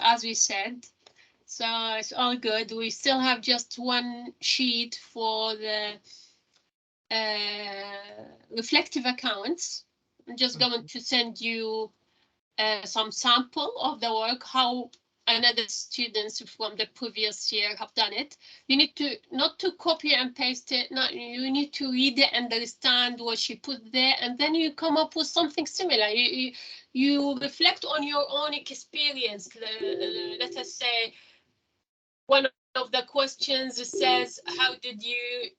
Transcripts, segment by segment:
as we said. So it's all good. We still have just one sheet for the reflective accounts. I'm just going to send you some sample of the work, how another students from the previous year have done it. You need to not to copy and paste it. No, you need to read it, understand what she put there, and then you come up with something similar. You reflect on your own experience. Let us say one of the questions says, how did you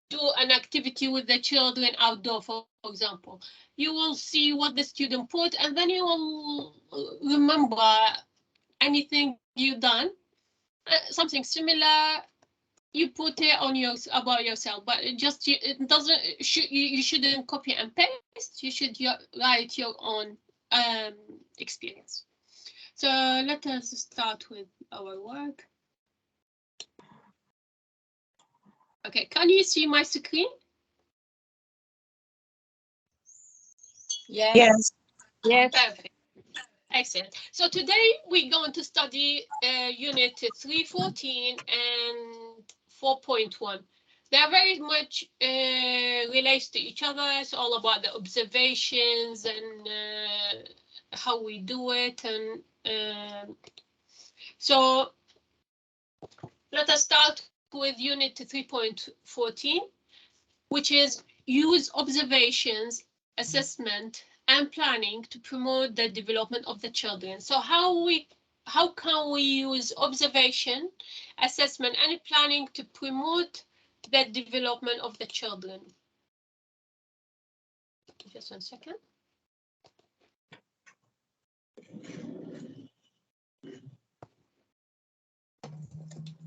do an activity with the children outdoor, for example? You will see what the student put, and then you will remember anything you've done, something similar. You put it on about yourself, but it doesn't. You shouldn't copy and paste. You should write your own experience. So let us start with our work. Okay, can you see my screen? Yes. Yes. Perfect. Excellent. So today we're going to study Unit 3.14 and 4.1. They are very much related to each other. It's all about the observations and how we do it. And so let us start with Unit 3.14, which is use observations, assessment, and planning to promote the development of the children. So how can we use observation, assessment, and planning to promote the development of the children? Just 1 second.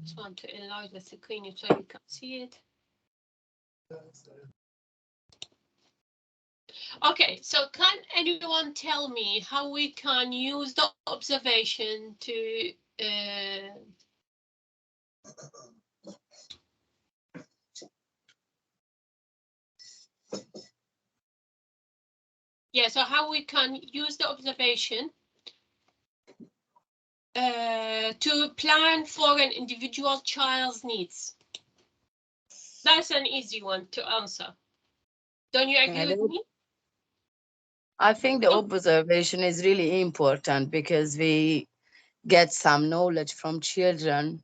Just want to enlarge the screen so you can see it. Okay, so can anyone tell me how we can use the observation to so how we can use the observation to plan for an individual child's needs? That's an easy one to answer. Don't you agree with me? I think the observation is really important because we get some knowledge from children,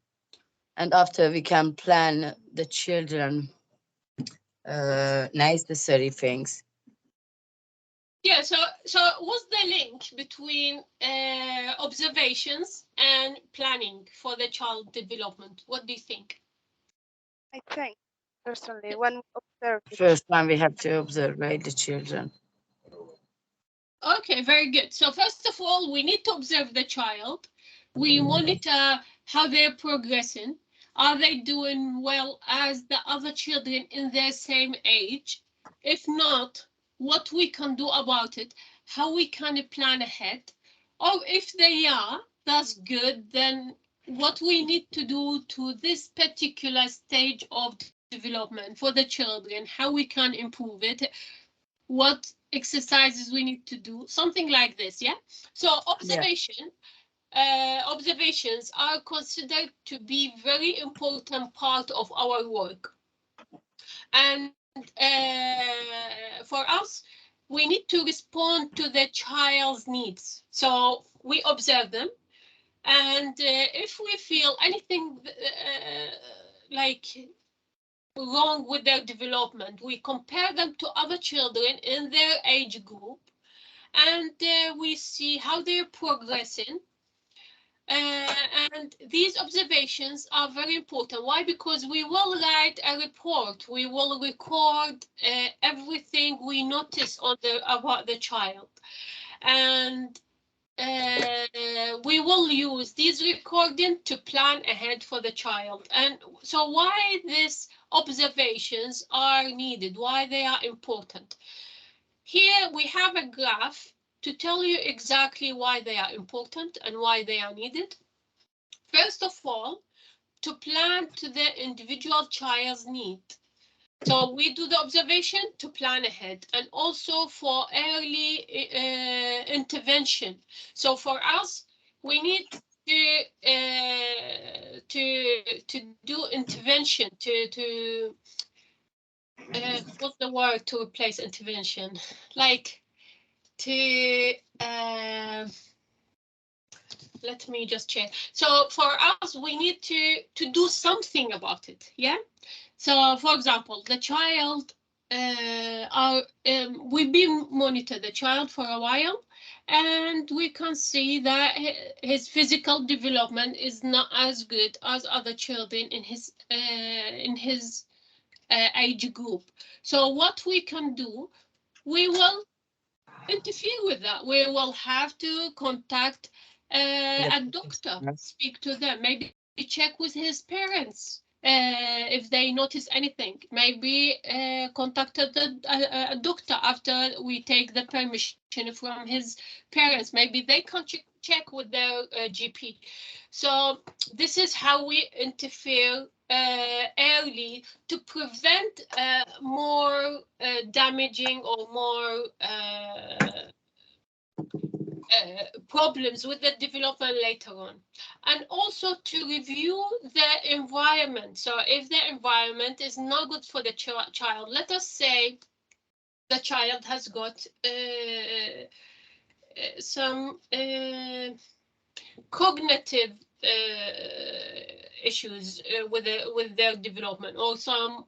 and after we can plan the children necessary things. Yeah, so what's the link between observations and planning for the child development? What do you think? I think, personally, when we observe... First one, we have to observe the children. Okay, very good. So first of all, we need to observe the child. We monitor how they're progressing. Are they doing well as the other children in their same age? If not, what we can do about it, how we can plan ahead. Or if they are, that's good, then what we need to do to this particular stage of development for the children, how we can improve it, what exercises we need to do, something like this. Yeah, so observations are considered to be very important part of our work, and for us we need to respond to the child's needs. So we observe them, and if we feel anything like wrong with their development, we compare them to other children in their age group, and we see how they're progressing. And these observations are very important. Why? Because we will write a report. We will record everything we notice about the child, and we will use these recordings to plan ahead for the child. And so why these observations are needed, why they are important. Here we have a graph to tell you exactly why they are important and why they are needed. First of all, to plan to the individual child's need. So we do the observation to plan ahead, and also for early intervention. So for us, we need to do intervention to what's the word to replace intervention? Like to let me just check. So for us, we need to do something about it. Yeah. So for example, the child we've been monitor the child for a while, and we can see that his physical development is not as good as other children in his age group. So what we can do, we will interfere with that. We will have to contact a doctor, speak to them, maybe check with his parents if they notice anything. Maybe contact a doctor after we take the permission from his parents. Maybe they can check with their GP. So this is how we interfere early to prevent more damaging or more problems with the development later on, and also to review the environment. So if the environment is not good for the child, let us say the child has got some cognitive issues with their development, or some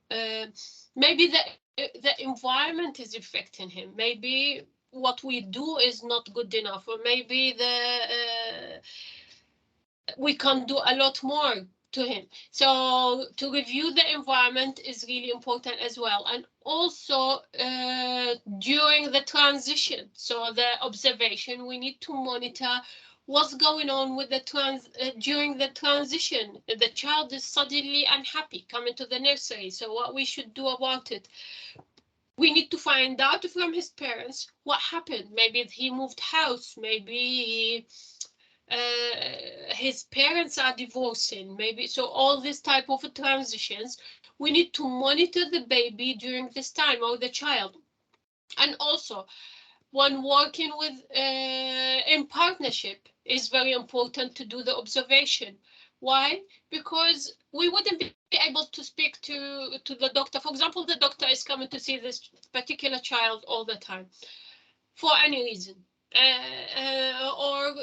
maybe the environment is affecting him. Maybe what we do is not good enough, or maybe we can do a lot more to him. So to review the environment is really important as well, and also during the transition. So the observation, we need to monitor what's going on with the during the transition. The child is suddenly unhappy coming to the nursery, so what we should do about it. We need to find out from his parents what happened. Maybe he moved house, maybe his parents are divorcing, maybe. So all this type of transitions, we need to monitor the baby during this time, or the child. And also, when working with in partnership, is very important to do the observation. Why? Because we wouldn't be able to speak to the doctor. For example, the doctor is coming to see this particular child all the time for any reason, or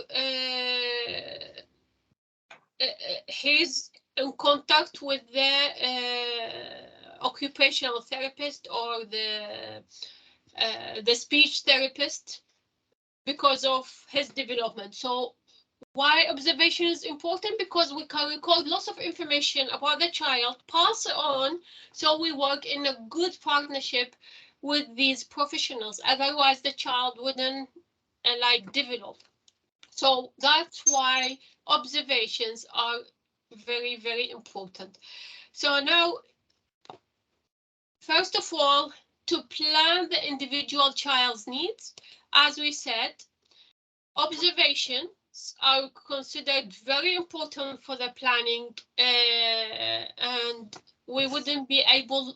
he's in contact with the occupational therapist or the speech therapist because of his development. So why observation is important? Because we can record lots of information about the child, pass it on, so we work in a good partnership with these professionals. Otherwise, the child wouldn't like develop. So that's why observations are very, very important. So now, first of all, to plan the individual child's needs, as we said, observations are considered very important for the planning, and we wouldn't be able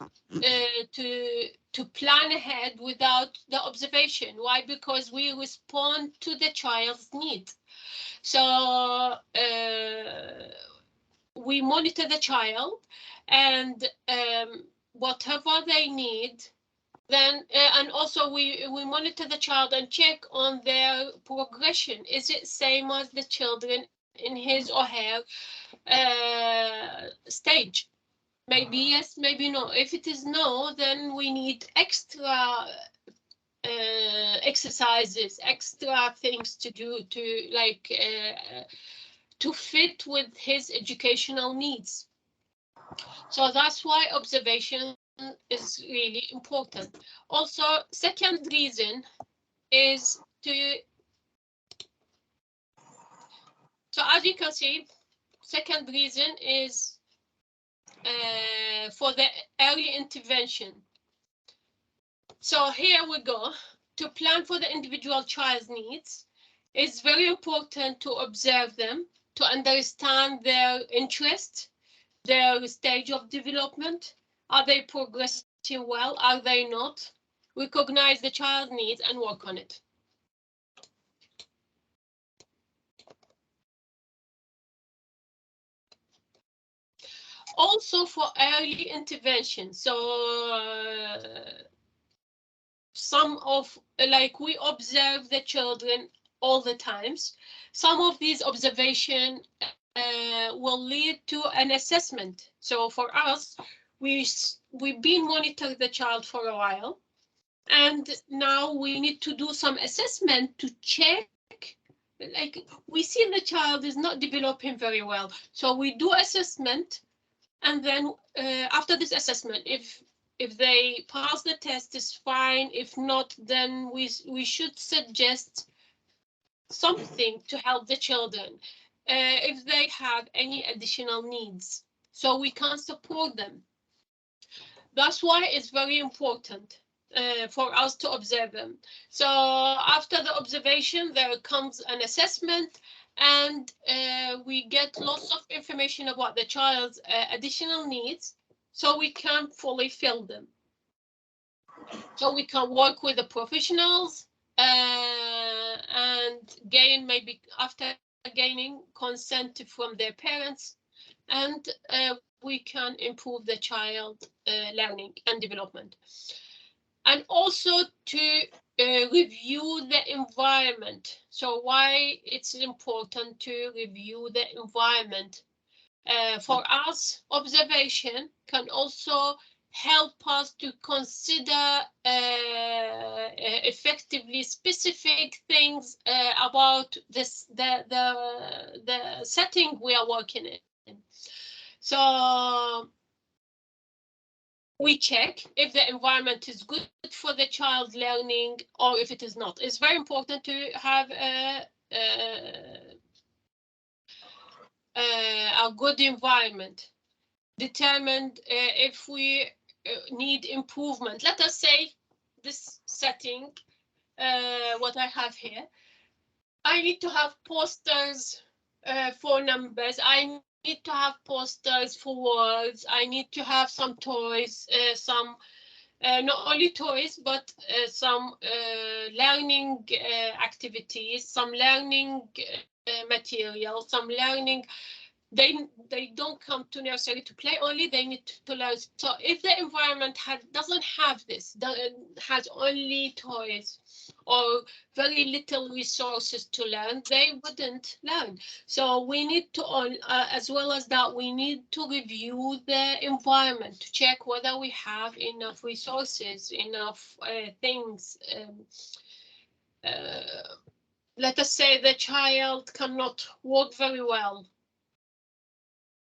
to plan ahead without the observation. Why? Because we respond to the child's needs. So we monitor the child, and whatever they need, then and also we monitor the child and check on their progression. Is it same as the children in his or her stage? Maybe yes, maybe no. If it is no, then we need extra exercises, extra things to do to like to fit with his educational needs. So that's why observation is really important. Also, second reason is so as you can see, second reason is for the early intervention. So here we go. To plan for the individual child's needs, it's very important to observe them, to understand their interest, their stage of development. Are they progressing well? Are they not? Recognize the child needs and work on it. also for early intervention. So some of, like, we observe the children all the times. Some of these observation will lead to an assessment. So for us, we've been monitoring the child for a while, and now we need to do some assessment to check. Like, we see the child is not developing very well, so we do assessment, and then after this assessment, if they pass the test, is fine. If not, then we should suggest something to help the children if they have any additional needs, so we can support them. That's why it's very important for us to observe them. So after the observation, there comes an assessment, and we get lots of information about the child's additional needs, so we can fully fill them. So we can work with the professionals and gain, maybe after gaining consent from their parents, and we can improve the child learning and development. And also to review the environment. So why it's important to review the environment. For us, observation can also help us to consider effectively specific things about this, the setting we are working in. So we check if the environment is good for the child learning or if it is not. It's very important to have a good environment. Determined if we need improvement. Let us say this setting, what I have here, I need to have posters for numbers. I need to have posters for words. I need to have some toys, some not only toys, but some learning activities, some learning material, some learning. They don't come to nursery to play only, they need to learn. So if the environment doesn't have this, has only toys or very little resources to learn, they wouldn't learn. So we need to, as well as that, we need to review the environment to check whether we have enough resources, enough things. Let us say the child cannot walk very well.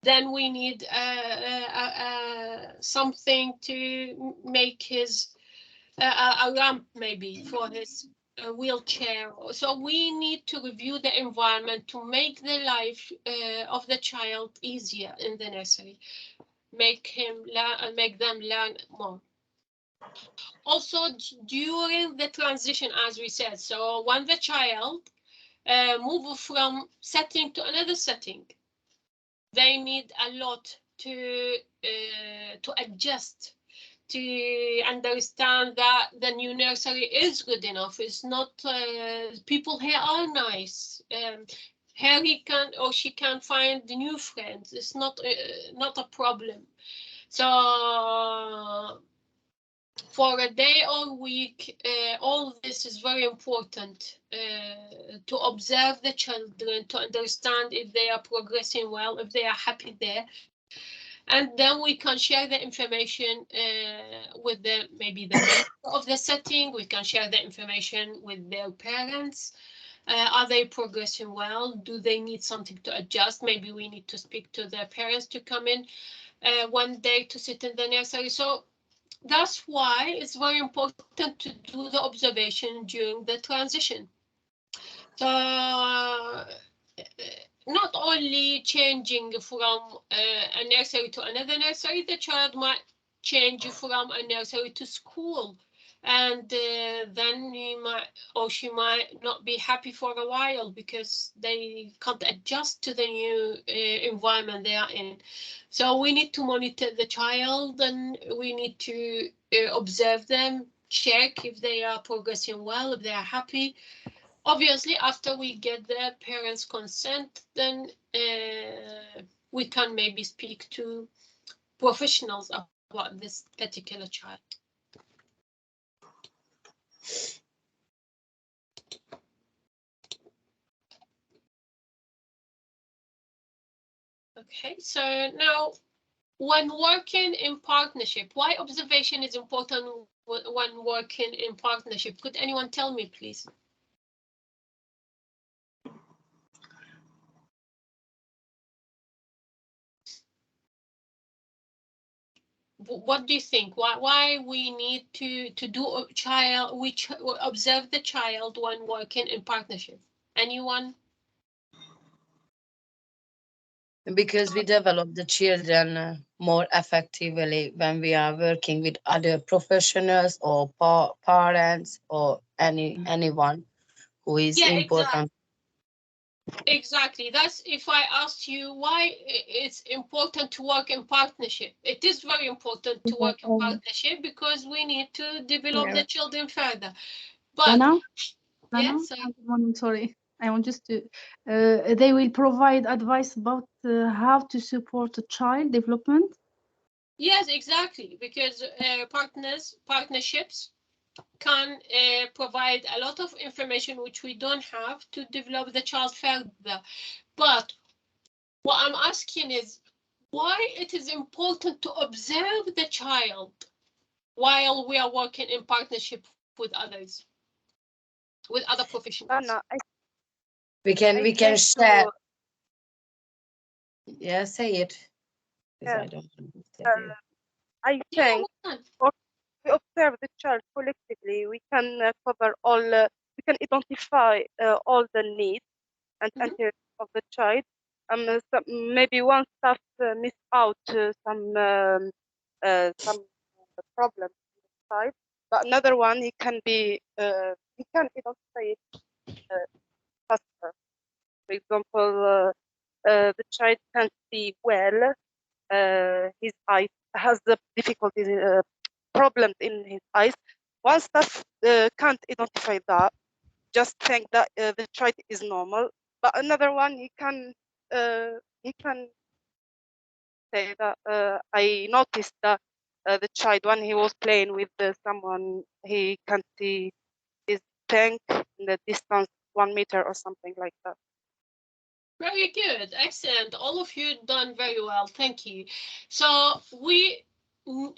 Then we need something to make his a ramp, maybe for his wheelchair. So we need to review the environment to make the life of the child easier in the nursery, make them learn more. Also during the transition, as we said, so when the child move from setting to another setting, they need a lot to adjust, to understand that the new nursery is good enough. It's not, people here are nice. Here he can or she can find new friends. It's not a problem. So for a day or week, all this is very important to observe the children, to understand if they are progressing well, if they are happy there. And then we can share the information with maybe the master of the setting. We can share the information with their parents. Are they progressing well? Do they need something to adjust? Maybe we need to speak to their parents to come in one day to sit in the nursery. So that's why it's very important to do the observation during the transition. So not only changing from a nursery to another nursery, the child might change from a nursery to school, and then he might or she might not be happy for a while because they can't adjust to the new environment they are in. So we need to monitor the child, and we need to observe them, check if they are progressing well, if they are happy. Obviously, after we get the parents' consent, then we can maybe speak to professionals about this particular child. Okay, so now when working in partnership, why observation is important when working in partnership? Could anyone tell me, please? What do you think? Why we need to do a child, observe the child when working in partnership? Anyone? Because we develop the children more effectively when we are working with other professionals or parents or anyone who is important. Exactly. That's if I asked you why it's important to work in partnership. It is very important to work in partnership because we need to develop the children further. But Yes, so, good morning. Sorry, I want just to. They will provide advice about how to support a child development. yes, exactly, because partnerships can provide a lot of information which we don't have to develop the child further. But what I'm asking is why it is important to observe the child while we are working in partnership with others, with other professionals. Anna, We can share. Yeah, say it. Because Yeah. I don't understand you. I think we observe the child collectively. We can cover all. We can identify all the needs and interests of the child. Maybe one staff miss out some problems in the child, but another one he can identify it faster. For example, the child can't see well. His eyes has the difficulties, problems in his eyes. One staff can't identify that, just think that the child is normal. But another one, he can say that I noticed that the child, when he was playing with someone, he can't see his tank in the distance 1 meter or something like that. Very good, excellent. All of you done very well, thank you. So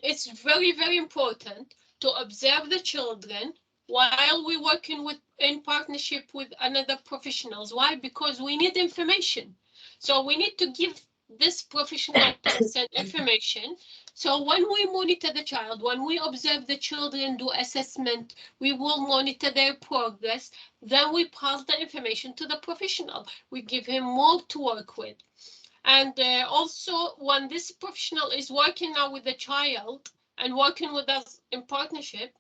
it's very, very important to observe the children while we're working in partnership with another professionals. Why? Because we need information. So we need to give this professional person information. So when we monitor the child, when we observe the children do assessment, we will monitor their progress. Then we pass the information to the professional. We give him more to work with. And also, when this professional is working now with the child and working with us in partnership,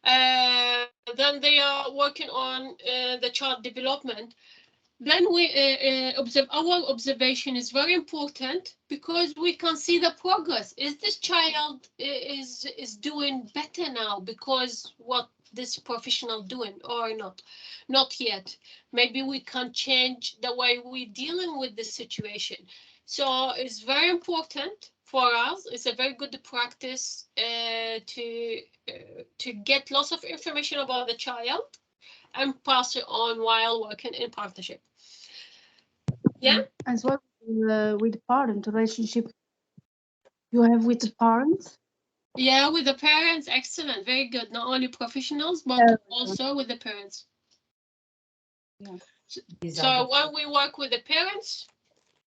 then they are working on the child development. Then we observe. Our observation is very important because we can see the progress. Is this child is doing better now because what this professional doing or not? Not yet. Maybe we can change the way we're dealing with this situation. So it's very important for us. It's a very good practice to get lots of information about the child and pass it on while working in partnership. Yeah. As well with parent relationship you have with the parents. Yeah, with the parents, excellent, very good. Not only professionals, but also with the parents. Yeah. So when we work with the parents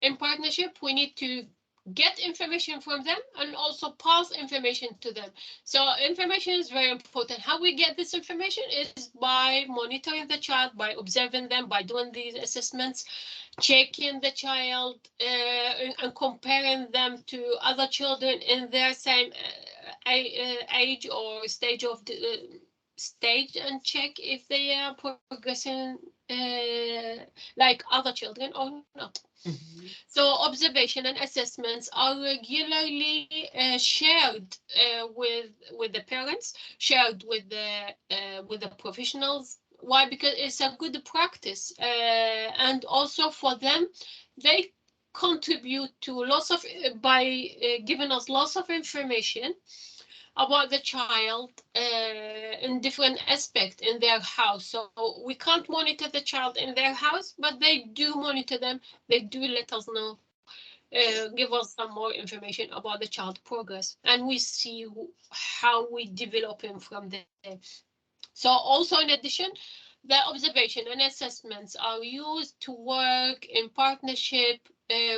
in partnership, we need to get information from them and also pass information to them. So information is very important. How we get this information is by monitoring the child, by observing them, by doing these assessments, checking the child and comparing them to other children in their same age or stage of the stage, and check if they are progressing like other children or not. So observation and assessments are regularly shared with the parents, shared with the professionals. Why? Because it's a good practice, and also for them, they contribute to lots of by giving us lots of information about the child in different aspects in their house. So we can't monitor the child in their house, but they do monitor them. They do let us know, give us some more information about the child progress, and we see how we develop him from there. So also in addition, the observation and assessments are used to work in partnership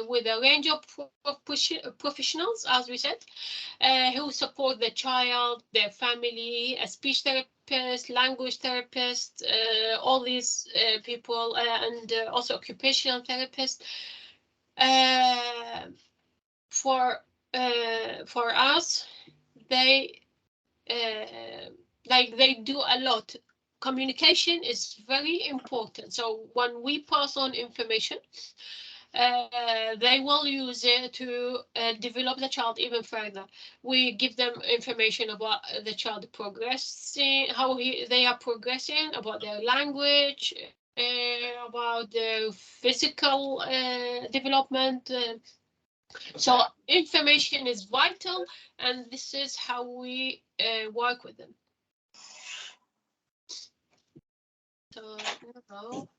with a range of professionals, as we said, who support the child, their family, a speech therapist, language therapist, all these people, and also occupational therapists. For us, they they do a lot. Communication is very important. So when we pass on information, they will use it to develop the child even further. We give them information about the child progressing, how they are progressing, about their language, about their physical development. So information is vital, and this is how we work with them. So now,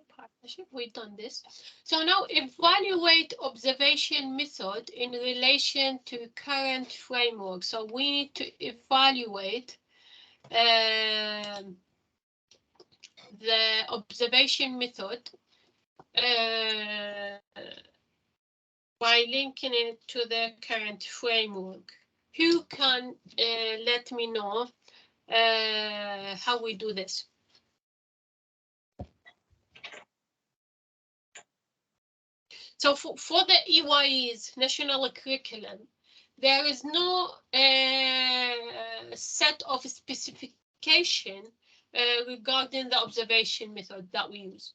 partnership, we've done this. So now evaluate observation method in relation to current framework. So we need to evaluate the observation method by linking it to the current framework. Who can let me know how we do this? So for the EYE's national curriculum, there is no set of specification regarding the observation method that we use.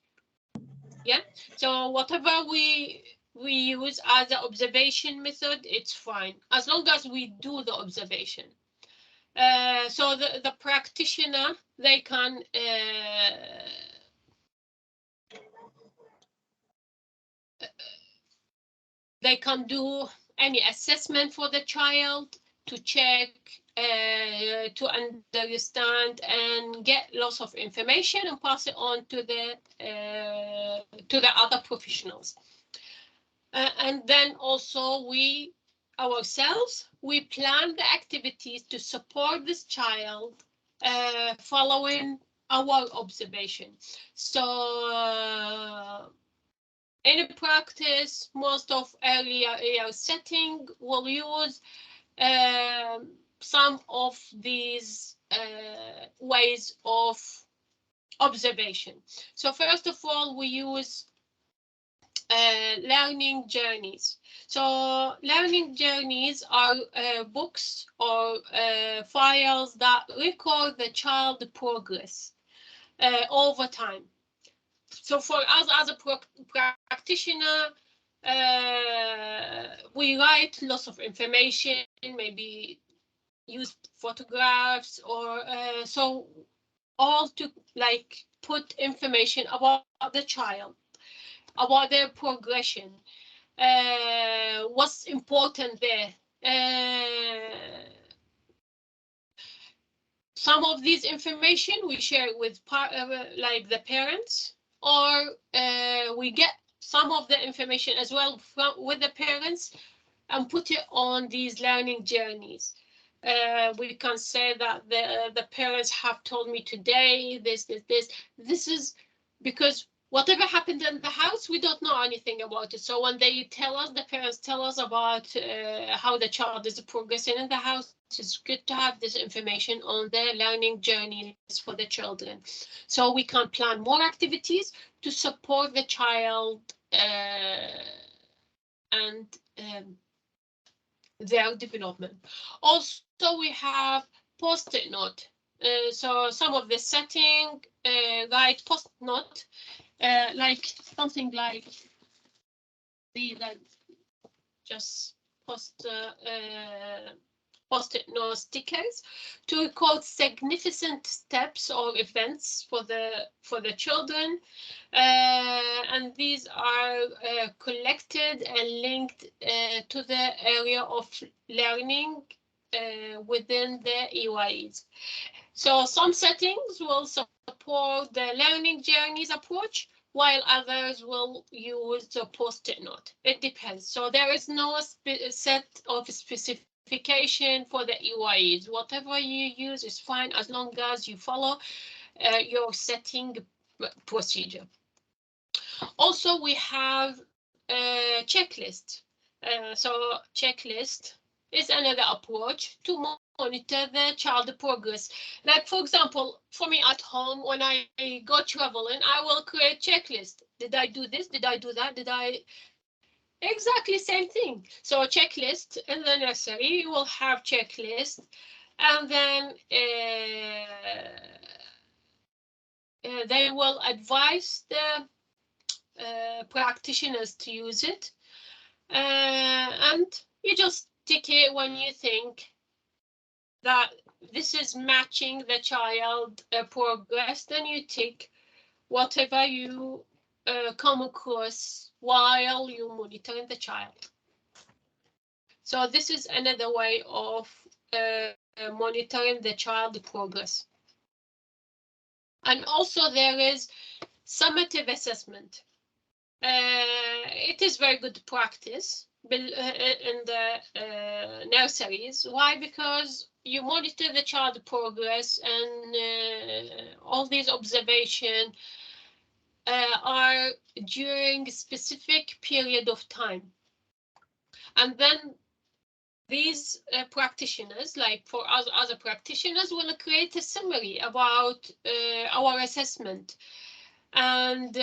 Yeah, so whatever we use as the observation method, it's fine, as long as we do the observation. So the practitioner, they can do any assessment for the child to check, to understand and get lots of information and pass it on to the other professionals. And then also we ourselves, we plan the activities to support this child following our observation. So in practice, most of early year setting will use some of these ways of observation. So first of all, we use learning journeys. So learning journeys are books or files that record the child progress over time. So for us as a practitioner, we write lots of information, maybe use photographs or so, all to like put information about the child, about their progression, what's important there. Some of these information we share with like the parents, or we get some of the information as well with the parents and put it on these learning journeys. We can say that the parents have told me today this. This is because whatever happened in the house, we don't know anything about it. So when they tell us, the parents tell us about how the child is progressing in the house, it's good to have this information on the learning journeys for the children. So we can plan more activities to support the child and their development. Also, we have post-it note. So some of the setting, write post-it note, like something like the just post post-it note stickers to record significant steps or events for the children, and these are collected and linked to the area of learning within the EYEs. So some settings will support the learning journeys approach, while others will use the post-it note. It depends. So there is no set of specification for the EYEs. Whatever you use is fine as long as you follow your setting procedure. Also, we have a checklist. So checklist is another approach to monitor the child progress. Like, for example, for me at home, when I go traveling, I will create checklist. Did I do this? Did I do that? Did I? Exactly same thing. So a checklist in the nursery, you will have checklist, and then they will advise the practitioners to use it, and you just tick it when you think that this is matching the child progress. Then you tick whatever you come across while you're monitoring the child. So this is another way of monitoring the child progress. And also there is summative assessment. It is very good practice in the nurseries. Why? Because you monitor the child progress, and all these observations are during a specific period of time. And then these practitioners, like for us other practitioners, will create a summary about our assessment. And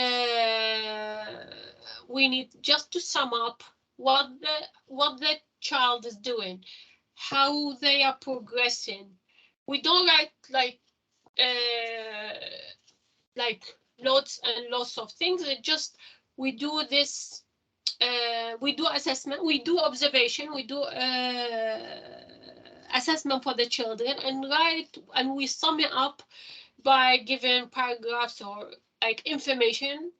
we need just to sum up what the child is doing, how they are progressing. We don't write like lots and lots of things. It just, we do this, we do assessment, we do observation, we do assessment for the children, and we sum it up by giving paragraphs or like information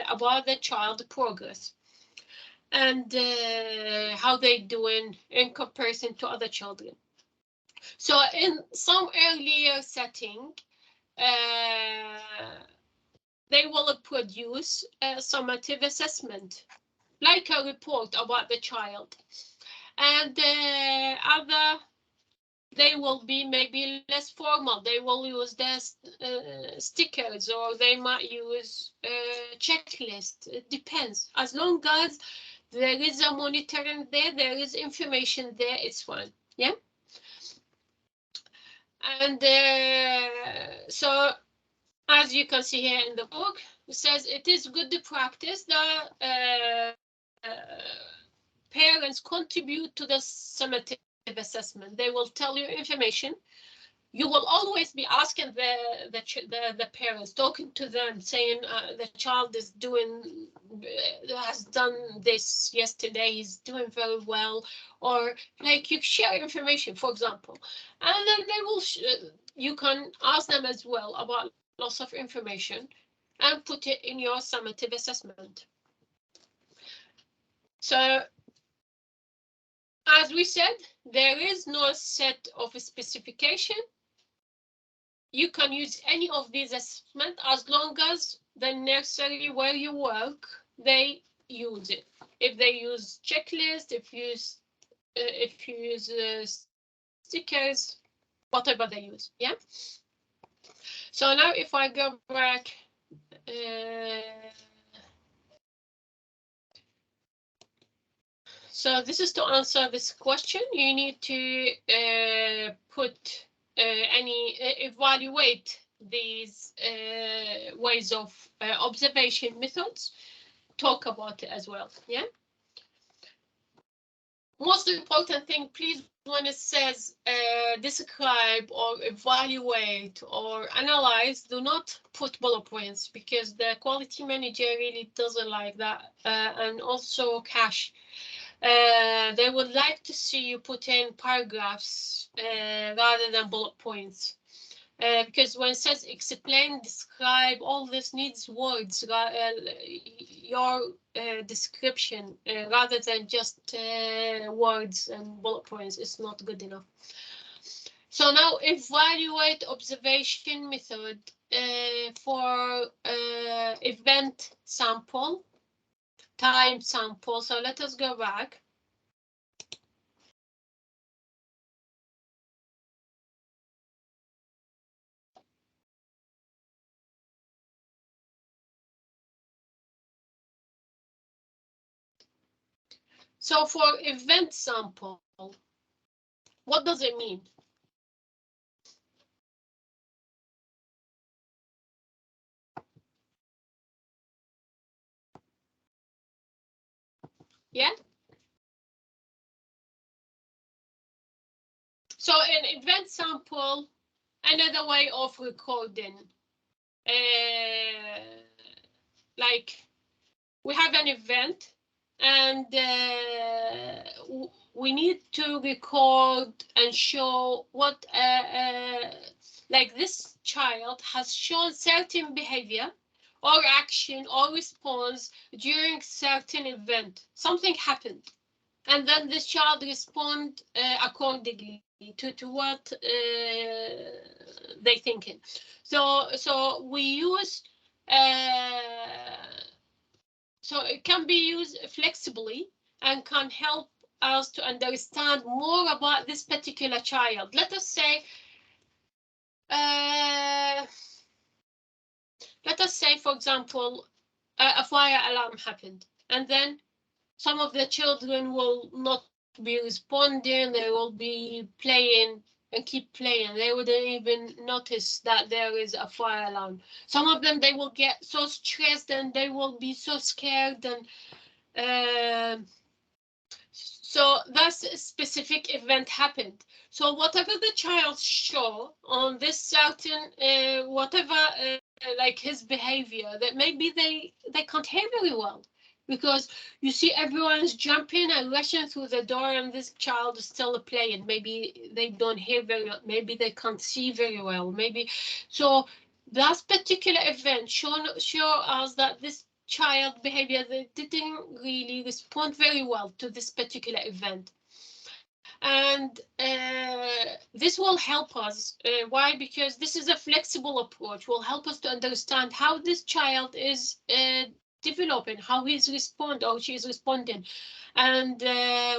about the child progress and how they doing in comparison to other children. So in some earlier setting, they will produce a summative assessment, like a report about the child, and they will be maybe less formal. They will use their stickers, or they might use a checklist. It depends. As long as there is a monitoring there is information there, it's fine. Yeah. And so, as you can see here in the book, it says it is good to practice the parents contribute to the summative assessment. They will tell you information. You will always be asking the parents, talking to them, saying the child is has done this yesterday, he's doing very well, or like you share information, for example, and then they will. You can ask them as well about lots of information, and put it in your summative assessment. So, as we said, there is no set of a specification. You can use any of these assessments as long as the nursery where you work, they use it. If they use checklist, if you use stickers, whatever they use, yeah. So now if I go back, so this is to answer this question. You need to put evaluate these ways of observation methods. Talk about it as well. Yeah. Most important thing, please, when it says describe or evaluate or analyze, do not put bullet points, because the quality manager really doesn't like that, and also cache. They would like to see you put in paragraphs rather than bullet points. Because when it says explain, describe, all this needs words, your description, rather than just words and bullet points is not good enough. So now evaluate observation method for event sample, time sample. So let us go back. So for event sample, what does it mean? Yeah. So an event sample, another way of recording, like we have an event and we need to record and show what like this child has shown certain behavior or action or response during certain event. Something happened, and then this child respond accordingly to what they thinking. So we use so it can be used flexibly and can help us to understand more about this particular child. Let us say, for example, a fire alarm happened, and then some of the children will not be responding. They will be playing and keep playing. They wouldn't even notice that there is a fire alarm. Some of them, they will get so stressed and they will be so scared, and so that's a specific event happened. So whatever the child show on this certain whatever like his behavior, that maybe they can't hear very well, because you see everyone's jumping and rushing through the door and this child is still playing. Maybe they don't hear very well, maybe they can't see very well, maybe. So that particular event show us that this child behavior, they didn't really respond very well to this particular event. And this will help us. Why? Because this is a flexible approach, will help us to understand how this child is developing, how he's responding or she is responding, and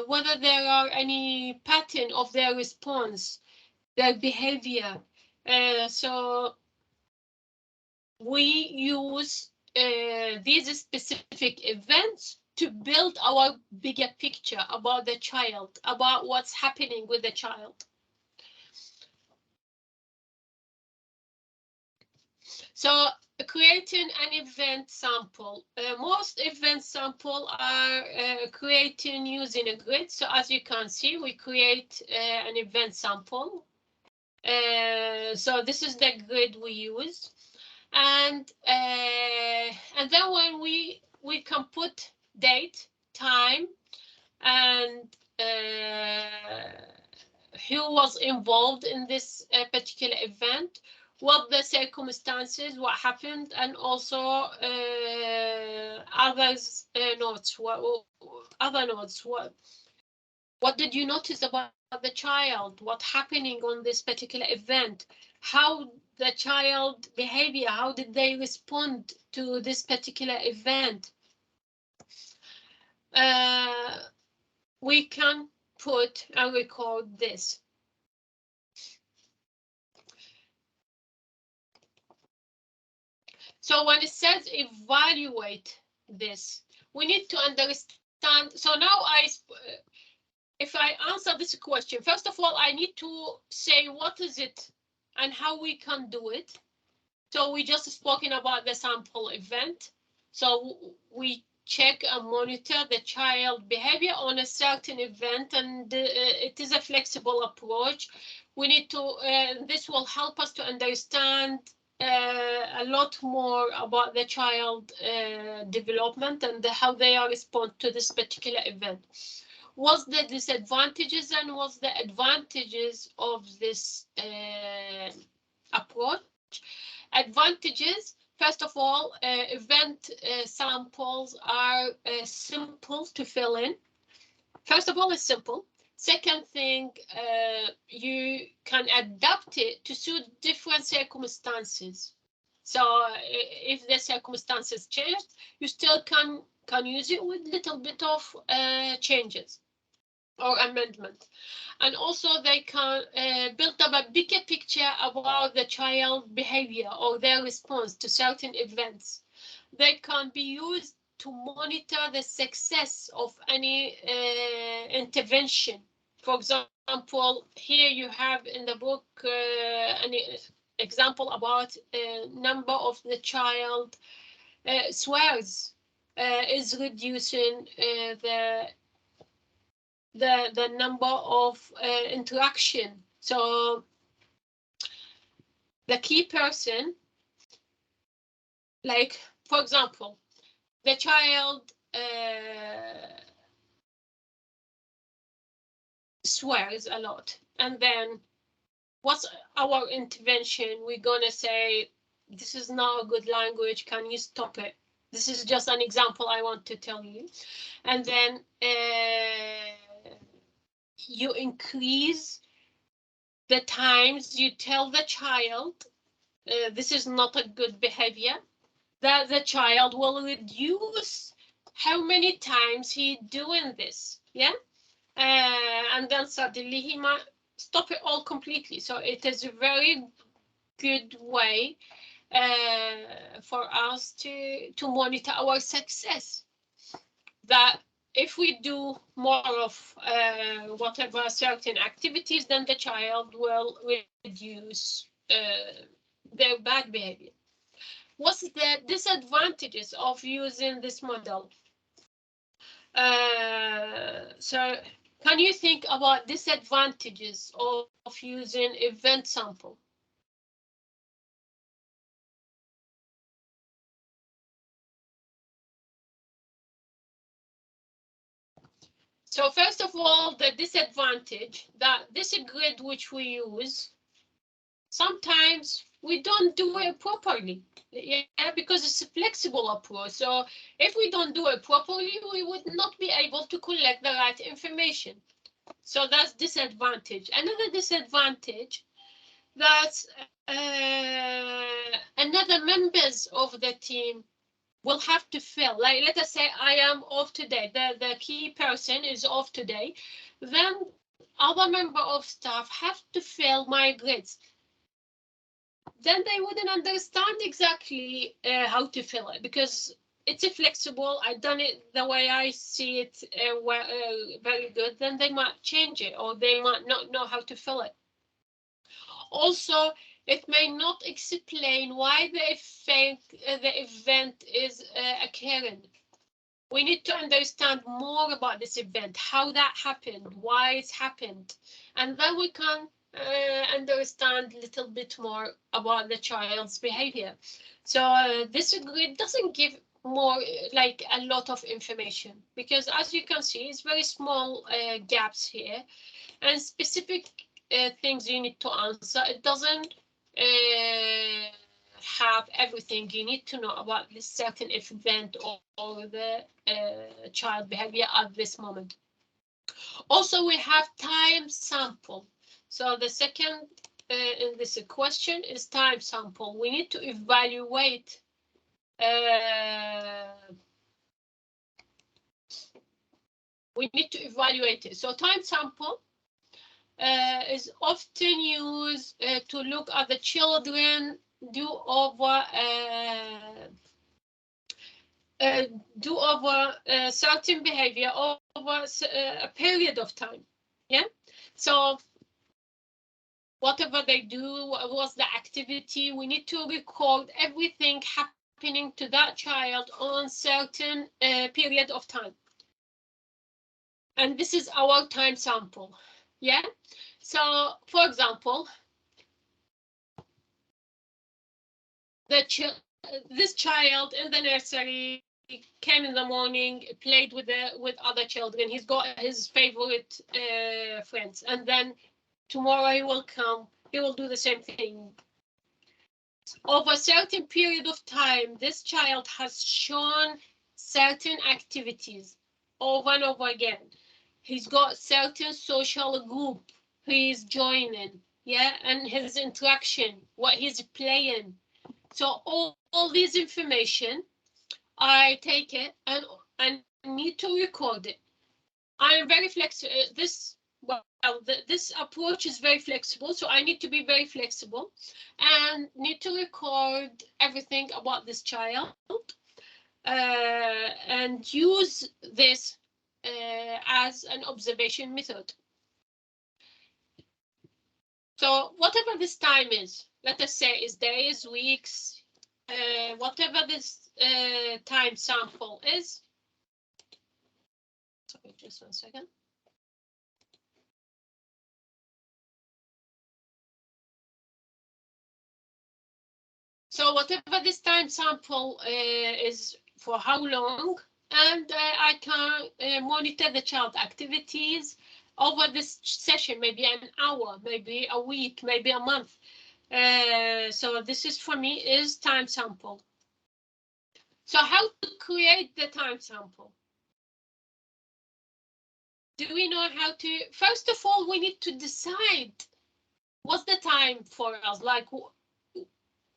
whether there are any pattern of their response, their behavior. So we use these specific events to build our bigger picture about the child, about what's happening with the child. So creating an event sample. Most event sample are creating using a grid. So as you can see, we create an event sample. So this is the grid we use. And then when we can put date, time, and who was involved in this particular event, what the circumstances, what happened, and also others notes. Other notes. What did you notice about the child? What happening on this particular event? How the child behavior? How did they respond to this particular event? We can put and record this. So when it says evaluate this, we need to understand. So now if I answer this question, first of all, I need to say what is it and how we can do it. So we just spoken about the sample event. So we check and monitor the child behavior on a certain event, and it is a flexible approach. We need to, this will help us to understand a lot more about the child development and how they are respond to this particular event. What's the disadvantages and what's the advantages of this approach? Advantages, first of all, event samples are simple to fill in. First of all, it's simple. Second thing, you can adapt it to suit different circumstances. So if the circumstances changed, you still can use it with little bit of changes or amendment. And also they can build up a bigger picture about the child behavior or their response to certain events. They can be used to monitor the success of any intervention. For example, here you have in the book an example about number of the child swears is reducing the number of interaction. So the key person, like for example, the child swears a lot, and then what's our intervention? We're gonna say, this is not a good language, can you stop it? This is just an example I want to tell you. And then you increase the times you tell the child this is not a good behavior, that the child will reduce how many times he doing this, yeah? And then suddenly he might stop it all completely. So it is a very good way for us to monitor our success. That if we do more of whatever certain activities, then the child will reduce their bad behavior. What's the disadvantages of using this model? So can you think about disadvantages of using event sample? So first of all, the disadvantage that this grid which we use, sometimes we don't do it properly, yeah, because it's a flexible approach. So if we don't do it properly, we would not be able to collect the right information. So that's disadvantage. Another disadvantage, that another members of the team will have to fill, like let us say I am off today, the key person is off today, then other member of staff have to fill my grids. Then they wouldn't understand exactly how to fill it, because it's a flexible, I done it the way I see it very good, then they might change it or they might not know how to fill it. Also, it may not explain why the event is occurring. We need to understand more about this event, how that happened, why it happened, and then we can understand a little bit more about the child's behavior. So this grid doesn't give more, like a lot of information, because as you can see, it's very small gaps here and specific things you need to answer. It doesn't have everything you need to know about this certain event or the child behavior at this moment. Also, we have time sample. So the second in this question is time sample. We need to evaluate it. So time sample is often used to look at the children do over certain behavior over a period of time. Yeah. So whatever they do, what was the activity, we need to record everything happening to that child on certain period of time. And this is our time sample. Yeah. So, for example, this child in the nursery came in the morning, played with other children. He's got his favorite friends, and then tomorrow he will come. He will do the same thing. Over a certain period of time, this child has shown certain activities over and over again. He's got certain social group he's joining, yeah, and his interaction, what he's playing. So all this information, I take it and need to record it. I'm very flexible. This approach is very flexible, so I need to be very flexible and need to record everything about this child and use this as an observation method. So whatever this time is, let us say is days, weeks, whatever this time sample is. Sorry, just 1 second. So whatever this time sample is for how long, and I can monitor the child activities over this session, maybe an hour, maybe a week, maybe a month. So this is for me is time sample. So how to create the time sample? Do we know how to? First of all, we need to decide what's the time for us. Like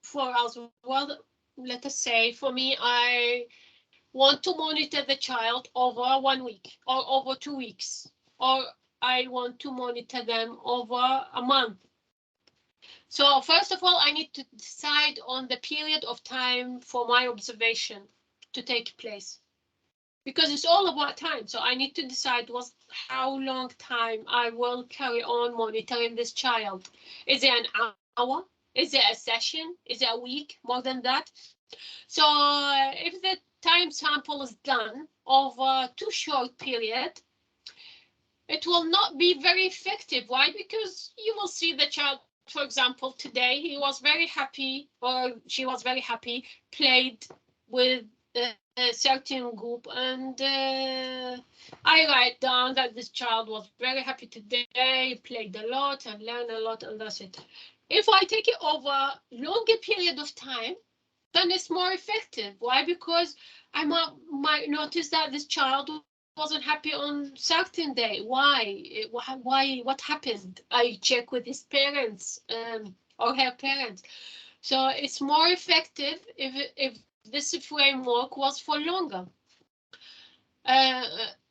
for us, well, let us say for me, I want to monitor the child over 1 week or over 2 weeks, or I want to monitor them over a month. So first of all, I need to decide on the period of time for my observation to take place, because it's all about time. So I need to decide how long time I will carry on monitoring this child. Is it an hour? Is it a session? Is it a week? More than that? So if the time sample is done over too short period, it will not be very effective. Why? Because you will see the child, for example, today he was very happy, or she was very happy, played with a certain group, and I write down that this child was very happy today, played a lot and learned a lot, and that's it. If I take it over longer period of time, then it's more effective. Why? Because I might notice that this child wasn't happy on certain day. Why? What happened? I check with his parents or her parents. So it's more effective if this framework was for longer.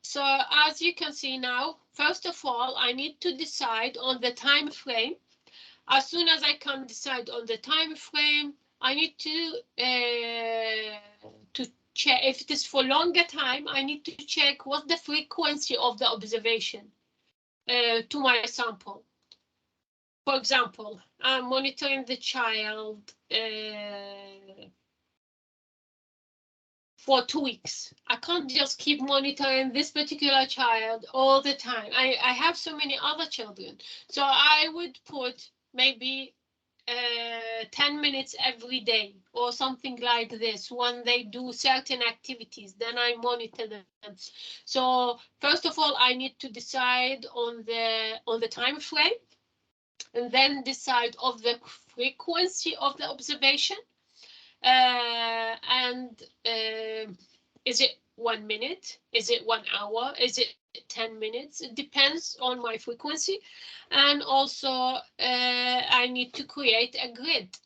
So as you can see now, first of all, I need to decide on the time frame. As soon as I can decide on the time frame, I need to check if it is for longer time. I need to check what's the frequency of the observation to my sample. For example, I'm monitoring the child for 2 weeks. I can't just keep monitoring this particular child all the time. I have so many other children, so I would put maybe 10 minutes every day or something like this when they do certain activities. Then I monitor them. So first of all, I need to decide on the time frame, and then decide of the frequency of the observation. And is it 1 minute? Is it 1 hour? Is it 10 minutes? It depends on my frequency. And also I need to create a grid.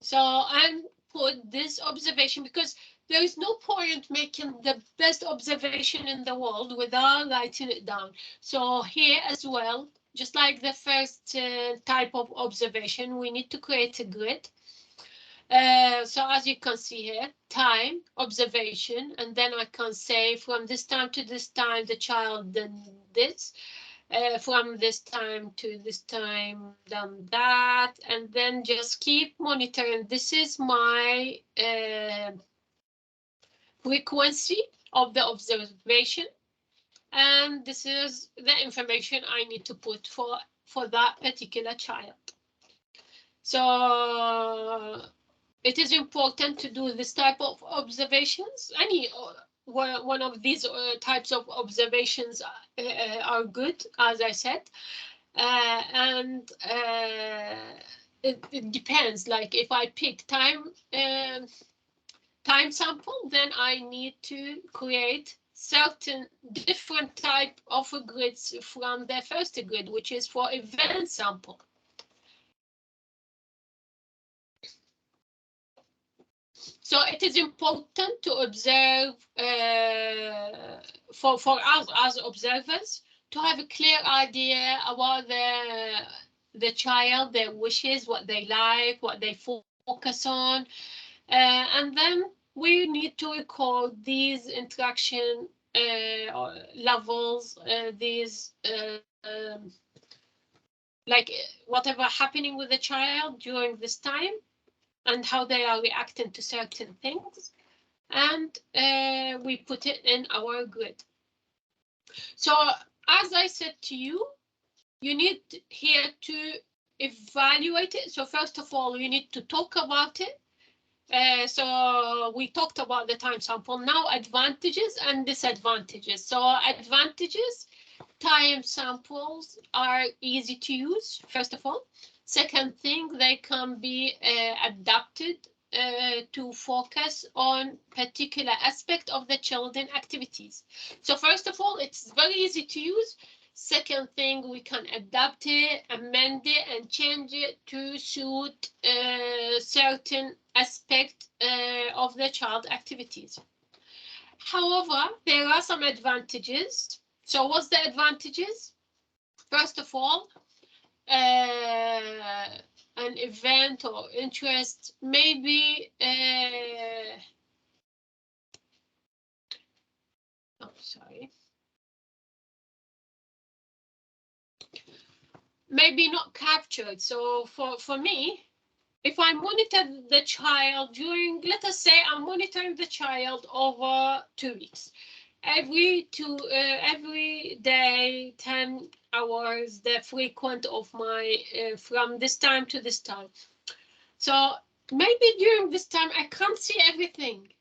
So I put this observation, because there is no point making the best observation in the world without writing it down. So here as well, just like the first type of observation, we need to create a grid. So as you can see here, time, observation, and then I can say from this time to this time, the child done this, from this time to this time, done that, and then just keep monitoring. This is my frequency of the observation, and this is the information I need to put for that particular child. So it is important to do this type of observations. Any one of these types of observations are good, as I said, and it depends. Like if I pick time sample, then I need to create certain different type of grids from the first grid, which is for event sample. So it is important to observe for us as observers to have a clear idea about the child, their wishes, what they like, what they focus on, and then we need to record these interaction levels, these like whatever happening with the child during this time, and how they are reacting to certain things, and we put it in our grid. So as I said to you, you need here to evaluate it. So first of all, you need to talk about it. So we talked about the time sample. Now advantages and disadvantages. So advantages, time samples are easy to use, first of all. Second thing, they can be adapted to focus on particular aspect of the children activities. So first of all, it's very easy to use. Second thing, we can adapt it, amend it, and change it to suit certain aspect of the child activities. However, there are some advantages. So what's the advantages? First of all, an event or interest, maybe maybe not captured. So for me, if I monitor the child during, let us say I'm monitoring the child over 2 weeks, every day, 10 hours, the frequent of my from this time to this time. So maybe during this time I can't see everything.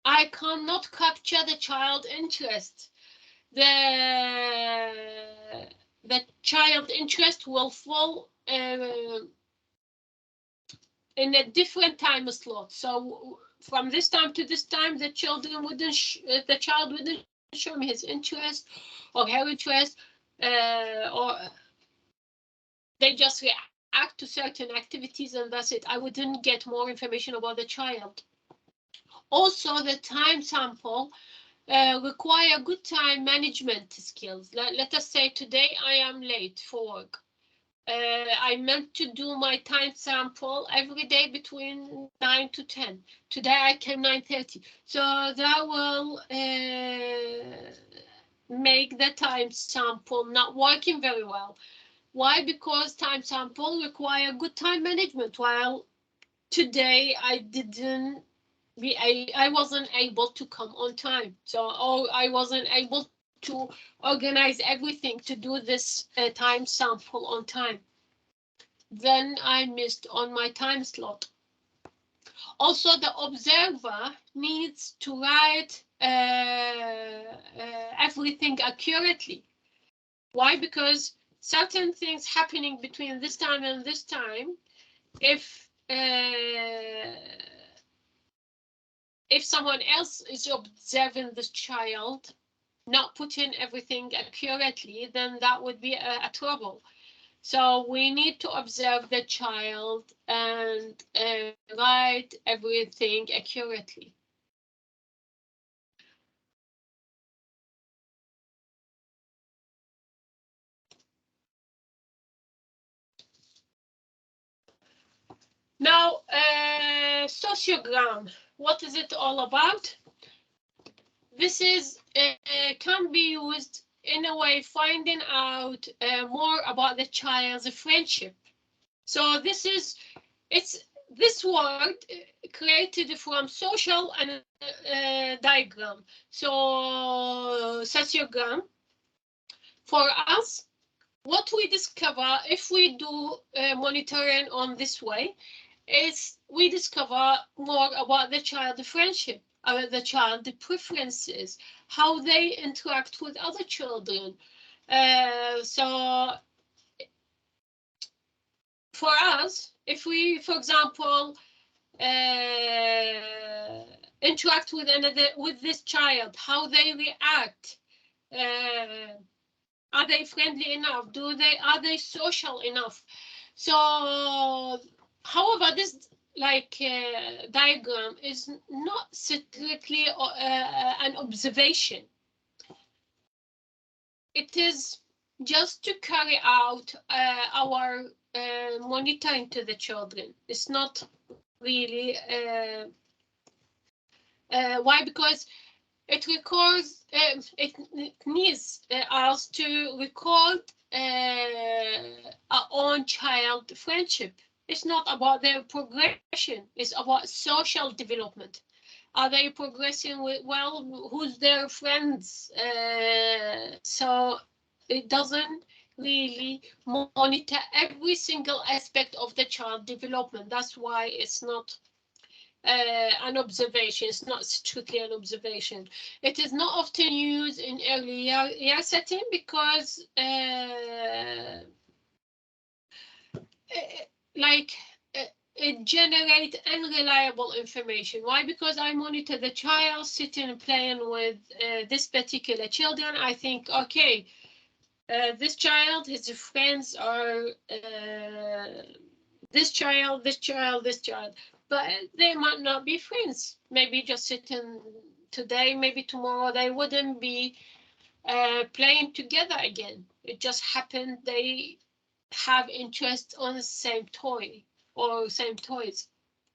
I cannot capture the child interest. The child interest will fall in a different time slot. So from this time to this time, the child wouldn't show me his interest or her interest, or they just react to certain activities and that's it. I wouldn't get more information about the child. Also, the time sample require good time management skills. Let us say today I am late for work. I meant to do my time sample every day between 9 to 10. Today I came 9:30. So that will make the time sample not working very well. Why? Because time sample require good time management, while today I wasn't able to come on time. So I wasn't able to organize everything to do this time sample on time. Then I missed on my time slot. Also, the observer needs to write everything accurately. Why? Because certain things happening between this time and this time, if someone else is observing this child, not putting everything accurately, then that would be a trouble. So we need to observe the child and write everything accurately. Now, sociogram, what is it all about? This is can be used in a way finding out more about the child's friendship. So this word created from social and diagram. So sociogram, for us, what we discover if we do monitoring on this way, is we discover more about the child friendship, the child preferences, how they interact with other children. So for us, if we, for example, interact with this child, how they react, are they friendly enough? Are they social enough? So, however, this diagram is not strictly an observation. It is just to carry out our monitoring to the children. It's not really why? Because it records. It needs us to record our own child friendship. It's not about their progression. It's about social development. Are they progressing well? Who's their friends? So it doesn't really monitor every single aspect of the child development. That's why it's not an observation. It's not strictly an observation. It is not often used in early year setting because it generates unreliable information. Why? Because I monitor the child sitting and playing with this particular children. I think, okay, this child, his friends are this child, this child, this child, but they might not be friends. Maybe just sitting today, maybe tomorrow they wouldn't be playing together again. It just happened they have interest on the same toy or same toys.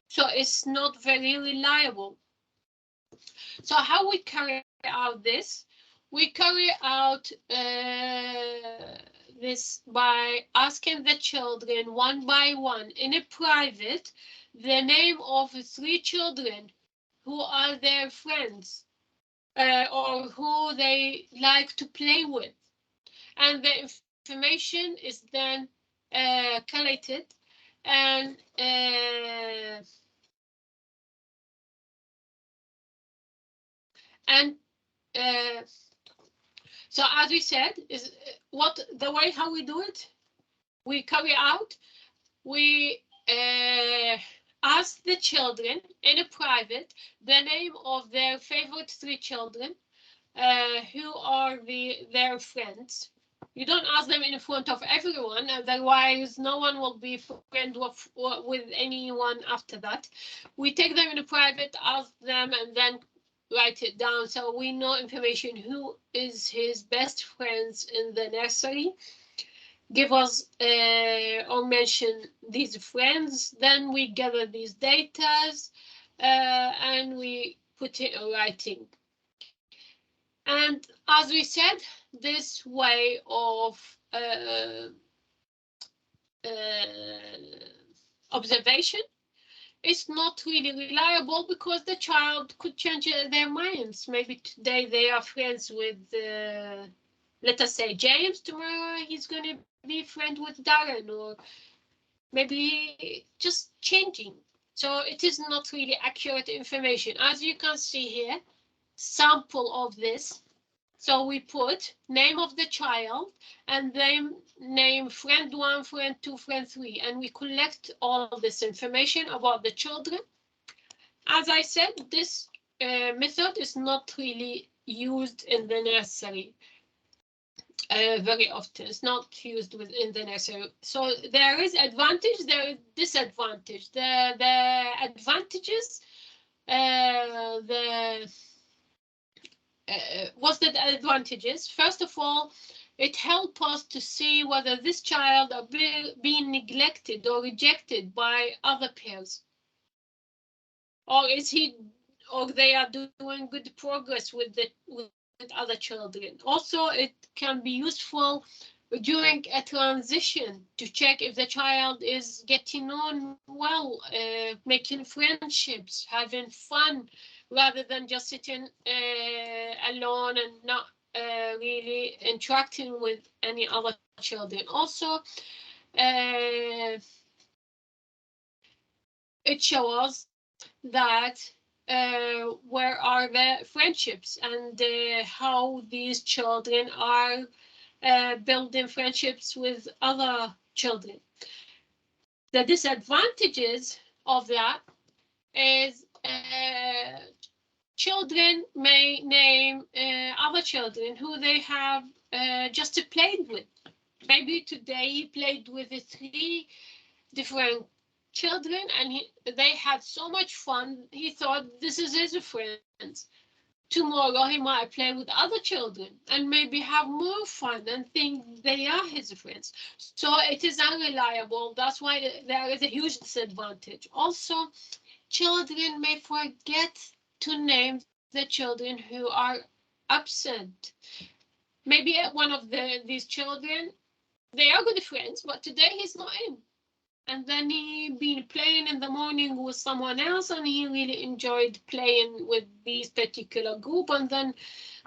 So it's not very reliable. So how we carry out this? We carry out this by asking the children one by one in a private the name of 3 children who are their friends or who they like to play with. And the information is then collated and so as we said, is the way how we do it, we carry out, we ask the children in a private the name of their favorite 3 children who are their friends. You don't ask them in front of everyone, otherwise no one will be friends with anyone after that. We take them in a private, ask them, and then write it down so we know information who is his best friends in the nursery. Give us or mention these friends, then we gather these data and we put it in writing. And as we said, this way of observation is not really reliable because the child could change their minds. Maybe today they are friends with, let us say, James. Tomorrow he's going to be friend with Darren, or maybe just changing. So it is not really accurate information. As you can see here, sample of this. So we put name of the child and then name friend 1, friend 2, friend 3, and we collect all this information about the children. As I said, this method is not really used in the nursery very often. It's not used in the nursery. So there is advantage, there is disadvantage. The advantages, what's the advantages? First of all, it helps us to see whether this child are being neglected or rejected by other peers, or they are doing good progress with other children. Also, it can be useful during a transition to check if the child is getting on well, making friendships, having fun, rather than just sitting alone and not really interacting with any other children. Also, it shows that where are the friendships and how these children are building friendships with other children. The disadvantages of that is children may name other children who they have just played with. Maybe today he played with 3 different children and they had so much fun. He thought this is his friends. Tomorrow he might play with other children and maybe have more fun and think they are his friends. So it is unreliable. That's why there is a huge disadvantage. Also, children may forget to name the children who are absent. Maybe one of these children, they are good friends, but today he's not in. And then he been playing in the morning with someone else and he really enjoyed playing with this particular group, and then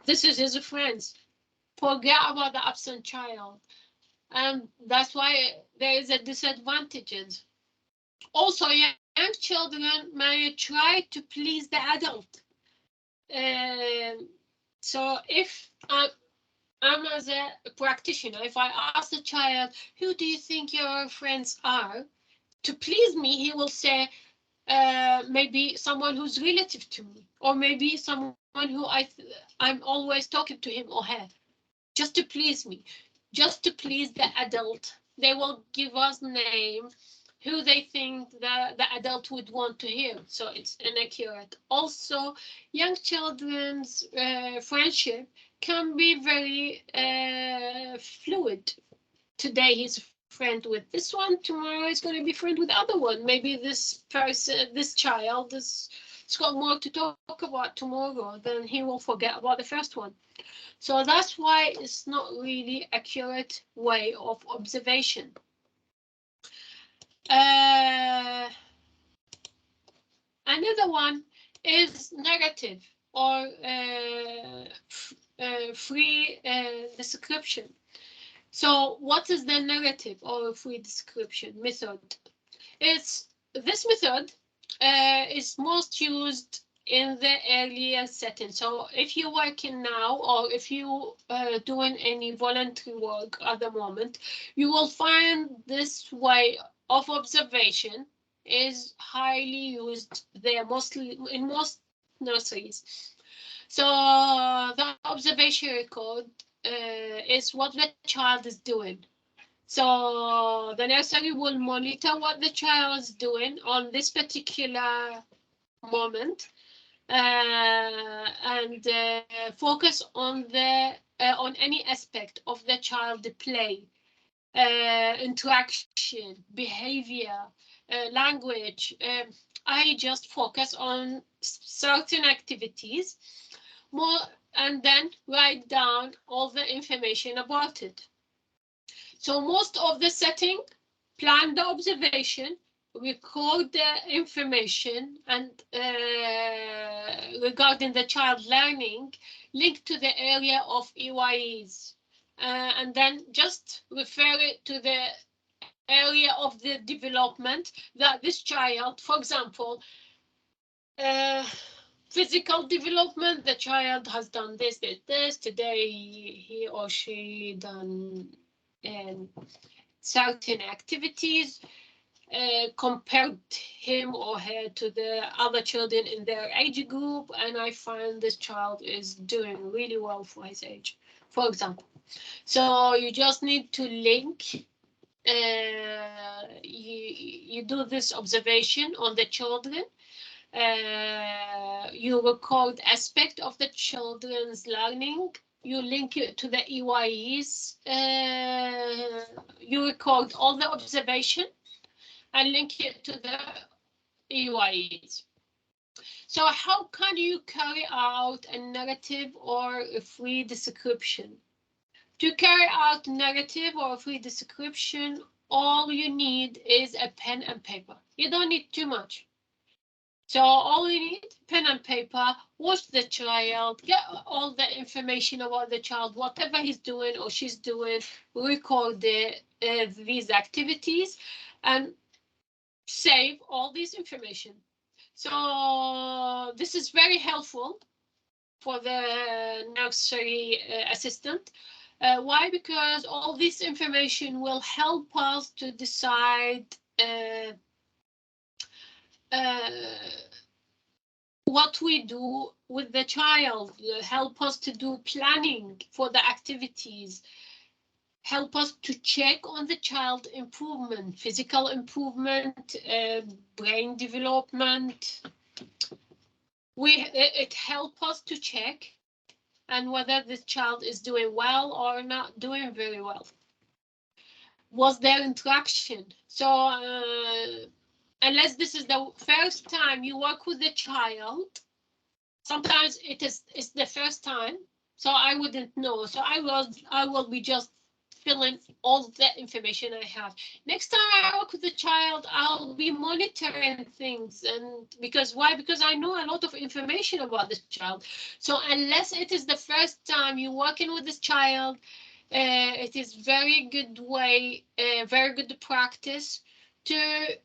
this is his friends. Forget about the absent child. And that's why there is a disadvantages. Also, young children may try to please the adult. So if I'm as a practitioner, if I ask the child, who do you think your friends are? To please me, he will say, maybe someone who's relative to me, or maybe someone who I'm always talking to him or her, just to please me, just to please the adult. They will give us name who they think the adult would want to hear, so it's inaccurate. Also, young children's friendship can be very fluid. Today he's a friend with this one, tomorrow he's going to be friend with the other one. Maybe this person, this child, has got more to talk about tomorrow, then he will forget about the first one. So that's why it's not really accurate way of observation. Another one is narrative or free description. So what is the narrative or free description method? This method is most used in the earlier setting. So if you're working now, or if you doing any voluntary work at the moment, you will find this way of observation is highly used there, mostly in most nurseries. So the observation record is what the child is doing. So the nursery will monitor what the child is doing on this particular moment and focus on on any aspect of the child play, interaction, behavior, language. I just focus on certain activities more and then write down all the information about it. So most of the setting, plan the observation, record the information, and regarding the child learning, link to the area of EYEs, and then just refer it to the area of the development that this child, for example, physical development, the child has done this, today he or she done certain activities, compared him or her to the other children in their age group, and I find this child is doing really well for his age, for example. So you just need to link, you do this observation on the children, you record aspect of the children's learning, you link it to the EYEs, you record all the observation and link it to the EYEs. So how can you carry out a narrative or a free description? To carry out narrative or free description, all you need is a pen and paper. You don't need too much. So all you need, pen and paper, watch the child, get all the information about the child, whatever he's doing or she's doing, record these activities, and save all this information. So this is very helpful for the nursery assistant. Why? Because all this information will help us to decide what we do with the child, help us to do planning for the activities, help us to check on the child improvement, physical improvement, brain development. It helps us to check and whether this child is doing well or not doing very well. Was there interaction? So unless this is the first time you work with the child, sometimes it's the first time, so I wouldn't know. So I will be just filling all the information I have. Next time I work with the child, I'll be monitoring things. And because why? Because I know a lot of information about this child. So unless it is the first time you're working with this child, it is very good way, very good practice to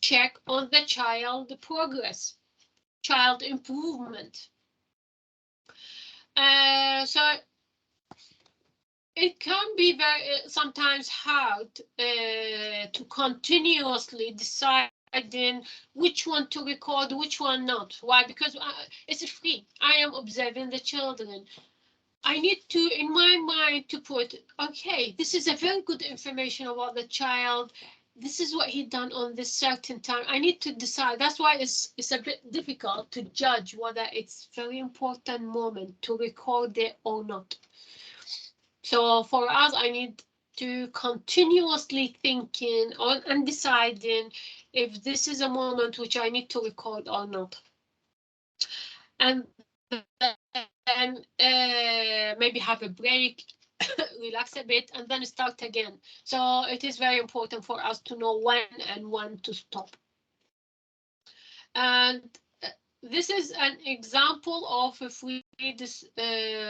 check on the child progress, child improvement. So it can be very sometimes hard to continuously deciding which one to record, which one not. Why? Because it's free. I am observing the children. I need to, in my mind, to put, okay, this is a very good information about the child. This is what he done on this certain time. I need to decide. That's why it's a bit difficult to judge whether it's very important moment to record it or not. So for us, I need to continuously thinking on and deciding if this is a moment which I need to record or not. And then maybe have a break, relax a bit, and then start again. So it is very important for us to know when to stop. And this is an example of a free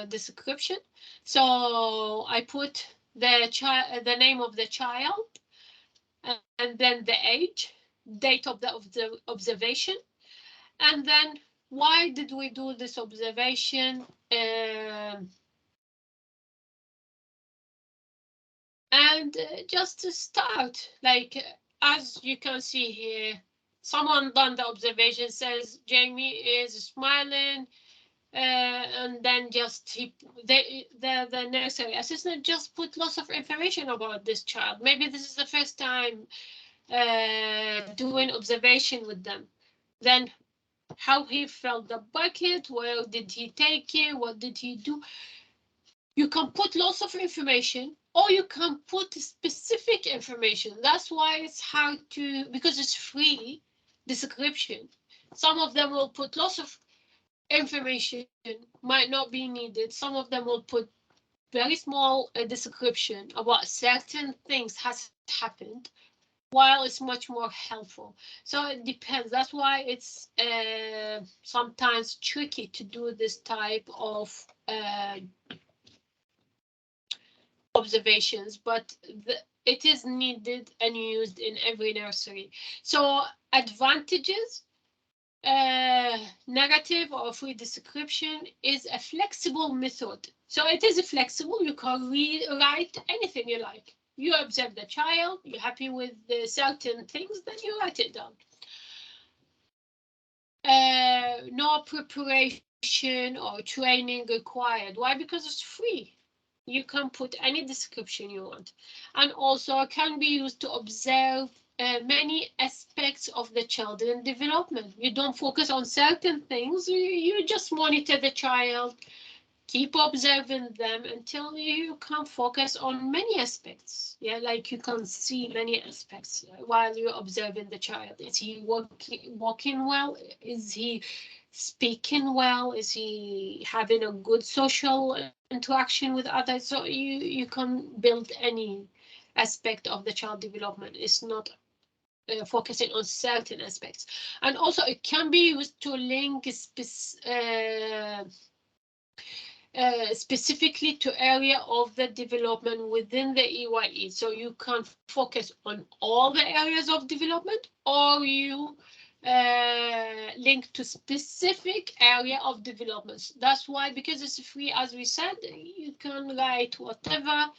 description. So I put the name of the child, and then the age, date of the observation, and then why did we do this observation? And just to start, like as you can see here, someone done the observation, says Jamie is smiling, and then just the nursery assistant just put lots of information about this child. Maybe this is the first time doing observation with them. Then how he felt the bucket, where did he take it, what did he do? You can put lots of information, or you can put specific information. That's why it's hard to, because it's free description. Some of them will put lots of information, might not be needed. Some of them will put very small description about certain things has happened, while it's much more helpful. So it depends. That's why it's sometimes tricky to do this type of observations, but it is needed and used in every nursery. So advantages, negative or free description is a flexible method. So it is flexible. You can rewrite anything you like. You observe the child, you're happy with the certain things, then you write it down. No preparation or training required. Why? Because it's free. You can put any description you want, and also can be used to observe many aspects of the children's development. You don't focus on certain things, you just monitor the child, keep observing them until you can focus on many aspects. Yeah, like you can see many aspects while you're observing the child. Is he walking well? Is he speaking well? Is he having a good social interaction with others? So you can build any aspect of the child development. It's not focusing on certain aspects. And also it can be used to link specifically to area of the development within the EYE. So you can focus on all the areas of development, or you link to specific area of development. That's why, because it's free, as we said, you can write whatever.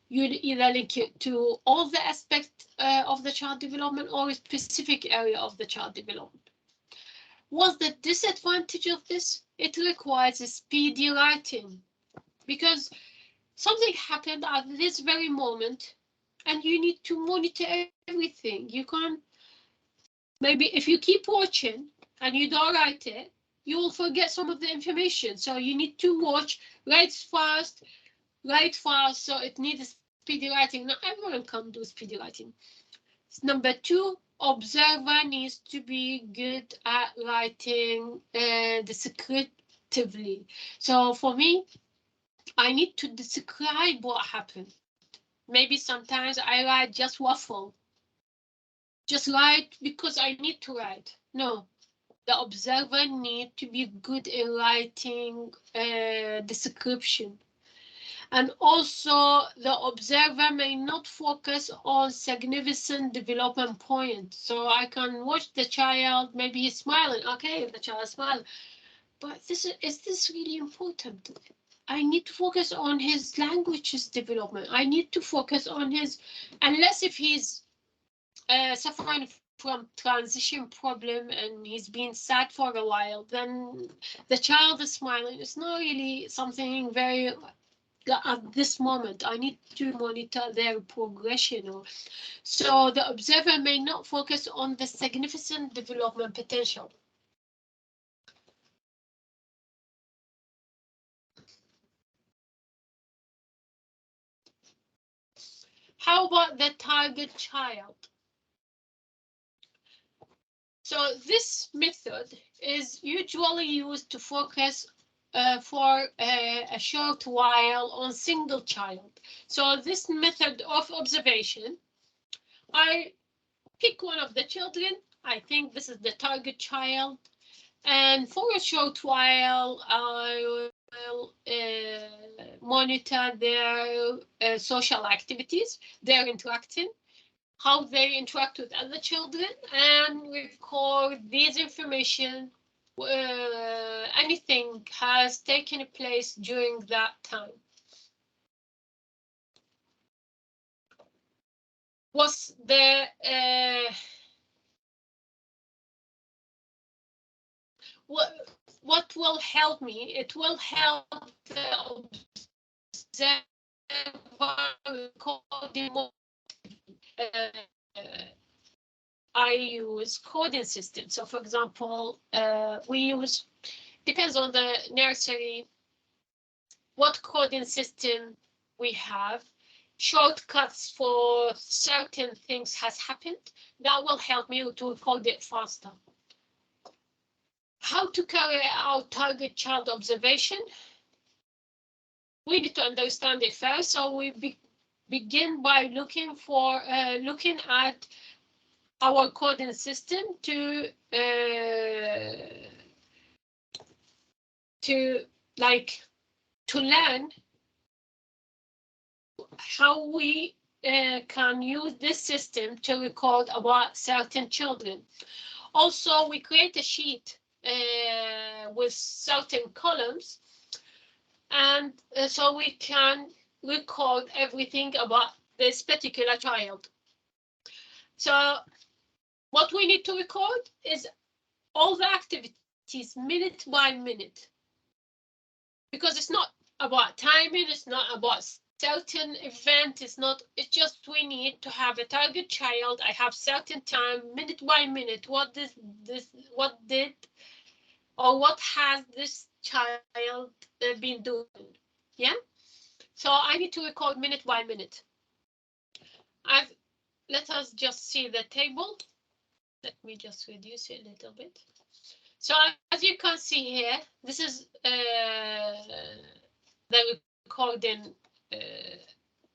You either link it to all the aspects of the child development or a specific area of the child development. What's the disadvantage of this? It requires a speedy writing, because something happened at this very moment and you need to monitor everything. You can't, maybe if you keep watching and you don't write it, you will forget some of the information. So you need to watch, write fast, so it needs speedy writing. Not everyone can do speedy writing. Number 2, observer needs to be good at writing descriptively. So for me, I need to describe what happened. Maybe sometimes I write just waffle. Just write because I need to write. No, the observer needs to be good in writing description. And also, the observer may not focus on significant development points. So I can watch the child, maybe he's smiling. Okay, the child smiles. But is this really important? I need to focus on his language's development. I need to focus on his, unless if he's suffering from transition problem and he's been sad for a while, then the child is smiling. It's not really something very, at this moment, I need to monitor their progression. So the observer may not focus on the significant development potential. How about the target child? So this method is usually used to focus for a short while on single child. So this method of observation, I pick one of the children. I think this is the target child. And for a short while, I will monitor their social activities, their interacting, how they interact with other children, and record these information. Anything has taken place during that time. What's the what will help me? It will help the observer recording more. I use coding system. So for example, we use, depends on the nursery, what coding system we have. Shortcuts for certain things has happened. That will help me to record it faster. How to carry out target child observation? We need to understand it first. So we begin by looking at our coding system to learn how we can use this system to record about certain children. Also, we create a sheet with certain columns, and so we can record everything about this particular child. So what we need to record is all the activities minute by minute, because it's not about timing, it's not about certain event, it's just we need to have a target child. I have certain time, minute by minute, what has this child been doing? Yeah, so I need to record minute by minute. Let us just see the table. Let me just reduce it a little bit. So as you can see here, this is the recording.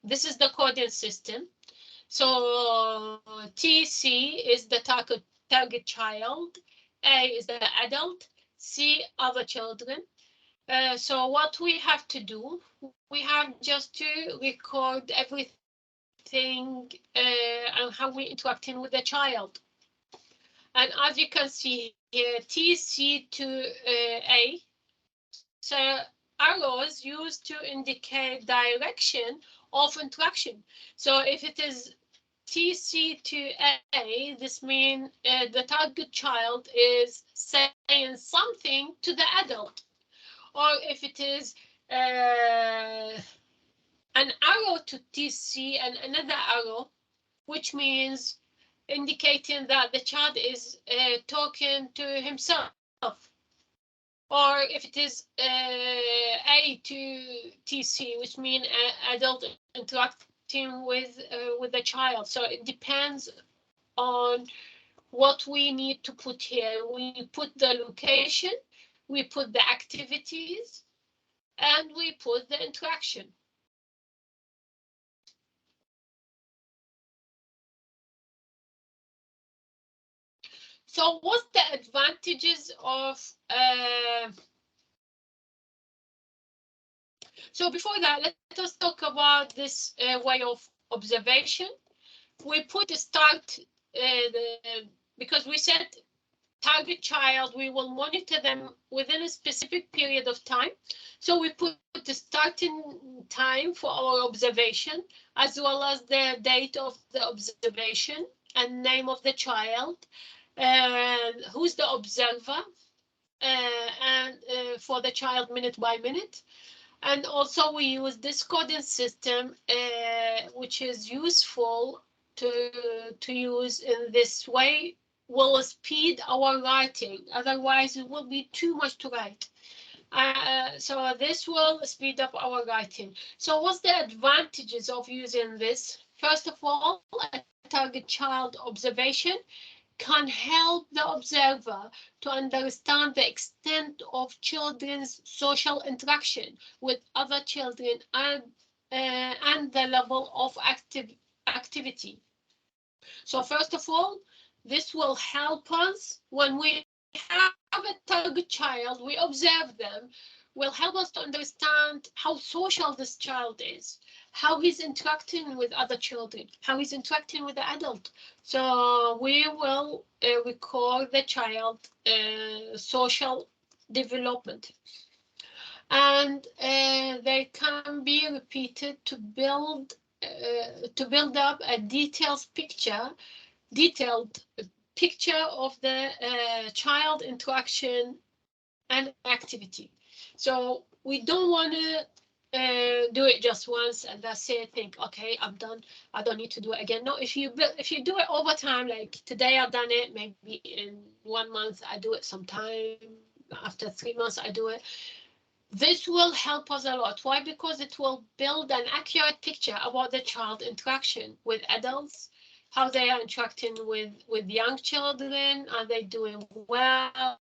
This is the coding system. So TC is the target child, A is the adult, C other children, So what we have to do, we have just to record everything and how we interacting with the child. And as you can see here, TC to A, so arrows used to indicate direction of interaction. So if it is TC to A, this means the target child is saying something to the adult. Or if it is an arrow to TC and another arrow, which means indicating that the child is talking to himself. Or if it is A to TC, which means adult interacting with the child. So it depends on what we need to put here. We put the location, we put the activities, and we put the interaction. So what's the advantages of so before that, let us talk about this way of observation. We put a start because we said target child, we will monitor them within a specific period of time. So we put the starting time for our observation, as well as the date of the observation and name of the child, who's the observer, and for the child minute by minute. And also we use this coding system, which is useful to use in this way, will speed our writing. Otherwise, it will be too much to write. So this will speed up our writing. So what's the advantages of using this? First of all, a target child observation can help the observer to understand the extent of children's social interaction with other children and the level of activity. So first of all, this will help us when we have a target child, we observe them, will help us to understand how social this child is, how he's interacting with other children, how he's interacting with the adult. So we will record the child social development. And they can be repeated to build up a detailed picture of the child interaction and activity. So we don't want to do it just once and that's it. Think, okay, I'm done. I don't need to do it again. No, if you do it over time, like today I've done it, maybe in 1 month I do it sometime. After 3 months I do it. This will help us a lot. Why? Because it will build an accurate picture about the child interaction with adults, how they are interacting with young children, are they doing well?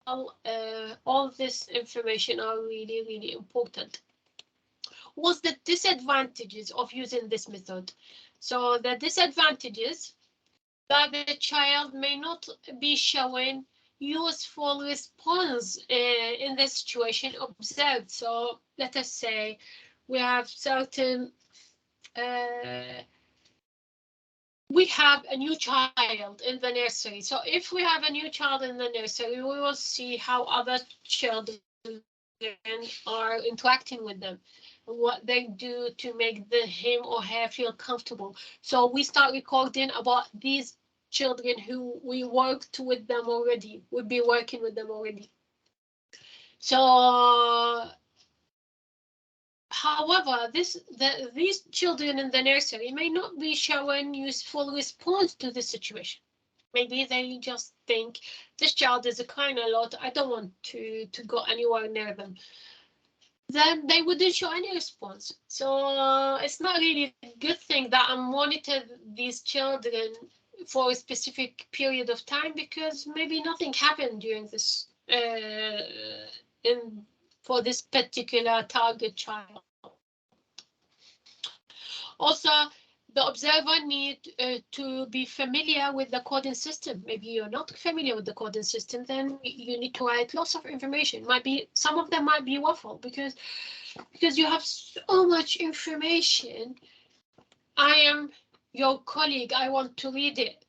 All this information are really, really important. What's the disadvantages of using this method? So the disadvantages that the child may not be showing useful response in the situation observed. So let us say we have certain we have a new child in the nursery. So if we have a new child in the nursery, we will see how other children are interacting with them, what they do to make him or her feel comfortable. So we start recording about these children who we worked with them already, we'll be working with them already. So however, these children in the nursery may not be showing useful response to the situation. Maybe they just think this child is a kind of lot, I don't want to go anywhere near them. Then they wouldn't show any response. So it's not really a good thing that I monitor these children for a specific period of time, because maybe nothing happened during this for this particular target child. Also, the observer need to be familiar with the coding system. Maybe you're not familiar with the coding system, then you need to write lots of information. Might be some of them might be waffle because you have so much information. I am your colleague. I want to read it.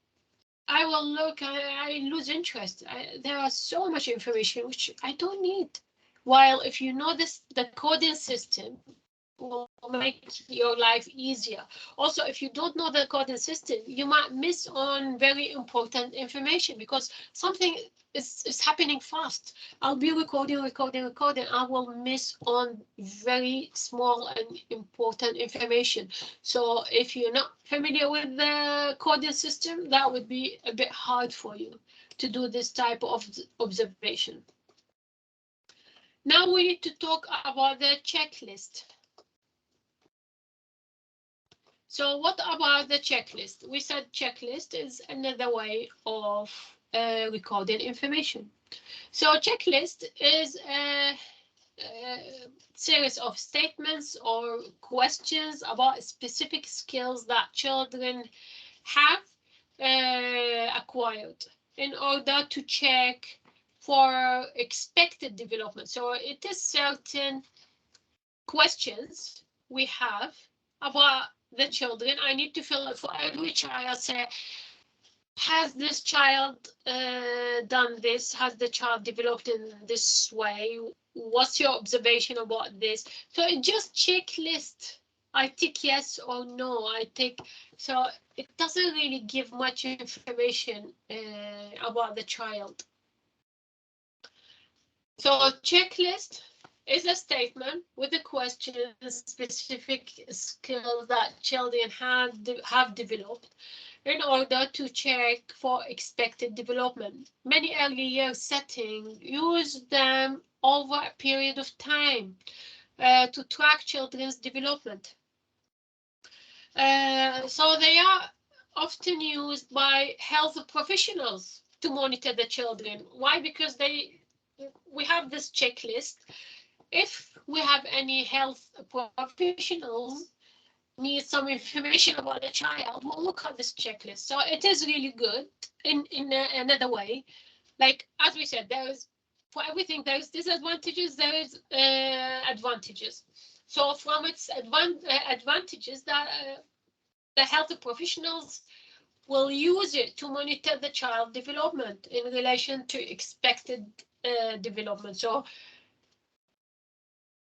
I will look. I lose interest. There are so much information which I don't need. While if you know this, the coding system will make your life easier. Also, if you don't know the coding system, you might miss on very important information because something is happening fast. I'll be recording. I will miss on very small and important information. So if you're not familiar with the coding system, that would be a bit hard for you to do this type of observation. Now we need to talk about the checklist. So what about the checklist? We said checklist is another way of recording information. So checklist is a series of statements or questions about specific skills that children have acquired in order to check for expected development. So it is certain questions we have about the children. I need to fill it for every child. Say, has this child done this? Has the child developed in this way? What's your observation about this? So it just checklist. I tick yes or no. I tick. So it doesn't really give much information about the child. So checklist is a statement with a question, specific skills that children have developed in order to check for expected development. Many early year settings use them over a period of time to track children's development. So they are often used by health professionals to monitor the children. Why? Because we have this checklist. If we have any health professionals need some information about the child, we'll look at this checklist. So it is really good in another way. Like, as we said, there is, for everything, there is disadvantages, there is advantages. So from its advantages, that the health professionals will use it to monitor the child development in relation to expected development. So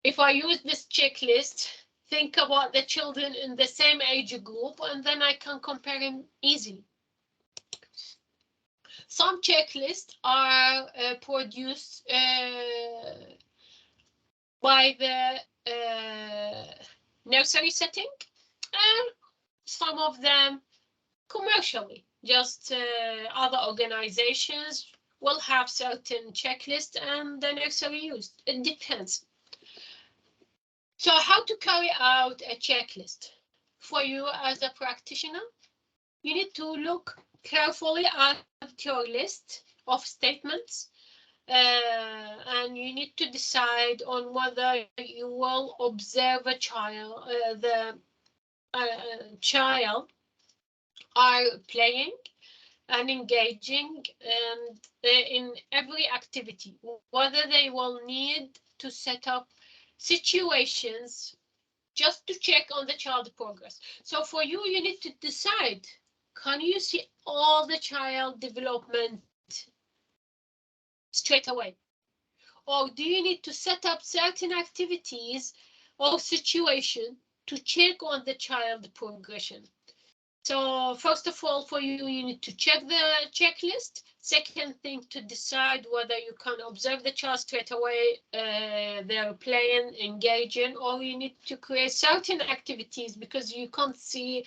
if I use this checklist, think about the children in the same age group, and then I can compare them easily. Some checklists are produced by the nursery setting, and some of them commercially. Just other organizations will have certain checklists and the nursery used. It depends. So how to carry out a checklist? For you as a practitioner, you need to look carefully at your list of statements and you need to decide on whether you will observe a child, the child are playing and engaging and in every activity, whether they will need to set up situations just to check on the child progress. So for you, you need to decide, can you see all the child development straight away? Or do you need to set up certain activities or situation to check on the child progression? So first of all, for you, you need to check the checklist. Second thing, to decide whether you can observe the child straight away, they're playing, engaging, or you need to create certain activities because you can't see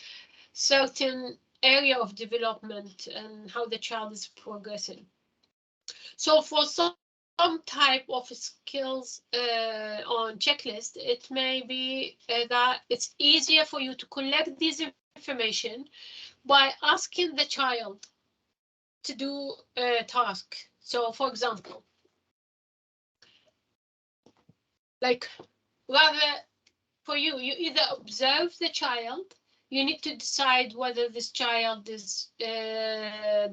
certain area of development and how the child is progressing. So for some type of skills on checklist, it may be that it's easier for you to collect these information by asking the child to do a task. So for example, like rather for you either observe the child you need to decide whether this child is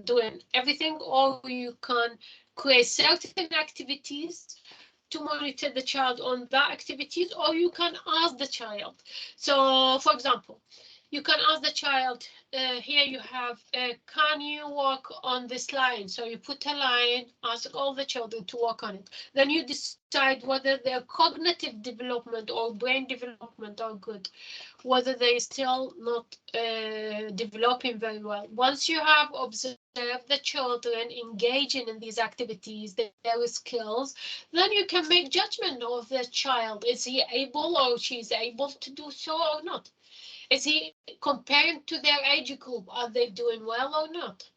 doing everything, or you can create certain activities to monitor the child on that activities, or you can ask the child. So, for example, you can ask the child, here you have, can you work on this line? So you put a line, ask all the children to work on it. Then you decide whether their cognitive development or brain development are good, whether they still not developing very well. Once you have observed the children engaging in these activities, their skills, then you can make judgment of the child. Is he able or she's able to do so or not? Is he comparing to their age group? Are they doing well or not?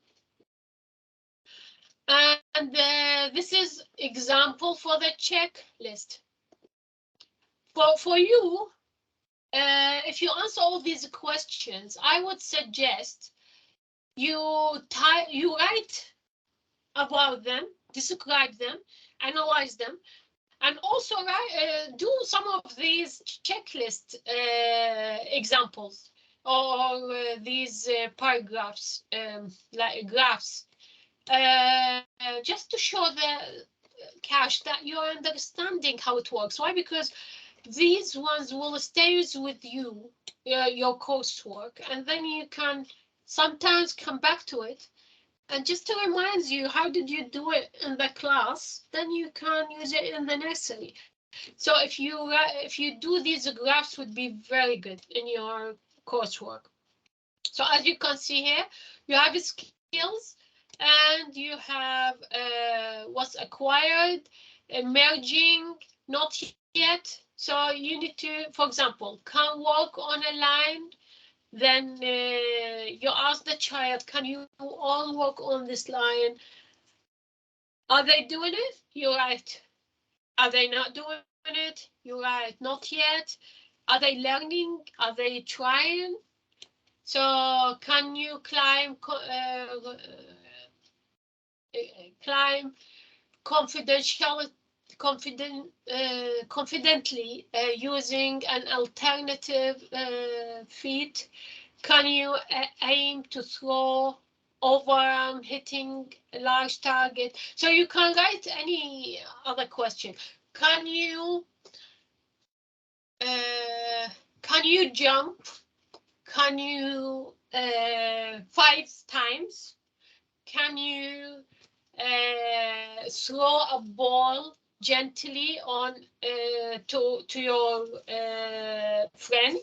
And this is example for the checklist. For you, if you answer all these questions, I would suggest you write about them, describe them, analyze them, and also do some of these checklist examples, or these paragraphs, like graphs, just to show the Cash that you're understanding how it works. Why? Because these ones will stay with you, your coursework, and then you can sometimes come back to it. And just to remind you, how did you do it in the class? Then you can use it in the nursery. So if you do these graphs, would be very good in your coursework. So as you can see here, you have skills and you have what's acquired, emerging, not yet. So you need to, for example, can work on a line. Then you ask the child, can you all work on this line? Are they doing it? You're right. Are they not doing it? You're right. Not yet. Are they learning? Are they trying? So can you climb confidently using an alternative feat? Can you aim to throw overarm hitting a large target? So you can write any other question. Can you jump? Can you 5 times? Can you throw a ball gently on to your friend?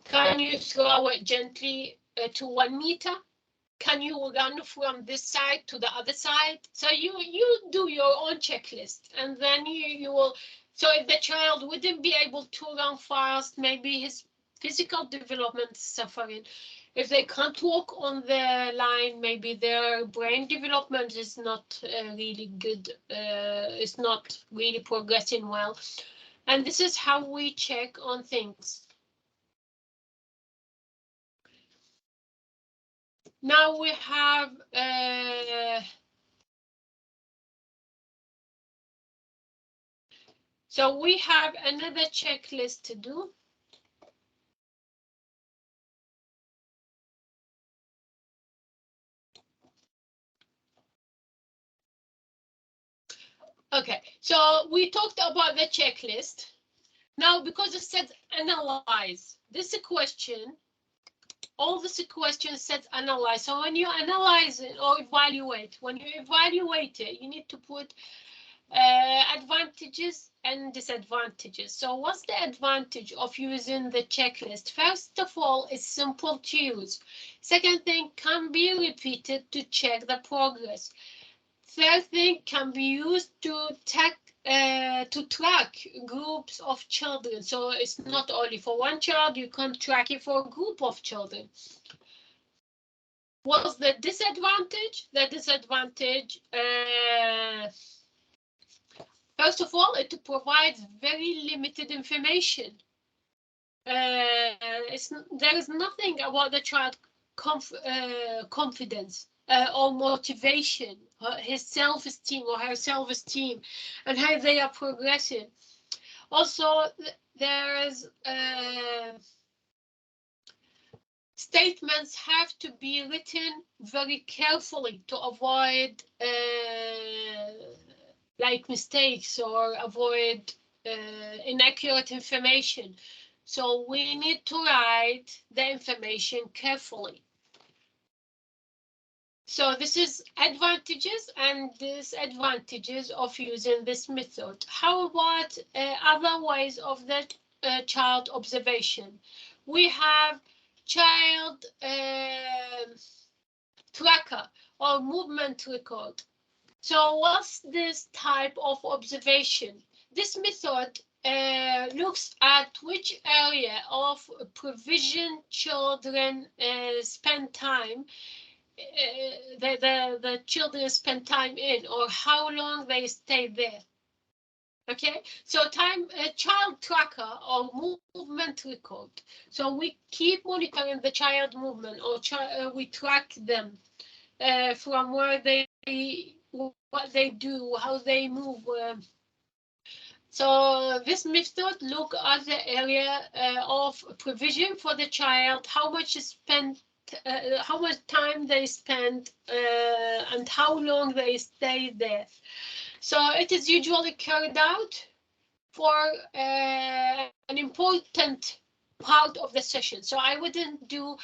Can you throw it gently to 1 meter? Can you run from this side to the other side? So you do your own checklist, and then you will. So if the child wouldn't be able to run fast, maybe his physical development is suffering. If they can't walk on the line, maybe their brain development is not really good. It's not really progressing well. And this is how we check on things. Now we have so we have another checklist to do. Okay, so we talked about the checklist. Now, because it says analyze, this question, all this question says analyze. So when you analyze it or evaluate, when you evaluate it, you need to put advantages and disadvantages. So what's the advantage of using the checklist? First of all, it's simple to use. Second thing, can be repeated to check the progress. Third thing, can be used to track groups of children. So it's not only for one child, you can track it for a group of children. What's the disadvantage? The disadvantage, first of all, it provides very limited information. There is nothing about the child confidence or motivation, his self-esteem or her self-esteem, and how they are progressing. Also, there is statements have to be written very carefully to avoid like mistakes or avoid inaccurate information. So we need to write the information carefully. So this is advantages and disadvantages of using this method. How about other ways of the child observation? We have child tracker or movement record. So what's this type of observation? This method looks at which area of provision children spend time, the children spend time in, or how long they stay there. Okay, so child tracker or movement record. So we keep monitoring the child movement, or we track them from where what they do, how they move. So this method look at the area of provision for the child, how much is spent, how much time they spend, and how long they stay there. So it is usually carried out for an important part of the session. So I wouldn't do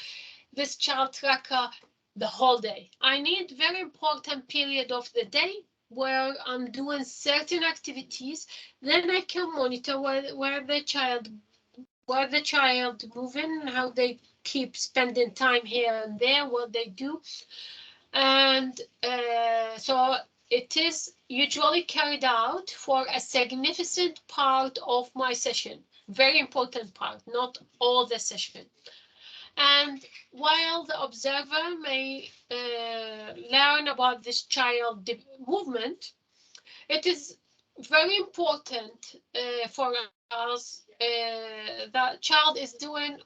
this child tracker the whole day. I need very important period of the day where I'm doing certain activities. Then I can monitor where the child moving, how they keep spending time here and there, what they do. And so it is usually carried out for a significant part of my session, very important part, not all the session. And while the observer may learn about this child movement, it is very important for us that child is doing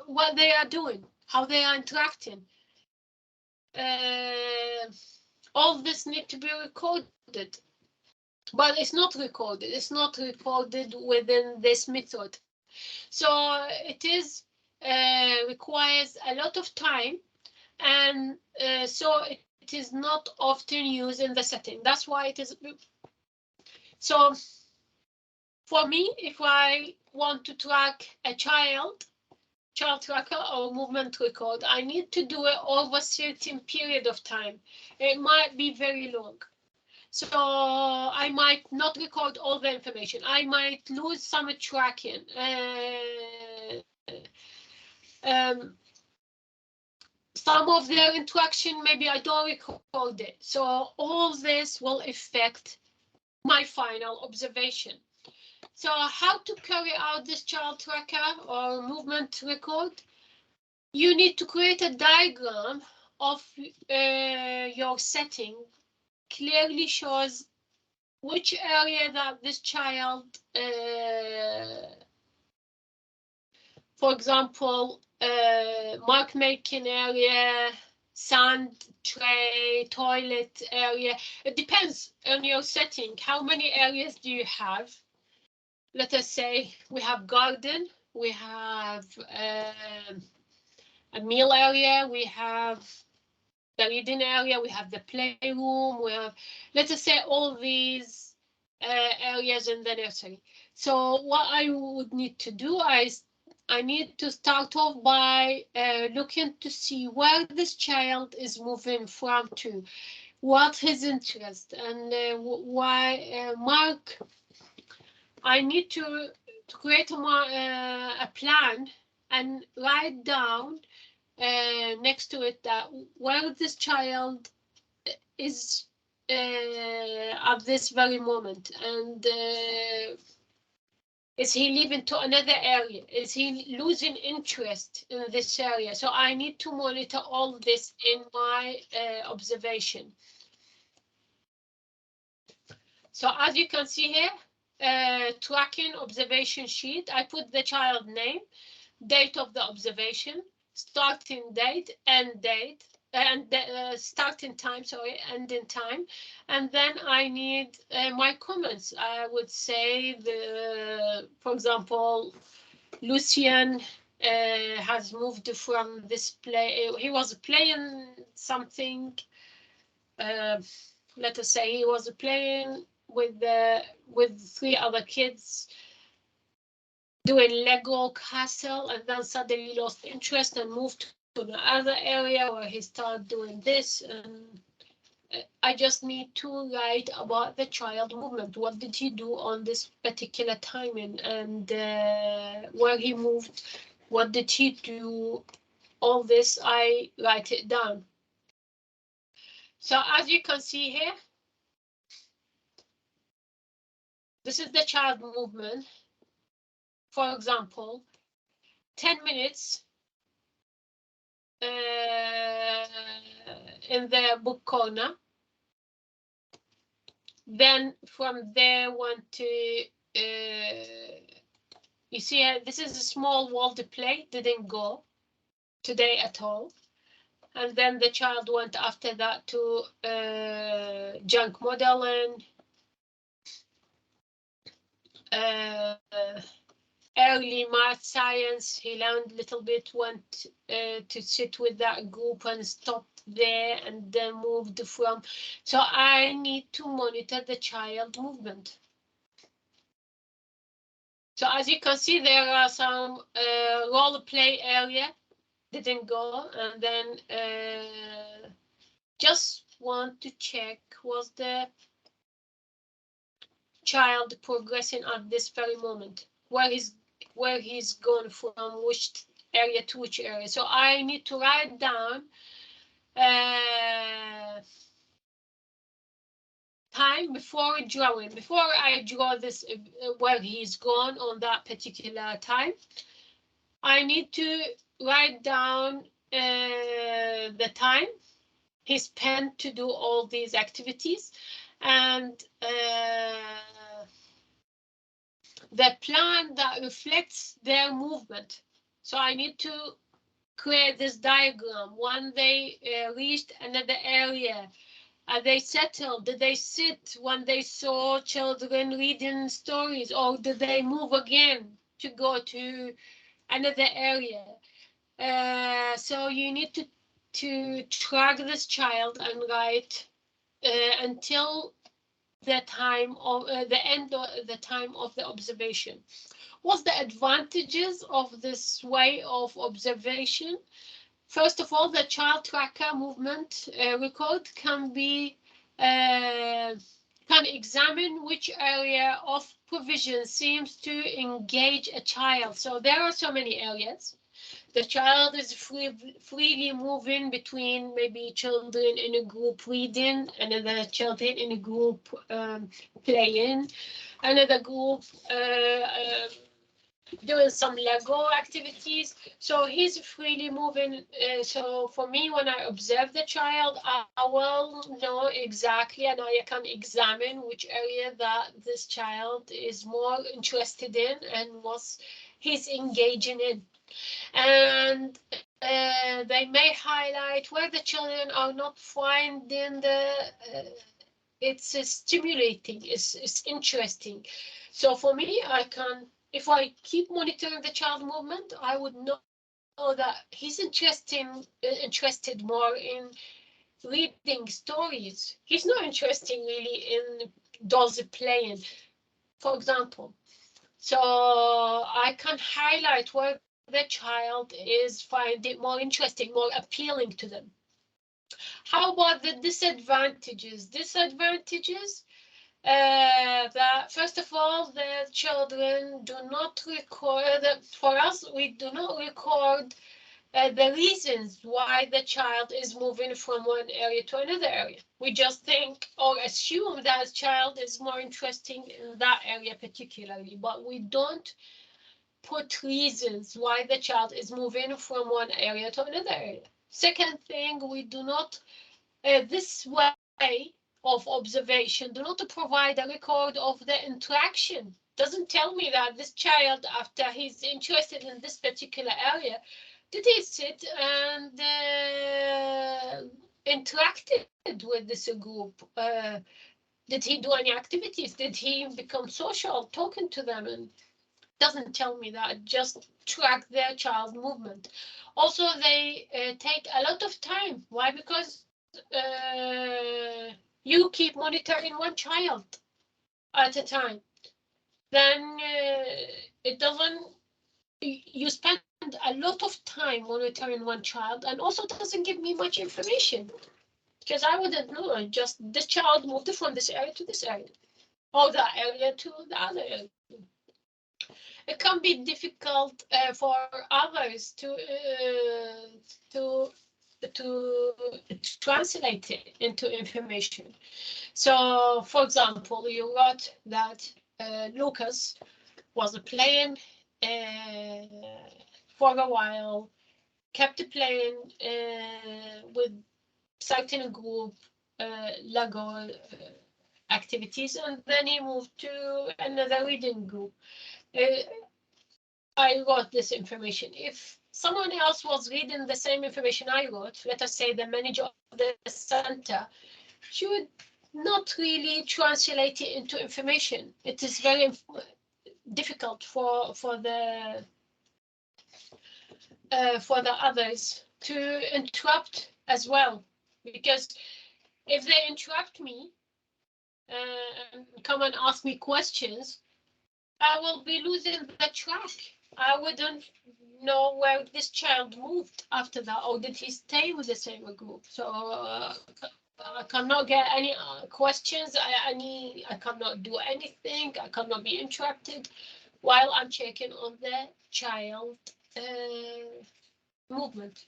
what they are doing, how they are interacting. All this need to be recorded, but it's not recorded. It's not recorded within this method. So it is requires a lot of time, and so it is not often used in the setting. That's why it is. So for me, if I want to track a child tracker or movement record, I need to do it over a certain period of time. It might be very long. So I might not record all the information. I might lose some tracking. Some of their interaction, maybe I don't record it. So all this will affect my final observation. So how to carry out this child tracker or movement record? You need to create a diagram of your setting, clearly shows which area that this child, for example, mark making area, sand tray, toilet area. It depends on your setting. How many areas do you have? Let us say we have garden, we have a meal area, we have the reading area, we have the playroom, we have, let us say, all these areas in the nursery. So what I would need to do is I need to start off by looking to see where this child is moving from to, what his interest, and why mark. I need to create a plan and write down next to it that where this child is at this very moment, and is he leaving to another area? Is he losing interest in this area? So I need to monitor all this in my observation. So as you can see here, tracking observation sheet, I put the child name, date of the observation, starting date, end date, and starting time, sorry, ending time. And then I need my comments. I would say, for example, Lucian has moved from this play. He was playing something. Let us say he was playing with 3 other kids doing Lego castle, and then suddenly lost interest and moved to another area where he started doing this. And I just need to write about the child movement. What did he do on this particular timing, and where he moved? What did he do? All this, I write it down. So as you can see here, this is the child movement. For example, 10 minutes in the book corner. Then from there, want to, you see, this is a small wall display, didn't go today at all. And then the child went after that to junk modeling, early math science. He learned a little bit, went to sit with that group and stopped there, and then moved from. So I need to monitor the child movement. So as you can see, there are some role play area didn't go, and then just want to check, was the child progressing at this very moment, where he's gone from which area to which area. So I need to write down time before drawing. Before I draw this, where he's gone on that particular time, I need to write down the time he spent to do all these activities, and the plan that reflects their movement. So I need to create this diagram. When they reached another area, are they settled? Did they sit when they saw children reading stories, or did they move again to go to another area? So you need to track this child and write until the time of the end of the time of the observation. What's the advantages of this way of observation? First of all, the child tracker movement record can be can examine which area of provision seems to engage a child. So there are so many areas. The child is freely moving between maybe children in a group reading, another children in a group playing, another group doing some Lego activities. So he's freely moving. So for me, when I observe the child, I will know exactly, and I can examine which area that this child is more interested in and what he's engaging in. And they may highlight where the children are not finding the it's stimulating, it's interesting. So for me, I can, if I keep monitoring the child movement, I would know that he's interested more in reading stories. He's not interested really in dolls playing, for example. So I can highlight where the child is finding it more interesting, more appealing to them. How about the disadvantages? Disadvantages, that first of all, the children do not record, for us, we do not record the reasons why the child is moving from one area to another area. We just think or assume that the child is more interesting in that area particularly, but we don't put reasons why the child is moving from one area to another area. Second thing, we do not, this way of observation, do not provide a record of the interaction. Doesn't tell me that this child, after he's interested in this particular area, did he sit and interacted with this group? Did he do any activities? Did he become social, talking to them? And doesn't tell me that, just track their child movement. Also, they take a lot of time. Why? Because you keep monitoring one child at a time. Then it doesn't, you spend a lot of time monitoring one child, and also doesn't give me much information, because I wouldn't know. Just this child moved from this area to this area, or that area to the other area. It can be difficult for others to translate it into information. So, for example, you wrote that Lucas was playing for a while, kept playing with certain group Lego activities, and then he moved to another reading group. I wrote this information. If someone else was reading the same information I wrote, let us say the manager of the center, she would not really translate it into information. It is very difficult for the others to interrupt as well, because if they interrupt me and come and ask me questions, I will be losing the track. I wouldn't know where this child moved after that, or did he stay with the same group? So I cannot get any questions. I cannot do anything. I cannot be interrupted while I'm checking on the child movement.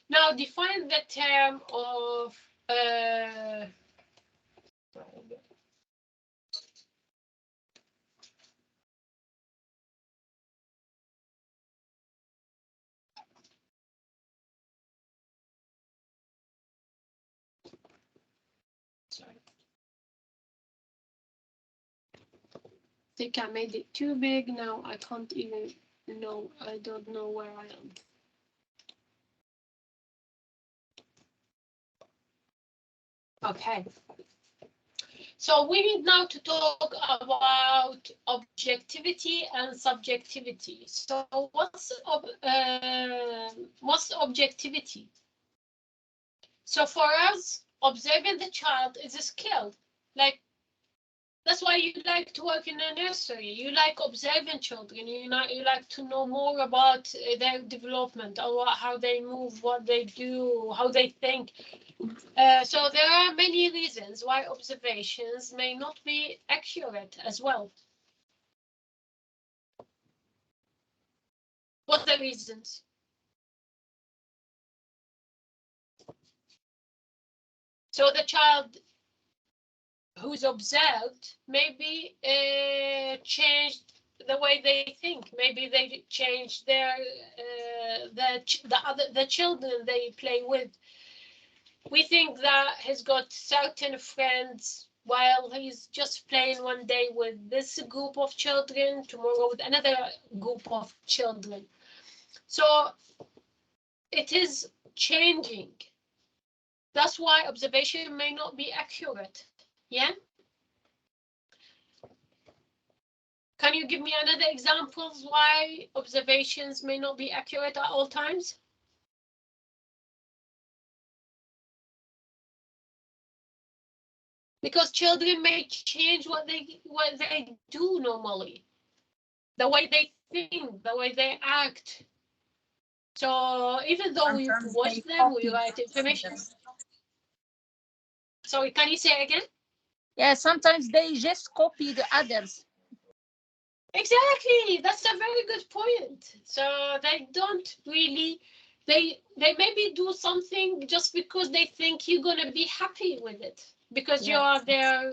Now define the term of sorry. I think I made it too big. Now I can't even know. I don't know where I am. Okay. So we need now to talk about objectivity and subjectivity. So what's objectivity? So for us, observing the child is a skill. Like, that's why you like to work in a nursery. You like observing children. You like to know more about their development, or how they move, what they do, how they think. So there are many reasons why observations may not be accurate as well. What are the reasons? So the child who's observed maybe changed the way they think. Maybe they changed their the children they play with. We think that he's got certain friends while he's just playing one day with this group of children, tomorrow with another group of children. So it is changing. That's why observation may not be accurate. Yeah? Can you give me another examples why observations may not be accurate at all times? Because children may change what they do normally, the way they think, the way they act. So even though we watch them, we write information. Sorry, can you say it again? Yeah, sometimes they just copy the others. Exactly, that's a very good point. So they don't really, they maybe do something just because they think you're gonna be happy with it, because you are their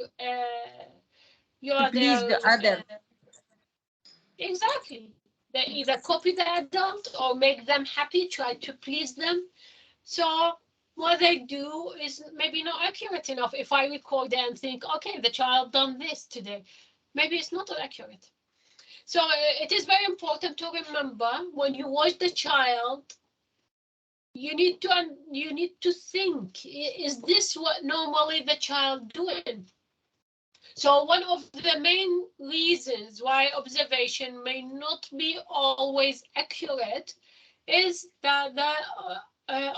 Please the other. Exactly. They either copy the adult or make them happy, try to please them. So what they do is maybe not accurate enough. If I record it and think, okay, the child done this today, maybe it's not accurate. So it is very important to remember, when you watch the child, you need to think, is this what normally the child doing? So one of the main reasons why observation may not be always accurate is that the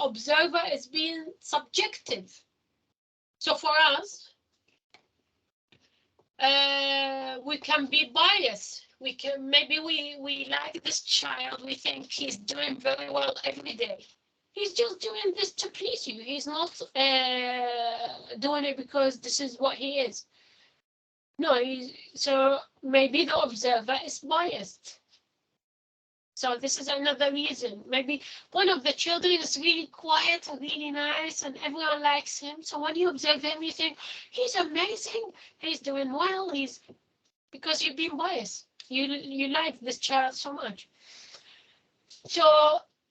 observer is being subjective. So for us, we can be biased. We can, maybe we like this child, we think he's doing very well every day. He's just doing this to please you. He's not doing it because this is what he is. No, so maybe the observer is biased. So this is another reason. Maybe one of the children is really quiet and really nice and everyone likes him. So when you observe him, you think, he's amazing, he's doing well, because you've been biased. You like this child so much. So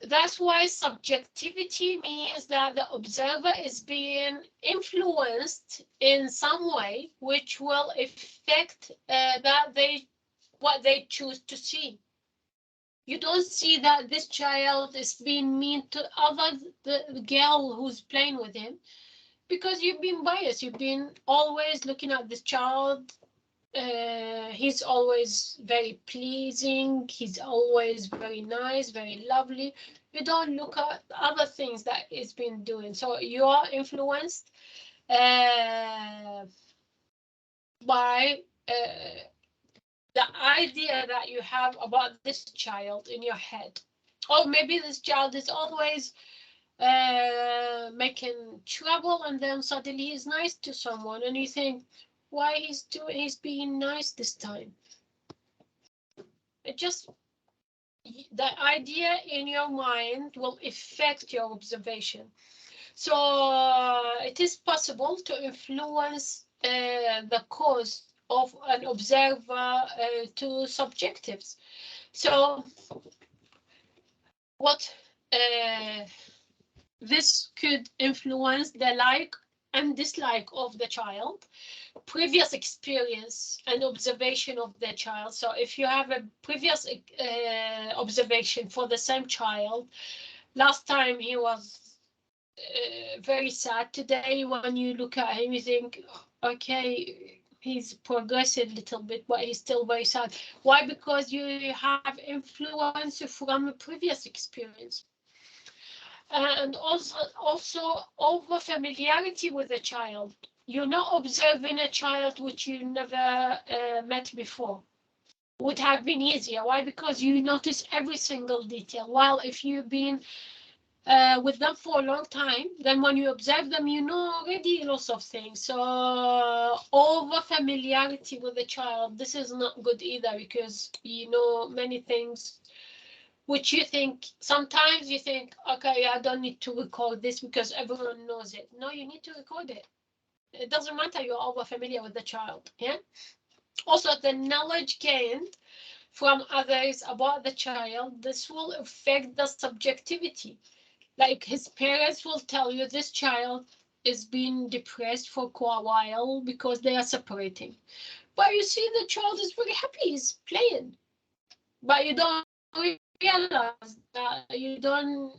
that's why subjectivity means that the observer is being influenced in some way, which will affect what they choose to see. You don't see that this child is being mean to the girl who's playing with him, because you've been biased. You've been always looking at this child. He's always very pleasing. He's always very nice, very lovely. You don't look at other things that he's been doing. So you are influenced by the idea that you have about this child in your head. Or maybe this child is always making trouble, and then suddenly he's nice to someone, and you think, why he's being nice this time? It just, the idea in your mind will affect your observation. So it is possible to influence the cause of an observer to subjectives. So what this could influence the like and dislike of the child, previous experience and observation of the child. So if you have a previous observation for the same child, last time he was very sad. Today, when you look at him, you think, okay, he's progressed a little bit, but he's still very sad. Why? Because you have influence from a previous experience. And also over familiarity with a child. You're not observing a child which you never met before. Would have been easier. Why? Because you notice every single detail. While if you've been with them for a long time, then when you observe them, you know already lots of things. So over familiarity with the child, this is not good either, because you know many things which you think, sometimes you think, okay, I don't need to record this because everyone knows it. No, you need to record it. It doesn't matter, you're over familiar with the child. Yeah. Also, the knowledge gained from others about the child, this will affect the subjectivity. Like his parents will tell you this child is being depressed for quite a while because they are separating. But you see the child is very happy, he's playing. But you don't realize that, you don't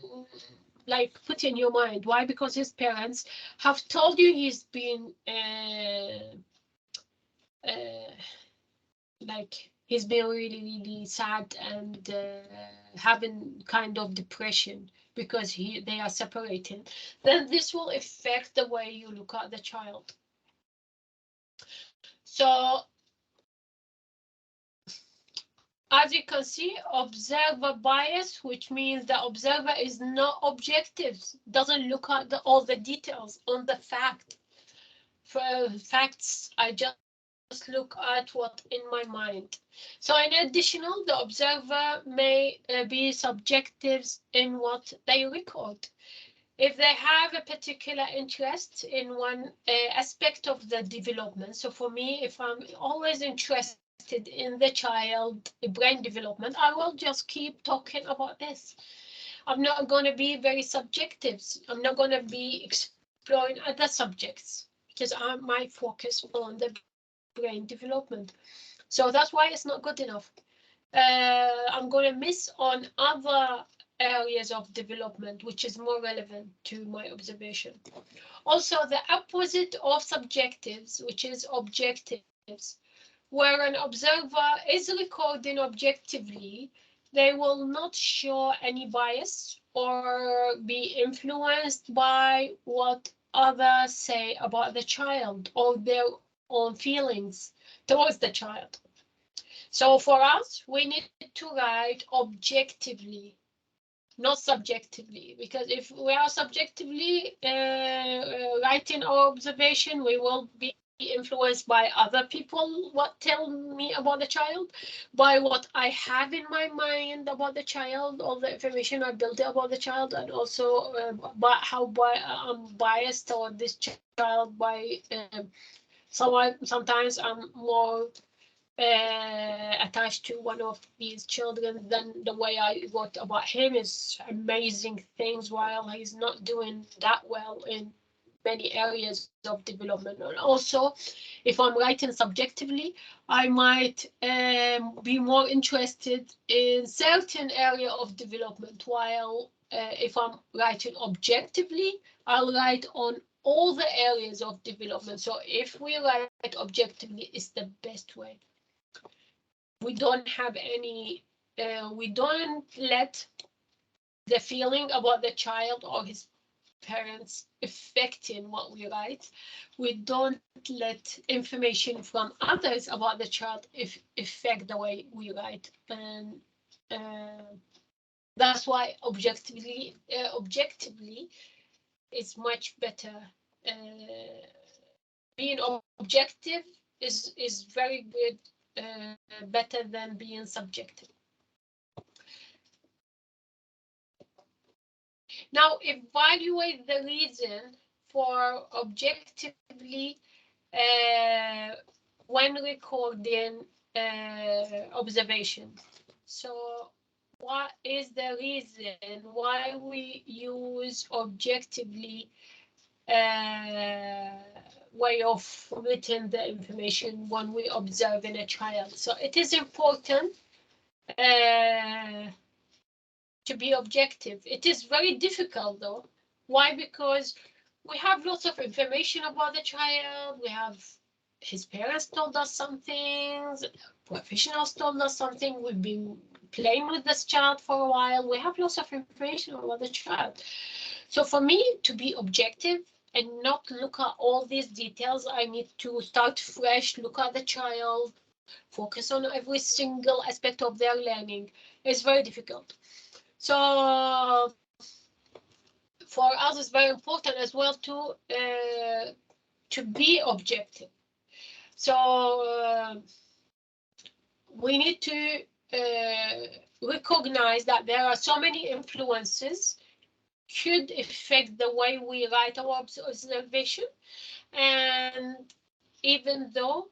like put in your mind. Why? Because his parents have told you he's been like he's been really, really sad and having kind of depression because they are separating. Then this will affect the way you look at the child. So as you can see, observer bias, which means the observer is not objective, doesn't look at all the details on the fact. For facts, I just look at what in my mind. So in addition, the observer may be subjective in what they record. If they have a particular interest in one aspect of the development, so for me, if I'm always interested in the child brain development, I will just keep talking about this. I'm not going to be very subjective. I'm not going to be exploring other subjects because my focus on the brain development. So that's why it's not good enough. I'm going to miss on other areas of development, which is more relevant to my observation. Also, the opposite of subjectives, which is objectives, where an observer is recording objectively, they will not show any bias or be influenced by what others say about the child or their own feelings towards the child. So for us, we need to write objectively, not subjectively, because if we are subjectively writing our observation, we will be influenced by other people what tell me about the child, by what I have in my mind about the child, all the information I built about the child, and also by how I'm biased toward this child by sometimes I'm more attached to one of these children, then the way I wrote about him is amazing things, while he's not doing that well in many areas of development. And also, if I'm writing subjectively, I might be more interested in certain area of development, while if I'm writing objectively, I'll write on all the areas of development. So if we write objectively, it's the best way. We don't have any, we don't let the feeling about the child or his parents affecting what we write. We don't let information from others about the child affect the way we write. And that's why objectively is much better. Being objective is very good. Better than being subjective. Now, evaluate the reason for objectively when recording observation. So, what is the reason why we use objectively way of written the information when we observe in a child? So it is important to be objective. It is very difficult though. Why? Because we have lots of information about the child. We have his parents told us some things, professionals told us something. We've been playing with this child for a while. We have lots of information about the child. So for me to be objective and not look at all these details, I need to start fresh, look at the child, focus on every single aspect of their learning. It's very difficult. So for us, it's very important as well to be objective. So we need to recognize that there are so many influences could affect the way we write our observation, and even though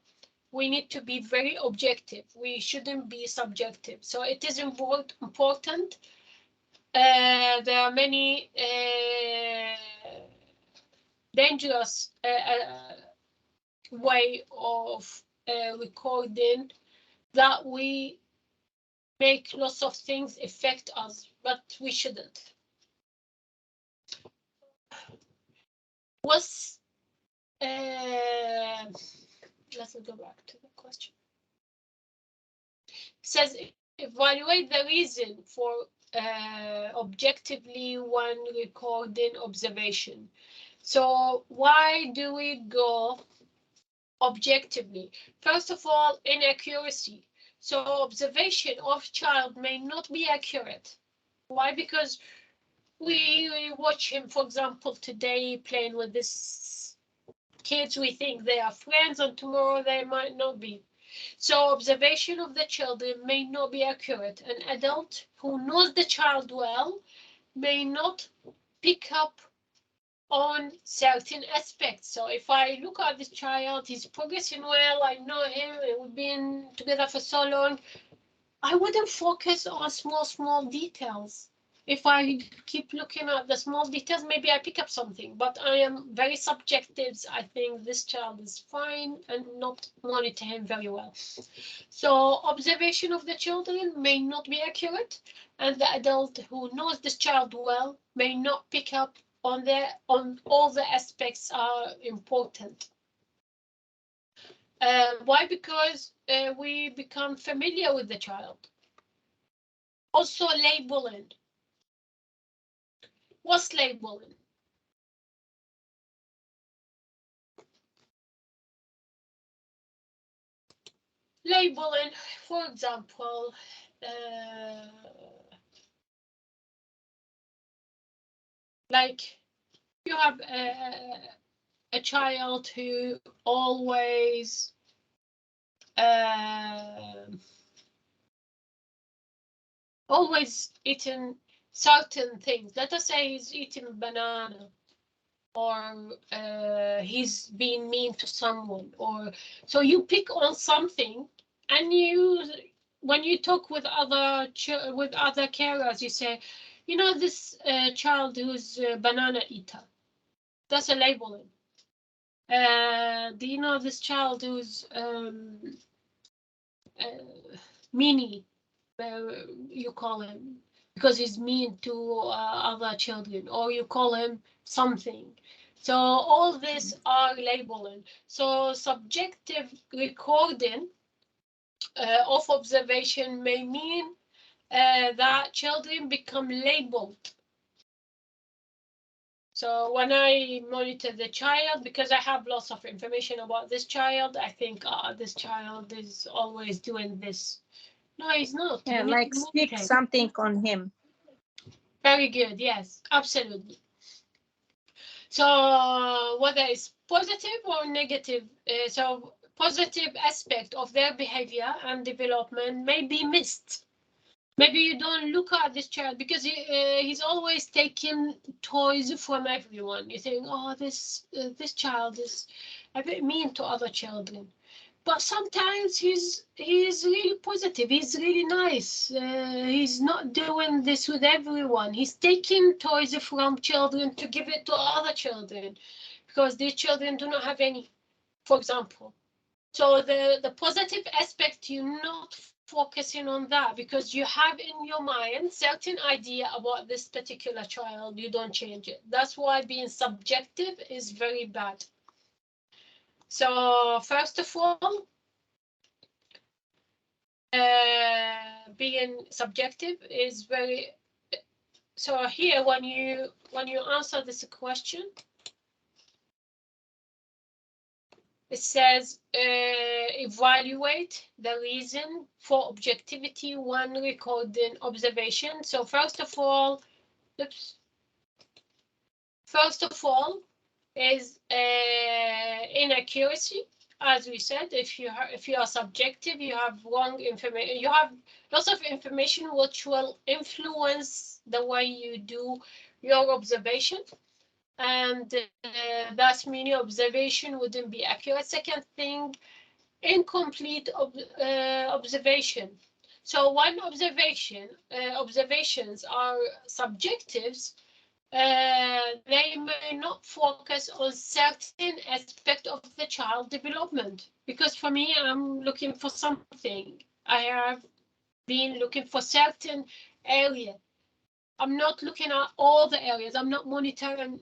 we need to be very objective, we shouldn't be subjective. So it is important. There are many dangerous way of recording that we make lots of things affect us, but we shouldn't. Let's go back to the question. It says, evaluate the reason for objectively when recording observation. So why do we go objectively? First of all, inaccuracy. So observation of child may not be accurate. Why? Because we watch him, for example, today playing with this kids, we think they are friends, and tomorrow they might not be. So observation of the children may not be accurate. An adult who knows the child well may not pick up on certain aspects. So if I look at this child, he's progressing well, I know him, we've been together for so long, I wouldn't focus on small details. if I keep looking at the small details, maybe I pick up something, but I am very subjective. I think this child is fine and not monitor him very well. So observation of the children may not be accurate, and the adult who knows this child well may not pick up on all the aspects are important. Why? Because we become familiar with the child. Also labeling. What's labeling? Labeling, for example, like you have a child who always eating certain things. Let us say he's eating banana, or he's being mean to someone, or so you pick on something, and when you talk with other carers, you say, you know, this child who's a banana eater. That's a labeling. Do you know this child who's meanie? You call him because he's mean to other children, or you call him something. So all this are labeling. So subjective recording of observation may mean that children become labeled. So when I monitor the child, because I have lots of information about this child, I think, this child is always doing this. No, he's not. Yeah, like stick something on him. Very good. Yes, absolutely. So whether it's positive or negative, so positive aspect of their behavior and development may be missed. Maybe you don't look at this child because he's always taking toys from everyone. You think, oh, this child is a bit mean to other children. But sometimes he's really positive. He's really nice. He's not doing this with everyone. He's taking toys from children to give it to other children because these children do not have any, for example. So the positive aspect, you're not focusing on that because you have in your mind certain idea about this particular child. You don't change it. That's why being subjective is very bad. So first of all, being subjective is very. So here, when you answer this question, it says evaluate the reason for objectivity when recording observation. So first of all, is inaccuracy. As we said, if you are subjective, you have wrong information. You have lots of information which will influence the way you do your observation, and that's meaning observation wouldn't be accurate. Second thing, incomplete observation. So when observations are subjectives, they may not focus on certain aspect of the child development. Because for me, I'm looking for something. I have been looking for certain area. I'm not looking at all the areas. I'm not monitoring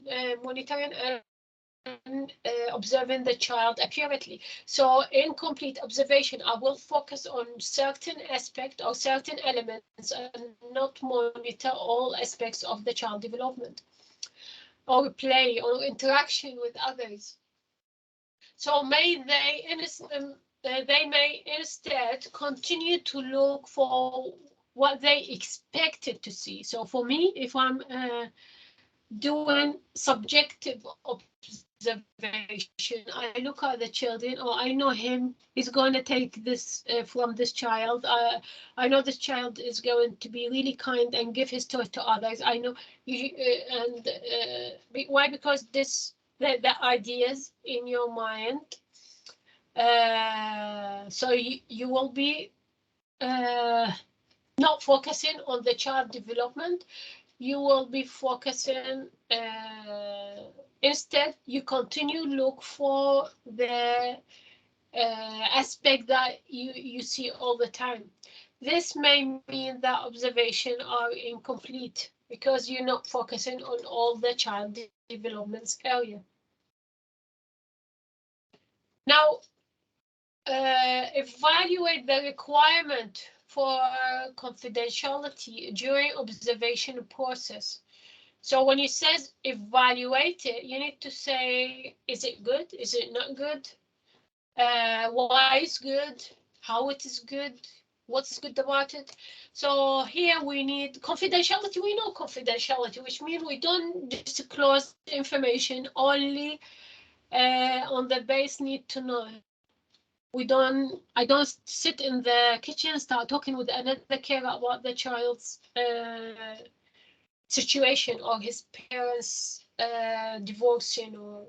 and observing the child accurately. So in complete observation, I will focus on certain aspect or certain elements and not monitor all aspects of the child development or play or interaction with others. So may they may instead continue to look for what they expected to see. So for me, if I'm doing subjective observation, I look at the children, or I know him, he's going to take this from this child. I know this child is going to be really kind and give his toy to others. I know, why? Because the ideas in your mind. So you will be not focusing on the child development. you will be focusing, instead you continue look for the aspect that you see all the time. This may mean that observations are incomplete because you're not focusing on all the child development area. Now, evaluate the requirement for confidentiality during observation process. So when you says evaluate it, you need to say, is it good? Is it not good? Why it's good? How it is good? What's good about it? So here we need confidentiality. We know confidentiality, which means we don't disclose information only on the base need to know. I don't sit in the kitchen and start talking with another carer about the child's situation or his parents divorcing, or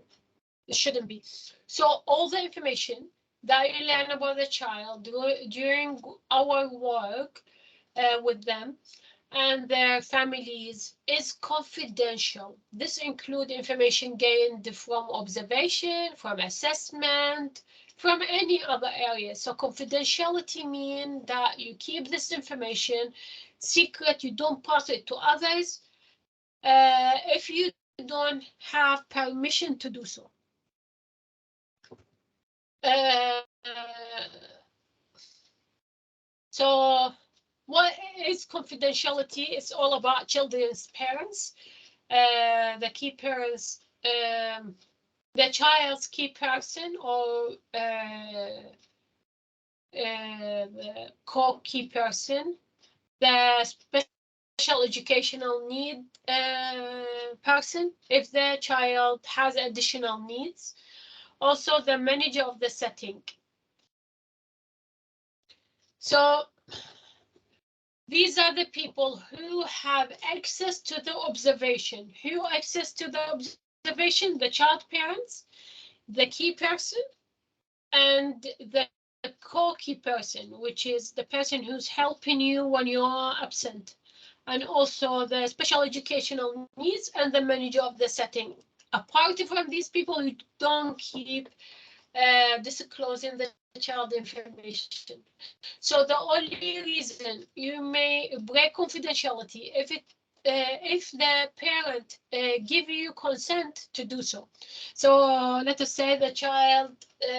it shouldn't be. So all the information that you learn about the child during our work with them and their families is confidential. This includes information gained from observation, from assessment, from any other area. So confidentiality means that you keep this information secret, you don't pass it to others if you don't have permission to do so. So what is confidentiality? It's all about children's parents, the key parents, the child's key person, or the co-key person, the special educational need person, if the child has additional needs, also the manager of the setting. So these are the people who have access to the observation. Who access to the observation? The child parents, the key person, and the co-key person, which is the person who's helping you when you are absent, and also the special educational needs and the manager of the setting. Apart from these people, you don't keep disclosing the child information. So the only reason you may break confidentiality if the parent give you consent to do so. So let us say the child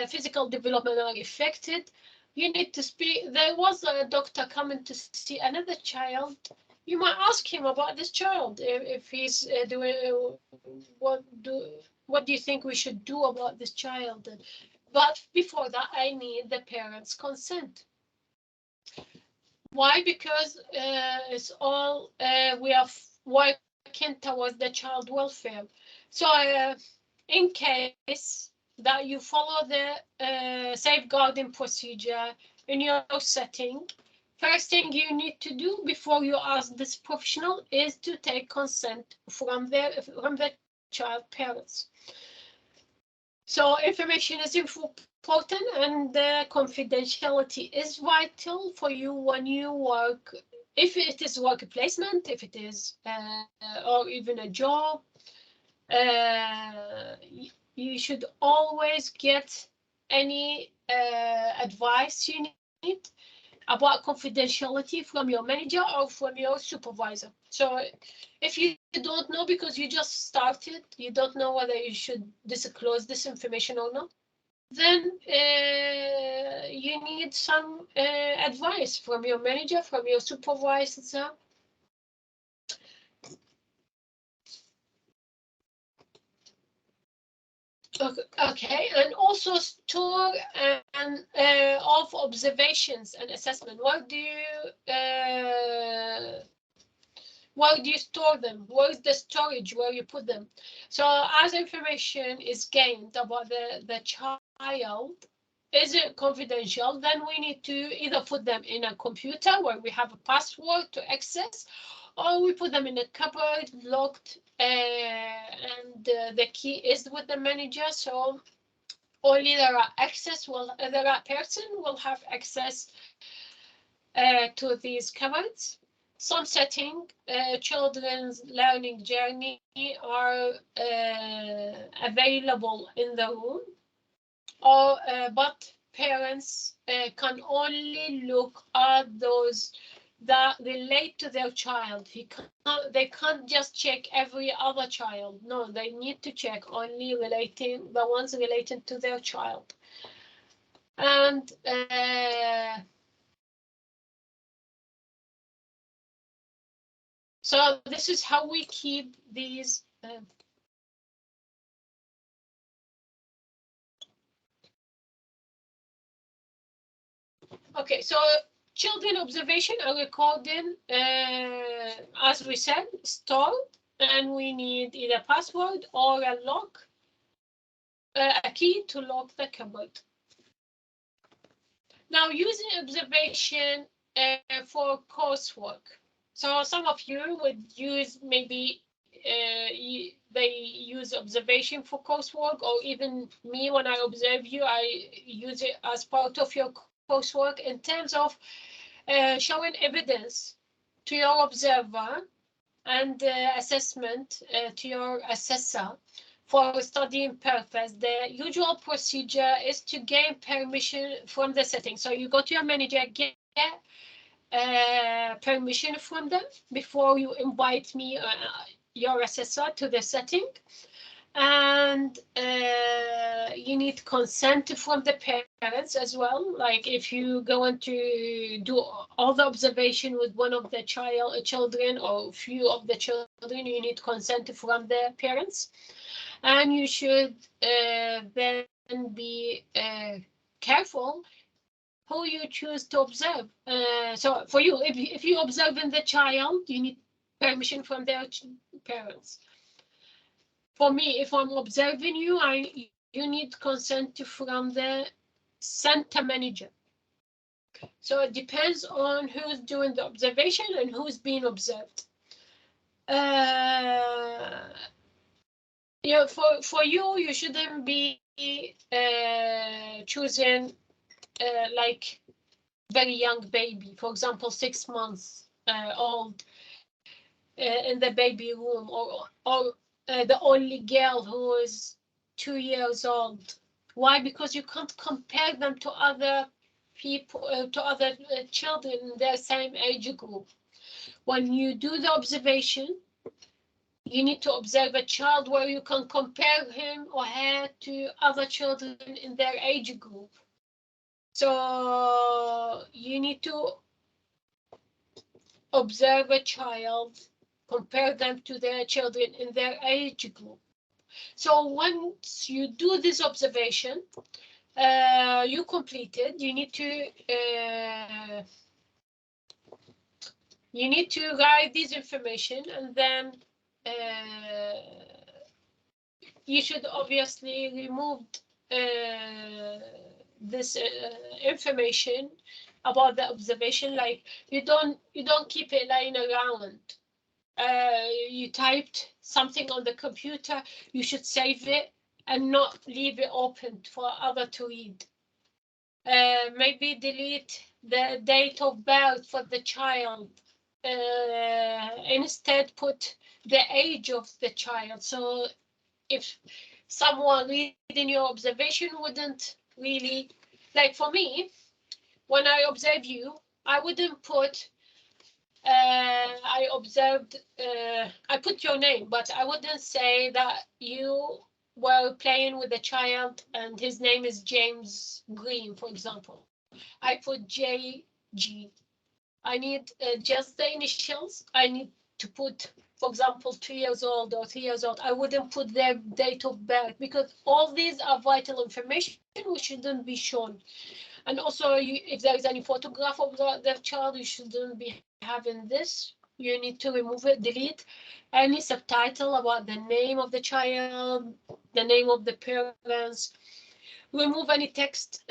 physical development are affected. You need to speak. There was a doctor coming to see another child. You might ask him about this child if he's doing what do you think we should do about this child? But before that, I need the parents' consent. Why? Because it's all we are working towards the child welfare. So in case that you follow the safeguarding procedure in your setting, first thing you need to do before you ask this professional is to take consent from the child parents. So information is important, and confidentiality is vital for you when you work. If it is work placement, if it is or even a job, you should always get any advice you need about confidentiality from your manager or from your supervisor. So if you don't know because you just started, you don't know whether you should disclose this information or not, then you need some advice from your manager, from your supervisor. Okay, and also store and of observations and assessment. Where do you store them? Where is the storage where you put them? So as information is gained about the child, is it confidential? Then we need to either put them in a computer where we have a password to access, or we put them in a cupboard locked, and the key is with the manager. So only the right person will have access to these cupboards. some setting, children's learning journey are available in the room, or but parents can only look at those that relate to their child. They can't just check every other child. No, they need to check only the ones related to their child. And so this is how we keep these. Okay, so children observation are recorded, as we said, stored, and we need either password or a lock, a key to lock the cupboard. Now, using observation for coursework. So some of you would use maybe they use observation for coursework, or even me, when I observe you, I use it as part of your coursework in terms of showing evidence to your observer and assessment to your assessor for studying purpose. The usual procedure is to gain permission from the setting. So you go to your manager, get permission from them before you invite me, your assessor, to the setting. And you need consent from the parents as well. Like if you going to do all the observation with one of the children or few of the children, you need consent from the parents. And you should then be careful who you choose to observe. So for you, if you observing the child, you need permission from their parents. For me, if I'm observing you, you need consent from the center manager. So it depends on who's doing the observation and who's being observed. Yeah, for you, you shouldn't be choosing like very young baby, for example, 6 months old in the baby room, or the only girl who is 2 years old. Why? Because you can't compare them to other people, to other children in their same age group. When you do the observation, you need to observe a child where you can compare him or her to other children in their age group. So you need to observe a child, compare them to their children in their age group. So once you do this observation, you complete it, you need to write this information, and then you should obviously remove this information about the observation. Like you don't keep it lying around. You typed something on the computer, you should save it and not leave it open for others to read. Maybe delete the date of birth for the child. Instead, put the age of the child. So if someone reading your observation wouldn't really, like for me, when I observe you, I wouldn't put I observed, I put your name, but I wouldn't say that you were playing with a child and his name is James Green, for example. I put JG. I need just the initials. I need to put, for example, 2 years old or 3 years old. I wouldn't put their date of birth, because all these are vital information which shouldn't be shown. And also, if there is any photograph of the child, you shouldn't be having this. You need to remove it, delete any subtitle about the name of the child, the name of the parents. Remove any text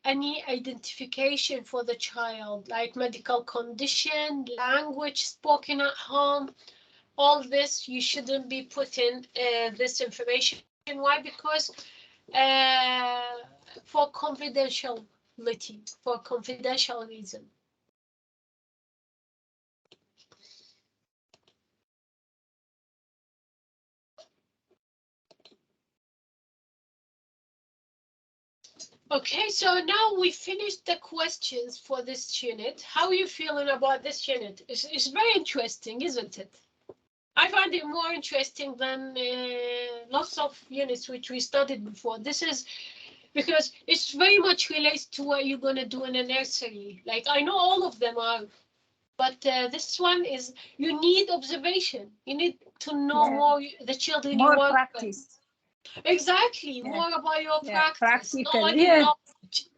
any identification for the child, like medical condition, language spoken at home. All this, you shouldn't be putting this information. Why? Because for confidentiality, for confidential reason. Okay, so now we finished the questions for this unit. How are you feeling about this unit? It's very interesting, isn't it? I find it more interesting than lots of units which we studied before. This is because it's very much related to what you're going to do in a nursery. Like, I know all of them are, but this one is, you need observation. You need to know more the children you More work practice. with. Exactly, Yeah. more about your practice. Practical. Not only knowledge,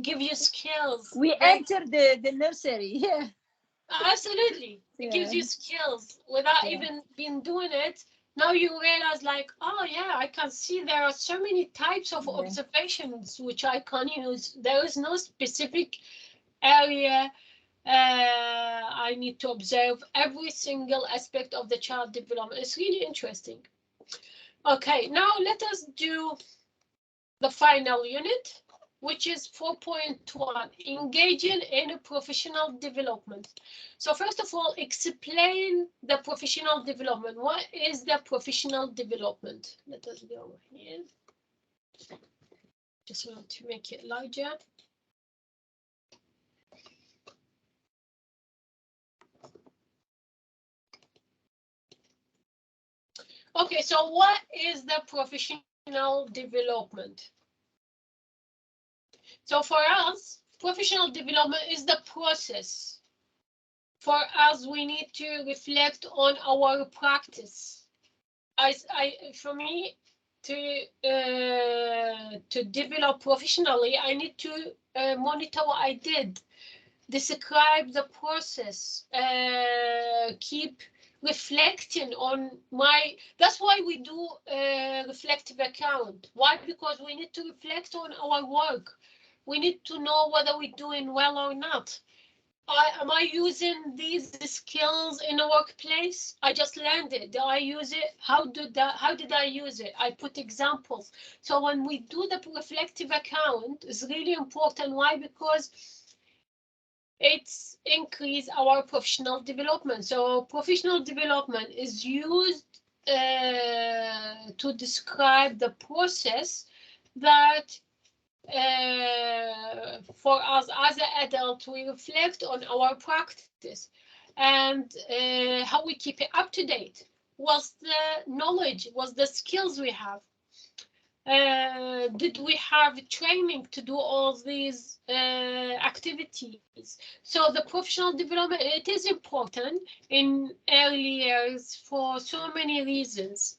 give you skills. We Right? enter the nursery. Yeah. Absolutely. It gives you skills without even being doing it. Now you realize, like, oh yeah, I can see there are so many types of observations which I can use. There is no specific area I need to observe. Every single aspect of the child development. It's really interesting. Okay, now let us do the final unit, which is 4.1, engaging in a professional development. So first of all, explain the professional development. What is the professional development? Let us go here. Just want to make it larger. Okay, so what is the professional development? So for us, professional development is the process. For us, we need to reflect on our practice. For me, to develop professionally, I need to monitor what I did, describe the process, keep reflecting on my. That's why we do reflective account. Why? Because we need to reflect on our work. We need to know whether we're doing well or not. Am I using these skills in a workplace? I just learned it. Did I use it? How did I use it? I put examples. So when we do the reflective account, it's really important. Why? Because it's increase our professional development. So professional development is used to describe the process that for us as an adult, we reflect on our practice and how we keep it up to date. What's the knowledge? What's the skills we have? Did we have training to do all these activities? So the professional development, it is important in early years for so many reasons.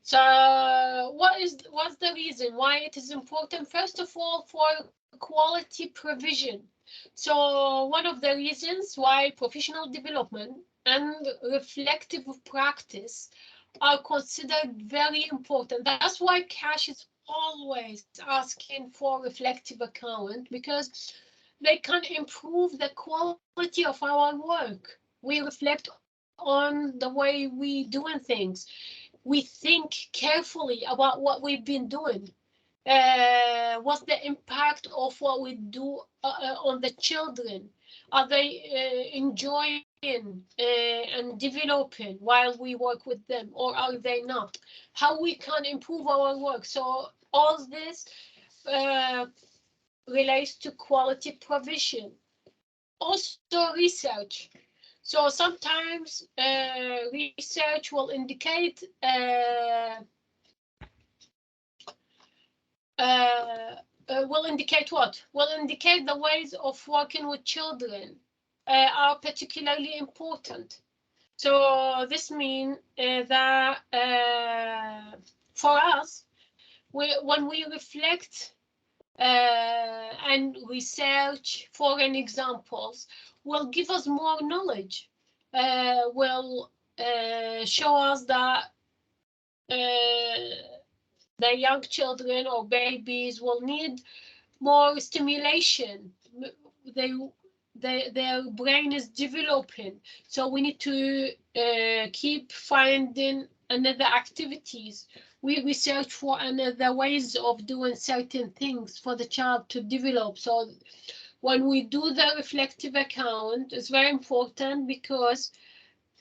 So what's the reason why it is important? First of all, for quality provision. So one of the reasons why professional development and reflective practice are considered very important. That's why CASH is always asking for reflective account, because they can improve the quality of our work. We reflect on the way we doing things. We think carefully about what we've been doing. What's the impact of what we do on the children? Are they enjoying and developing while we work with them, or are they not? How we can improve our work. So all this relates to quality provision. Also research. So sometimes research will indicate what? Will indicate the ways of working with children are particularly important. So this means that for us, when we reflect and research foreign examples, will give us more knowledge, will show us that the young children or babies will need more stimulation. Their brain is developing, so we need to keep finding another activities. We research for another ways of doing certain things for the child to develop. So when we do the reflective account, it's very important because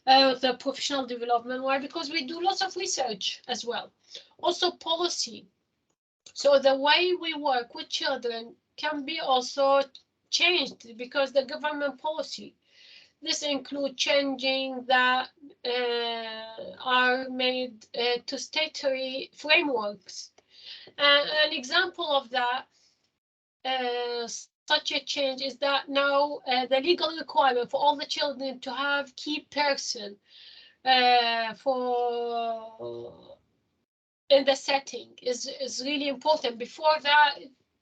the professional development. Why? Because we do lots of research as well. Also policy. So the way we work with children can be also changed because the government policy. This includes changing that are made to statutory frameworks. An example of that, such a change is that now the legal requirement for all the children to have key person for in the setting is really important. Before that,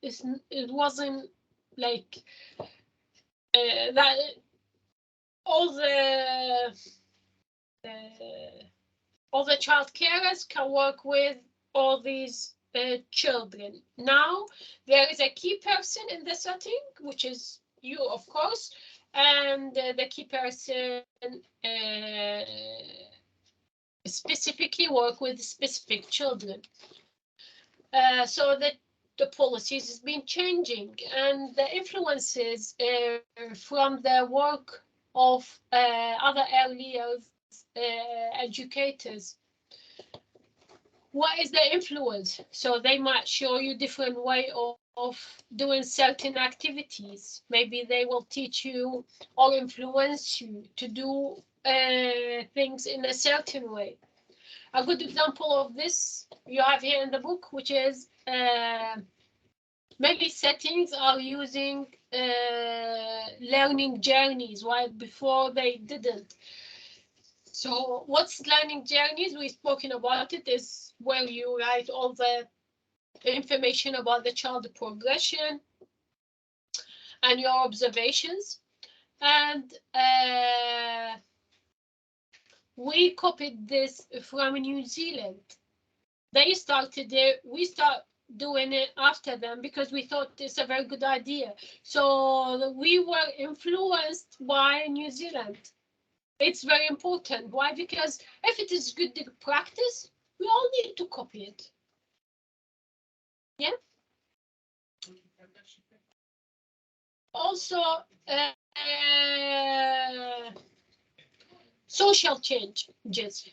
it wasn't like that. All the child carers can work with all these children. Now there is a key person in the setting, which is you, of course, and the key person specifically work with specific children. So that the policies has been changing, and the influences from the work of other earlier educators. What is the influence? So they might show you different way of doing certain activities. Maybe they will teach you or influence you to do things in a certain way. A good example of this you have here in the book, which is many settings are using learning journeys, while before they didn't. So what's learning journeys? We've spoken about it, is where you write all the information about the child progression and your observations. And we copied this from New Zealand. They started it, we start doing it after them because we thought it's a very good idea. So we were influenced by New Zealand. It's very important. Why? Because if it is good practice, we all need to copy it. Yeah. Also, social changes.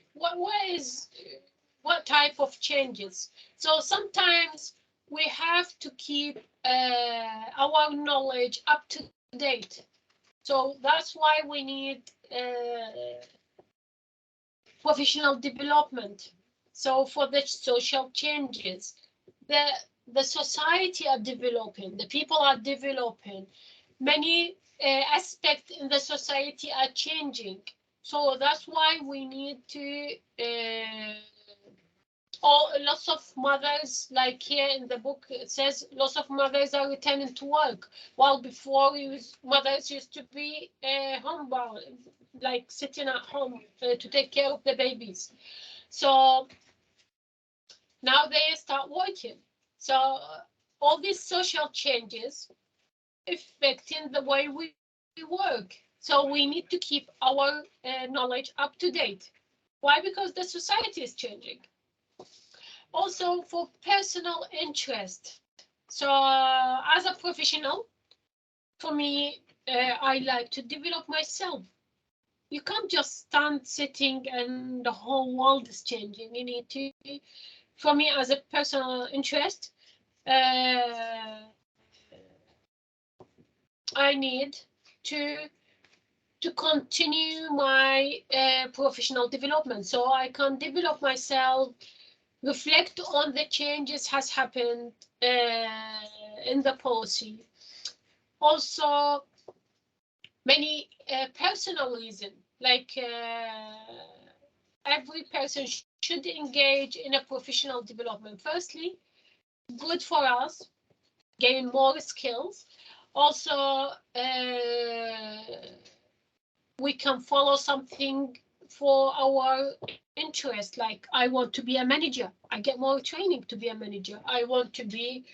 What type of changes? So sometimes we have to keep our knowledge up to date. So that's why we need professional development. So for the social changes, the society are developing, the people are developing, many aspects in the society are changing. So that's why we need to lots of mothers, like here in the book it says lots of mothers are returning to work, while before mothers used to be homebound, like sitting at home to take care of the babies. So now they start working. So all these social changes affecting the way we work. So we need to keep our knowledge up to date. Why? Because the society is changing. Also for personal interest. So as a professional, for me, I like to develop myself. You can't just stand sitting and the whole world is changing. You need to, for me as a personal interest, I need to continue my professional development, so I can develop myself, reflect on the changes has happened in the policy. Also, many personal reasons, like every person should engage in a professional development. Firstly, good for us, gain more skills. Also, we can follow something for our interest, like I want to be a manager, I get more training to be a manager. I want to be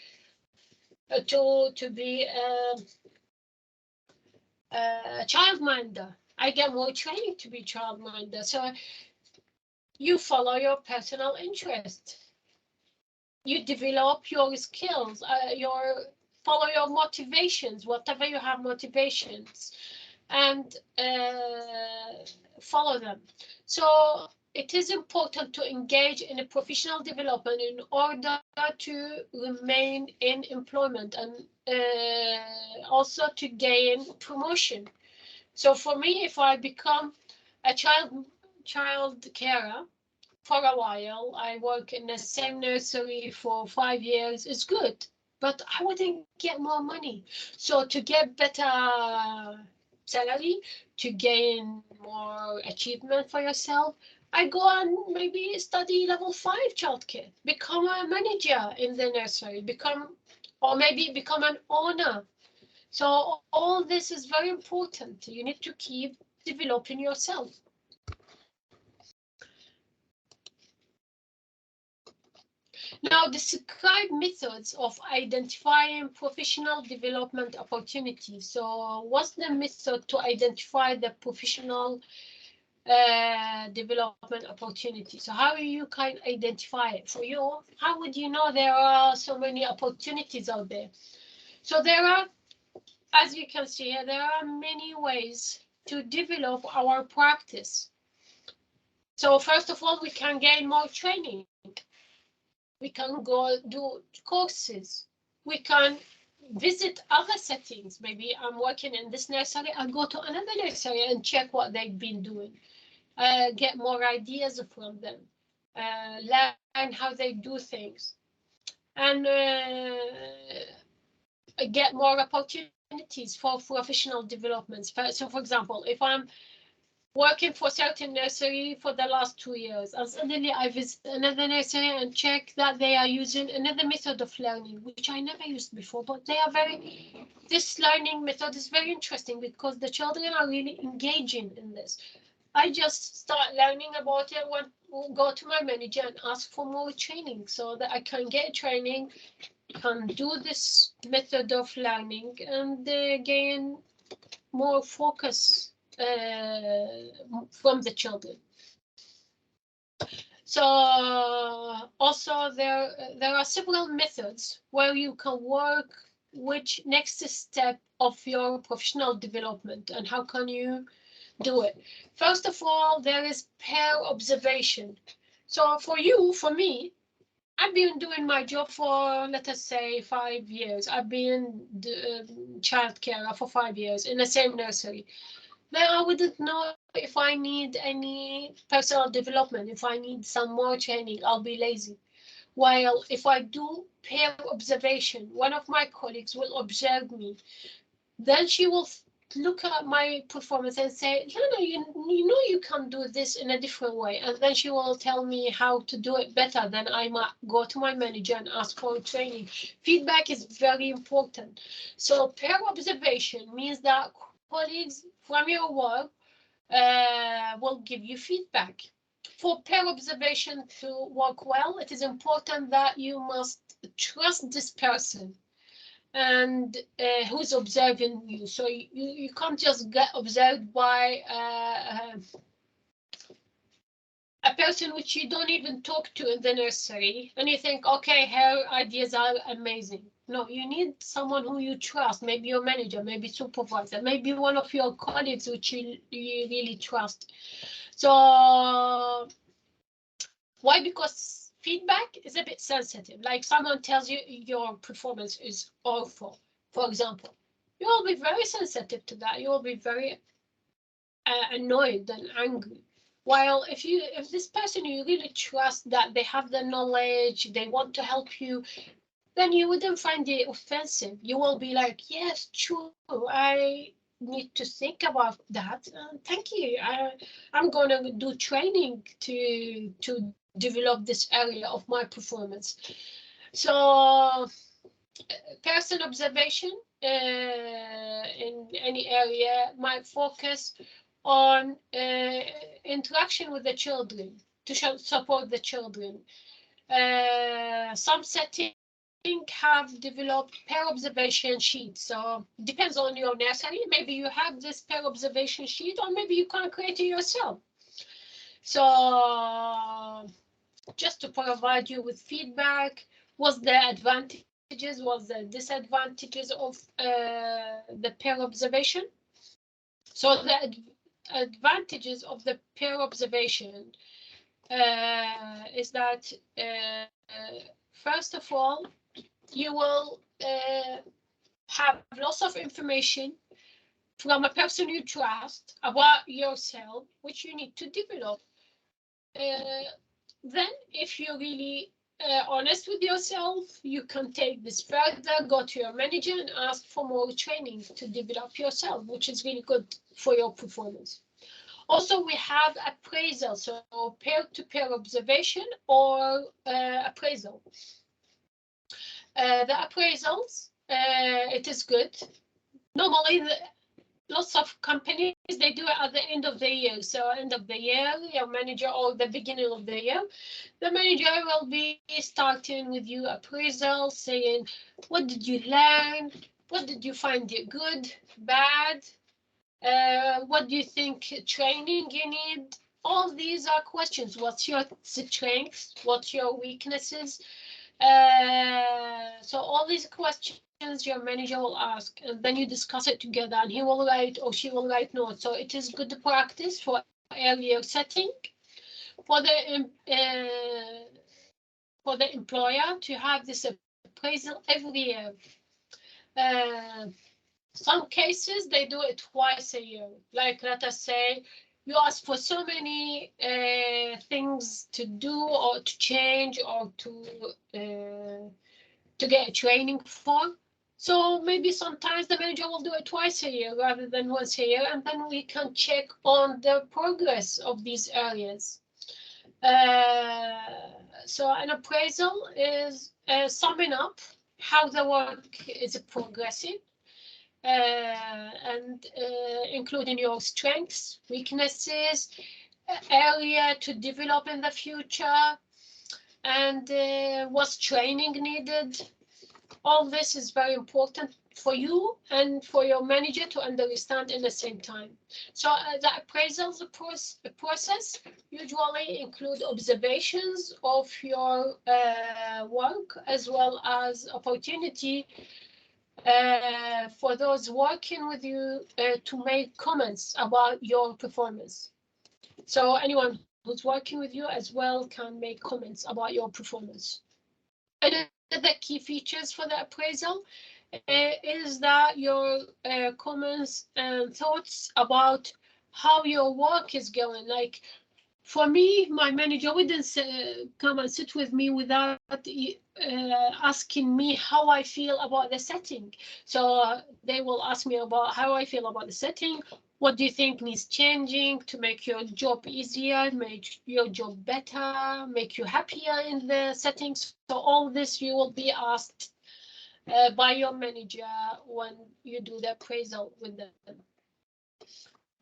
a childminder, I get more training to be childminder. So you follow your personal interest, you develop your skills, follow your motivations, whatever you have motivations, and follow them. So it is important to engage in a professional development in order to remain in employment and also to gain promotion. So for me, if I become a child carer for a while, I work in the same nursery for 5 years, it's good, but I wouldn't get more money. So to get better salary, to gain more achievement for yourself, I go and maybe study level 5 childcare, become a manager in the nursery, or maybe become an owner. So all this is very important. You need to keep developing yourself. Now, describe methods of identifying professional development opportunities. So what's the method to identify the professional development opportunity? So how you can identify it? For you, how would you know there are so many opportunities out there? So there are, as you can see here, there are many ways to develop our practice. So first of all, we can gain more training. We can go do courses. We can visit other settings. Maybe I'm working in this nursery, I'll go to another nursery and check what they've been doing. Get more ideas from them. Learn how they do things. And get more opportunities for professional developments. So for example, if I'm working for certain nursery for the last 2 years, and suddenly I visit another nursery and check that they are using another method of learning, which I never used before, but this learning method is very interesting because the children are really engaging in this. I just start learning about it, go to my manager and ask for more training so that I can get training, can do this method of learning and gain more focus from the children. So also there are several methods where you can work which next step of your professional development and how can you do it. First of all, there is peer observation. So for me, I've been doing my job for, let us say, 5 years. I've been child carer for 5 years in the same nursery. Then I wouldn't know if I need any personal development, if I need some more training, I'll be lazy. While if I do peer observation, one of my colleagues will observe me. Then she will look at my performance and say, Lana, you know you can do this in a different way. And then she will tell me how to do it better. Then I might go to my manager and ask for training. Feedback is very important. So peer observation means that colleagues from your work will give you feedback. For peer observation to work well, it is important that you must trust this person and who's observing you. So you can't just get observed by a person which you don't even talk to in the nursery and you think, okay, her ideas are amazing. No, you need someone who you trust, maybe your manager, maybe supervisor, maybe one of your colleagues which you really trust. So why? Because feedback is a bit sensitive. Like someone tells you your performance is awful, for example, you will be very sensitive to that. You will be very annoyed and angry. While if this person you really trust that they have the knowledge, they want to help you, then you wouldn't find it offensive. You will be like, yes, true, I need to think about that. Thank you. I'm going to do training to develop this area of my performance. So person observation in any area might focus on interaction with the children to support the children. Some settings have developed peer observation sheets. So depends on your nursery. Maybe you have this peer observation sheet, or maybe you can create it yourself. So just to provide you with feedback, what's the advantages, what's the disadvantages of the peer observation. So the advantages of the peer observation is that first of all, you will have lots of information from a person you trust about yourself, which you need to develop. Then, if you're really honest with yourself, you can take this further, go to your manager and ask for more training to develop yourself, which is really good for your performance. Also, we have appraisal, so peer-to-peer observation or appraisal. The appraisals, it is good. Normally, lots of companies, they do it at the end of the year. So end of the year, your manager, or the beginning of the year, the manager will be starting with you appraisal, saying, what did you learn? What did you find it good, bad? What do you think training you need? All these are questions. What's your strengths? What's your weaknesses? So all these questions your manager will ask, and then you discuss it together, and he will write or she will write notes. So it is good practice for earlier setting for the employer to have this appraisal every year. Some cases they do it twice a year. Like, let us say you ask for so many things to do or to change or to get a training for. So maybe sometimes the manager will do it twice a year rather than once a year, and then we can check on the progress of these areas. So an appraisal is summing up how the work is progressing, and including your strengths, weaknesses, area to develop in the future, and what's training needed. All this is very important for you and for your manager to understand in the same time. So the appraisal process usually include observations of your work, as well as opportunity for those working with you to make comments about your performance. So anyone who's working with you as well can make comments about your performance. And the key features for the appraisal is that your comments and thoughts about how your work is going. Like, for me, my manager wouldn't come and sit with me without asking me how I feel about the setting. So they will ask me about how I feel about the setting. What do you think needs changing to make your job easier, make your job better, make you happier in the settings? So all this you will be asked by your manager when you do the appraisal with them.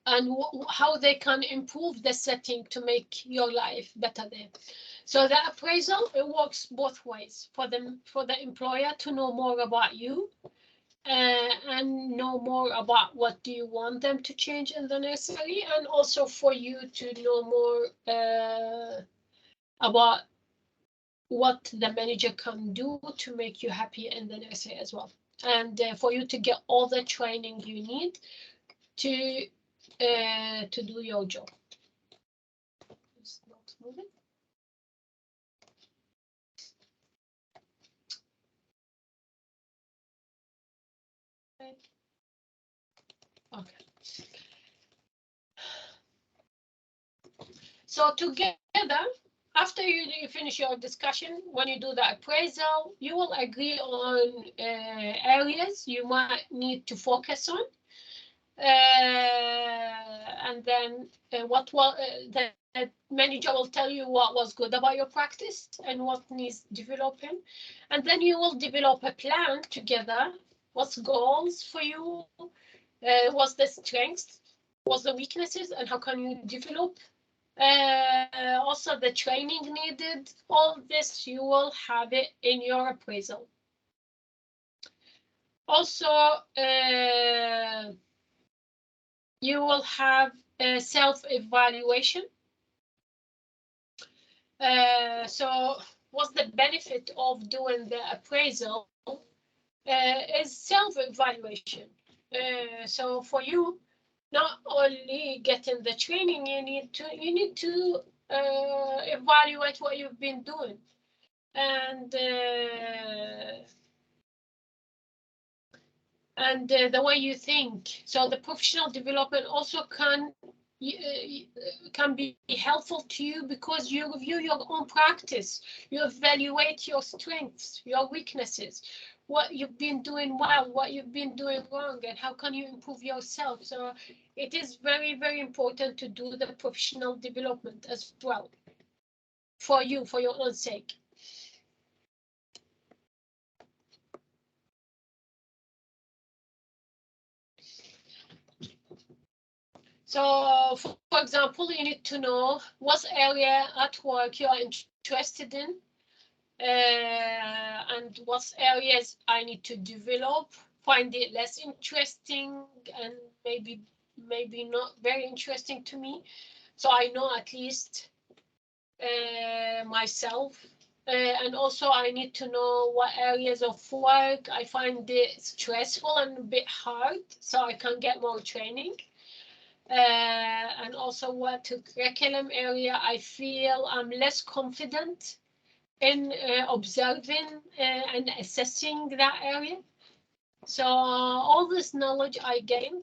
And how they can improve the setting to make your life better there. So the appraisal, it works both ways for the employer to know more about you and know more about what do you want them to change in the nursery, and also for you to know more about what the manager can do to make you happy in the nursery as well, and for you to get all the training you need to do your job. It's not moving. Okay. So together, after you finish your discussion, when you do the appraisal, you will agree on areas you might need to focus on. And then the manager will tell you what was good about your practice and what needs developing. And then you will develop a plan together. What's goals for you? What's the strengths? What's the weaknesses? And how can you develop? Also the training needed. All this you will have it in your appraisal. Also, you will have a self-evaluation. So what's the benefit of doing the appraisal is self-evaluation. So for you, not only getting the training, you need to evaluate what you've been doing, and the way you think. So the professional development also can be helpful to you because you review your own practice, you evaluate your strengths, your weaknesses, what you've been doing well, what you've been doing wrong, and how can you improve yourself. So it is very, very important to do the professional development as well for you, for your own sake. So, for example, you need to know what area at work you are interested in, and what areas I need to develop, find it less interesting and maybe not very interesting to me. So I know at least myself. And also I need to know what areas of work I find it stressful and a bit hard, so I can get more training. And also what curriculum area I feel I'm less confident in observing and assessing that area. So all this knowledge I gain,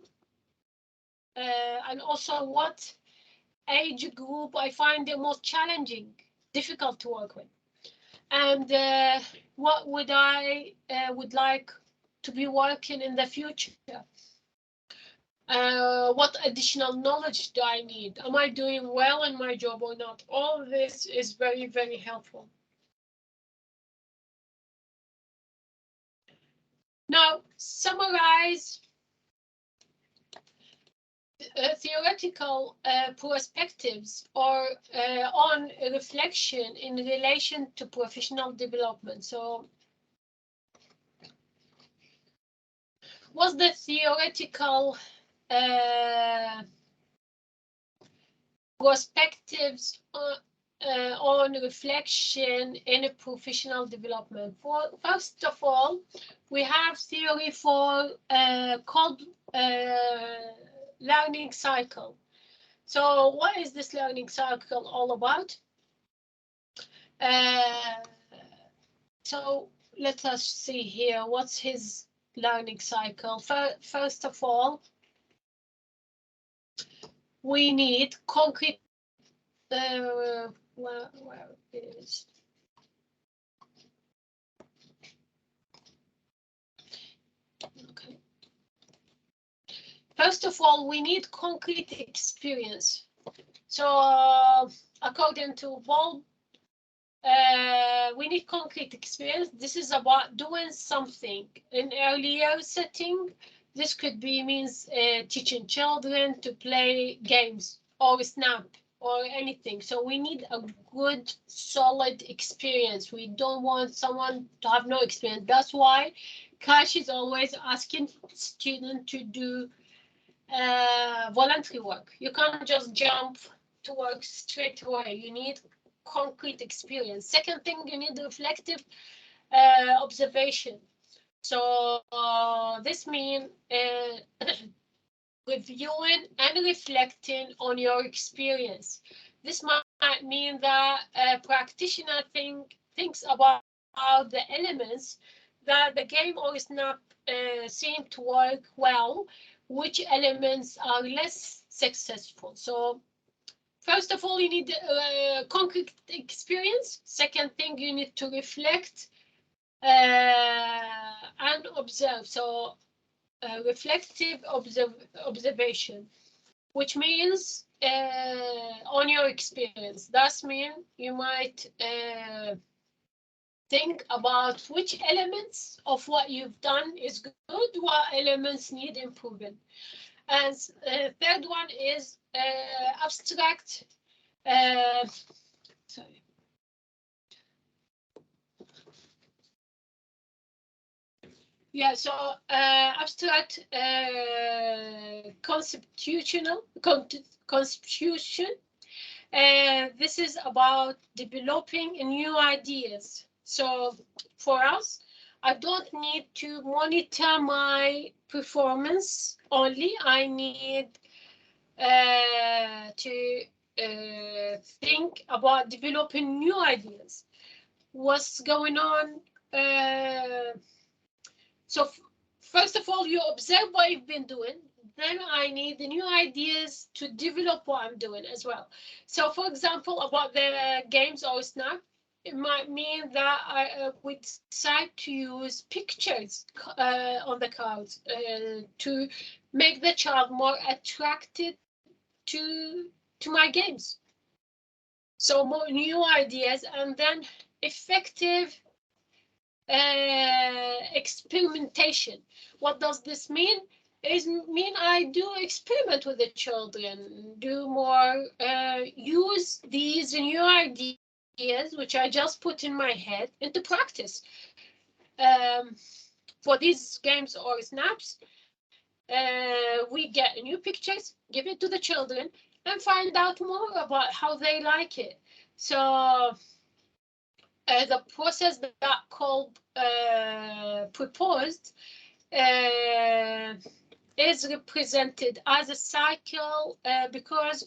and also what age group I find the most challenging, difficult to work with, and what would I would like to be working in the future. What additional knowledge do I need? Am I doing well in my job or not? All this is very, very helpful. Now, summarize theoretical perspectives or on reflection in relation to professional development. So, what's the theoretical perspectives on reflection in a professional development? First of all, we have theory for called learning cycle. So what is this learning cycle all about? So let us see here, what's his learning cycle? First of all, we need concrete, where it is. Okay. First of all, we need concrete experience. So according to Bob, we need concrete experience. This is about doing something in earlier setting. This could be means teaching children to play games or snap or anything. So we need a good, solid experience. We don't want someone to have no experience. That's why Kash is always asking students to do voluntary work. You can't just jump to work straight away. You need concrete experience. Second thing, you need reflective observation. So this means reviewing and reflecting on your experience. This might mean that a practitioner thinks about the elements that the game or snap seem to work well, which elements are less successful. So first of all, you need concrete experience. Second thing, you need to reflect and observe. So reflective observation, which means on your experience. That means you might think about which elements of what you've done is good, what elements need improvement. And third one is abstract. Sorry. Yeah, so abstract constitution. This is about developing new ideas. So for us, I don't need to monitor my performance only. I need to think about developing new ideas. What's going on? So first of all, you observe what you've been doing. Then I need the new ideas to develop what I'm doing as well. So for example, about the games or snap, it might mean that I we decide to use pictures on the cards to make the child more attracted to my games. So more new ideas, and then effective experimentation. What does this mean? I do experiment with the children, do more, use these new ideas, which I just put in my head, into practice. For these games or snaps, we get new pictures, give it to the children, and find out more about how they like it. So the process that called proposed is represented as a cycle because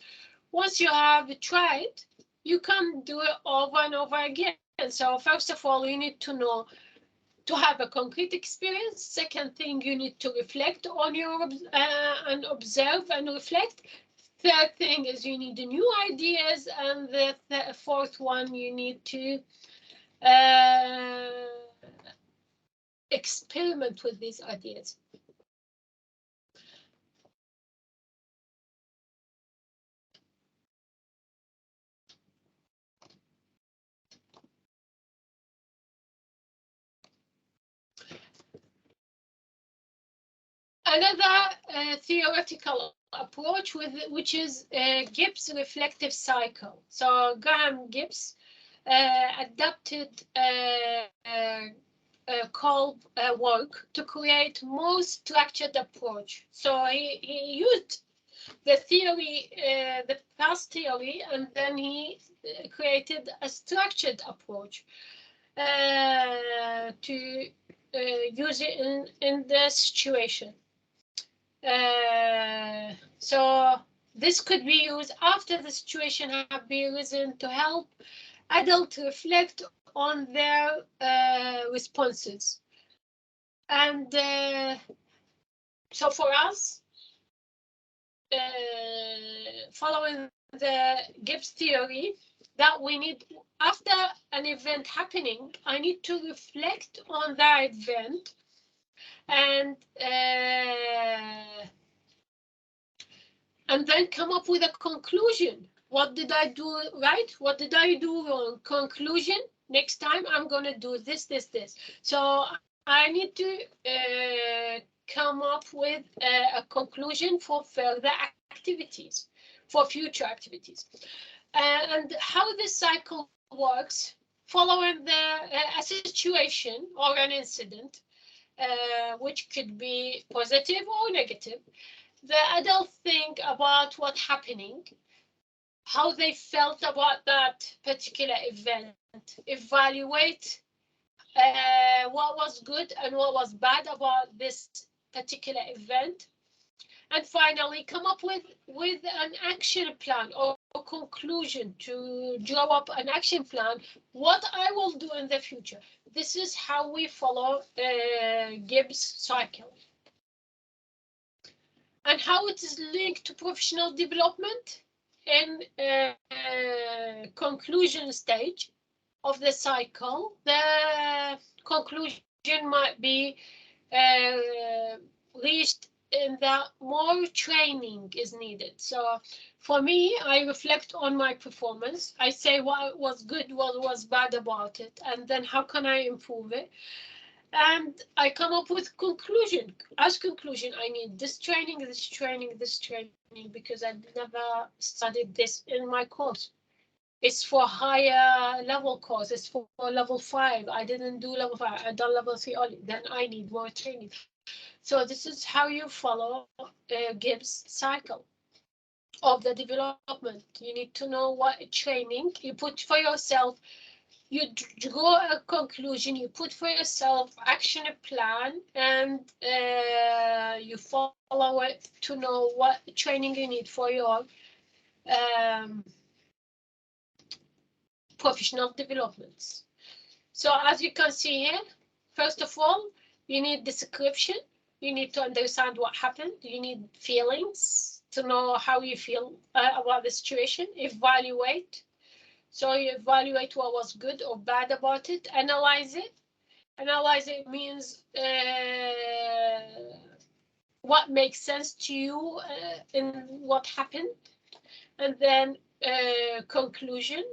once you have tried, you can do it over and over again. So first of all, you need to know to have a concrete experience. Second thing, you need to reflect on your and observe and reflect. Third thing is you need the new ideas, and the fourth one, you need to experiment with these ideas. Another theoretical approach which is Gibbs' reflective cycle. So Graham Gibbs adapted Kolb work to create more structured approach. So he used the theory, the past theory, and then he created a structured approach to use it in the situation. So this could be used after the situation have been risen to help adults reflect on their responses. And so for us, following the Gibbs theory, that we need, after an event happening, I need to reflect on that event and then come up with a conclusion. What did I do right? What did I do wrong? Conclusion, next time I'm going to do this, this, this. So I need to come up with a conclusion for further activities, for future activities. And how this cycle works, following a situation or an incident, which could be positive or negative, the adults think about what's happening, how they felt about that particular event, evaluate what was good and what was bad about this particular event, and finally come up with an action plan or a conclusion to draw up an action plan, what I will do in the future. This is how we follow Gibbs cycle. And how it is linked to professional development in conclusion stage of the cycle. The conclusion might be reached in that more training is needed. So for me, I reflect on my performance. I say what was good, what was bad about it, and then how can I improve it? And I come up with conclusion. As conclusion, I need this training, this training, this training, because I never studied this in my course. It's for higher level course. It's for level 5. I didn't do level 5. I done level 3 only. Then I need more training. So this is how you follow Gibbs cycle of the development. You need to know what training you put for yourself. You draw a conclusion, you put for yourself action plan, and you follow it to know what training you need for your professional developments. So as you can see here, first of all, you need description. You need to understand what happened. You need feelings to know how you feel about the situation. Evaluate. So you evaluate what was good or bad about it. Analyze it. Analyze it means what makes sense to you in what happened. And then conclusion.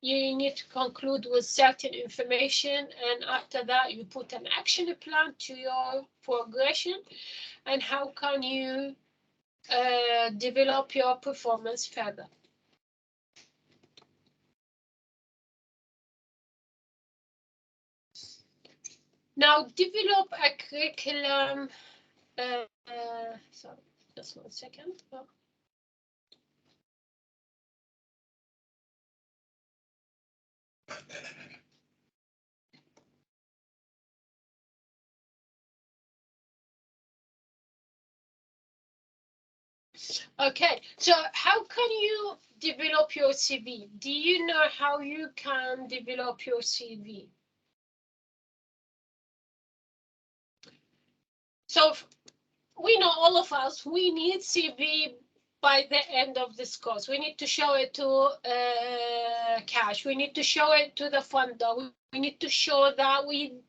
You need to conclude with certain information, and after that you put an action plan to your progression and how can you develop your performance further. Now develop a curriculum. Sorry, just 1 second. Okay, so how can you develop your CV? Do you know how you can develop your CV? So we know, all of us, we need CV by the end of this course. We need to show it to cash. We need to show it to the funder. We need to show that we've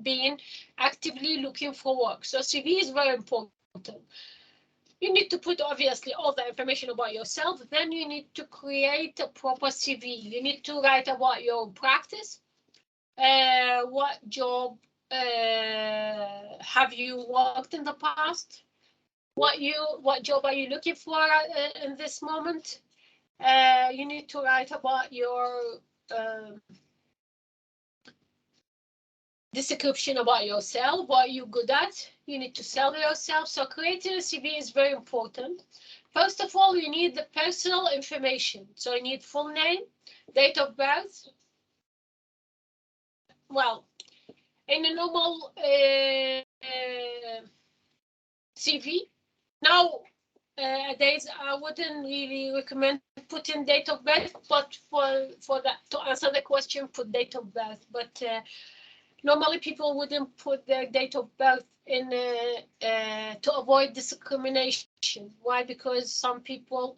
been actively looking for work. So CV is very important. You need to put obviously all the information about yourself. Then you need to create a proper CV. You need to write about your practice. What job have you worked in the past? What job are you looking for in this moment? You need to write about your description about yourself, what you're good at. You need to sell yourself. So creating a CV is very important. First of all, you need the personal information. So you need full name, date of birth. Well, in a normal CV, nowadays I wouldn't really recommend putting date of birth, but for that, to answer the question, put date of birth. But normally people wouldn't put their date of birth in to avoid discrimination. Why? Because some people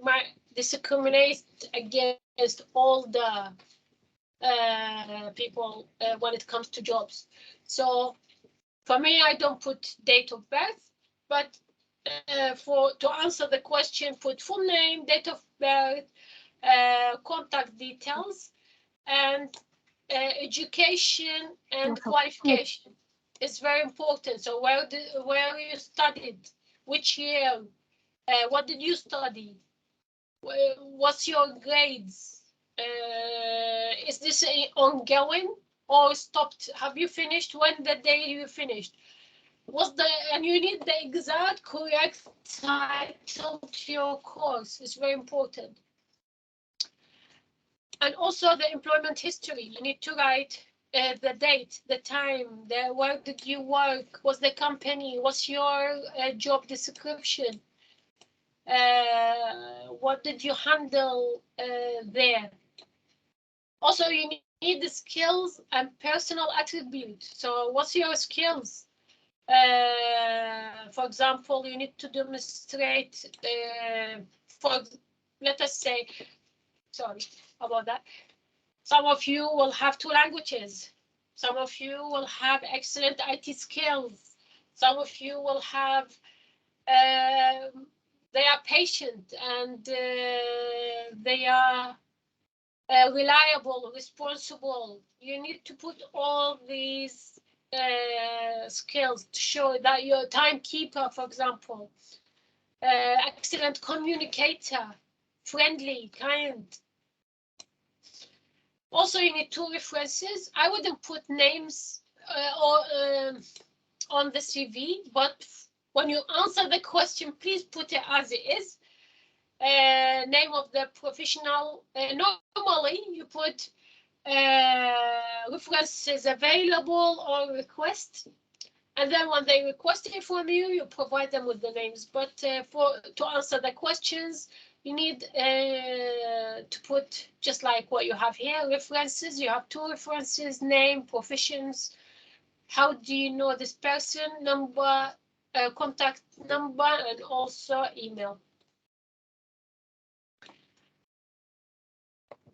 might discriminate against all the people when it comes to jobs. So for me, I don't put date of birth, but to answer the question, put full name, date of birth, contact details, and education and qualification is very important. So where you studied, which year, what did you study, what's your grades, is this ongoing or stopped? Have you finished? When the day you finished? And you need the exact correct title to your course. It's very important. And also the employment history. You need to write the date, the time, where did you work, what's the company, what's your job description, what did you handle there. Also, you need the skills and personal attributes. So what's your skills? For example, you need to demonstrate, let us say, sorry about that. Some of you will have 2 languages. Some of you will have excellent IT skills. Some of you will have, they are patient and they are reliable, responsible. You need to put all these skills to show that you're a timekeeper, for example, excellent communicator, friendly, kind. Also, you need 2 references. I wouldn't put names on the CV, but when you answer the question, please put it as it is. Name of the professional. Normally, you put references available or request, And then when they request it from you, you provide them with the names. But to answer the questions, you need to put, just like what you have here, references. You have 2 references, name, professions. How do you know this person? Number, contact number, and also email.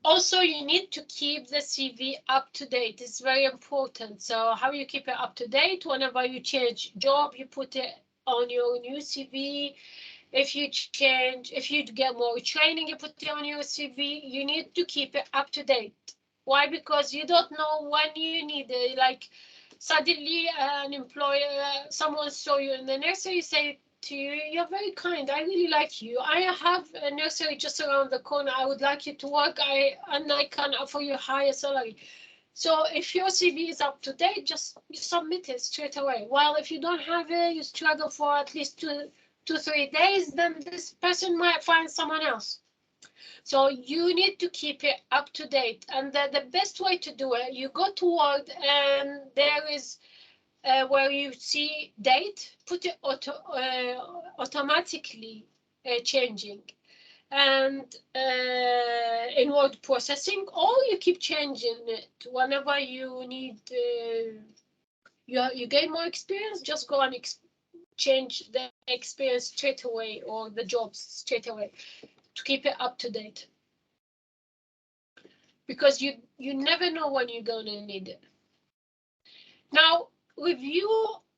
Also, you need to keep the CV up to date. It's very important. So how you keep it up to date? Whenever you change job, you put it on your new CV. If you get more training, you put it on your CV. You need to keep it up to date. Why? Because you don't know when you need it. Like suddenly an employer, someone saw you in the nursery, say to you, "You're very kind. I really like you. I have a nursery just around the corner. I would like you to work. And I can offer you a higher salary." So if your CV is up to date, just you submit it straight away. While if you don't have it, you struggle for at least 2-3 days, then this person might find someone else. So you need to keep it up to date. And the best way to do it, you go to Word and there is where you see date, put it automatically changing. And in word processing, or you keep changing it whenever you need, you gain more experience, just go and change the experience straight away, or the jobs straight away, to keep it up to date. Because you never know when you're going to need it. Now, review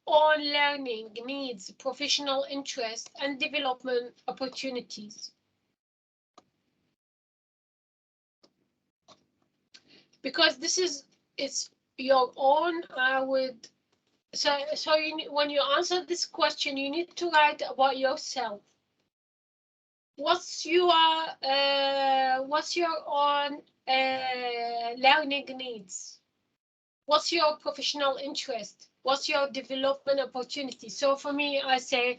on learning needs, professional interest, and development opportunities. Because it's your own, when you answer this question, you need to write about yourself. What's your own learning needs? What's your professional interest? What's your development opportunity? So for me, I say,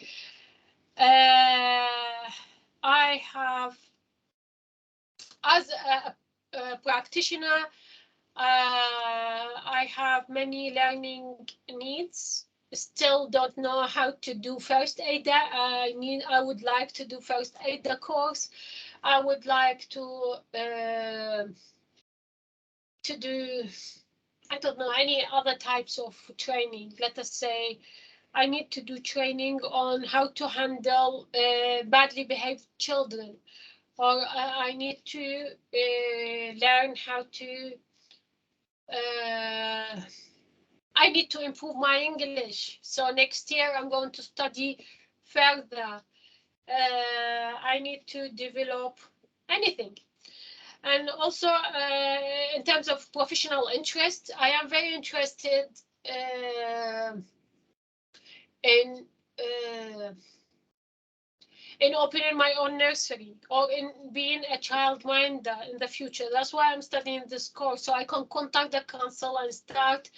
I have, as a practitioner, I have many learning needs. Still don't know how to do first aid. I would like to do first aid course. I would like to do, I don't know, any other types of training. Let us say I need to do training on how to handle badly behaved children, or I need to learn how to I need to improve my English. So next year I'm going to study further. I need to develop anything. And also in terms of professional interest, I am very interested in opening my own nursery, or in being a childminder in the future. That's why I'm studying this course, so I can contact the council and start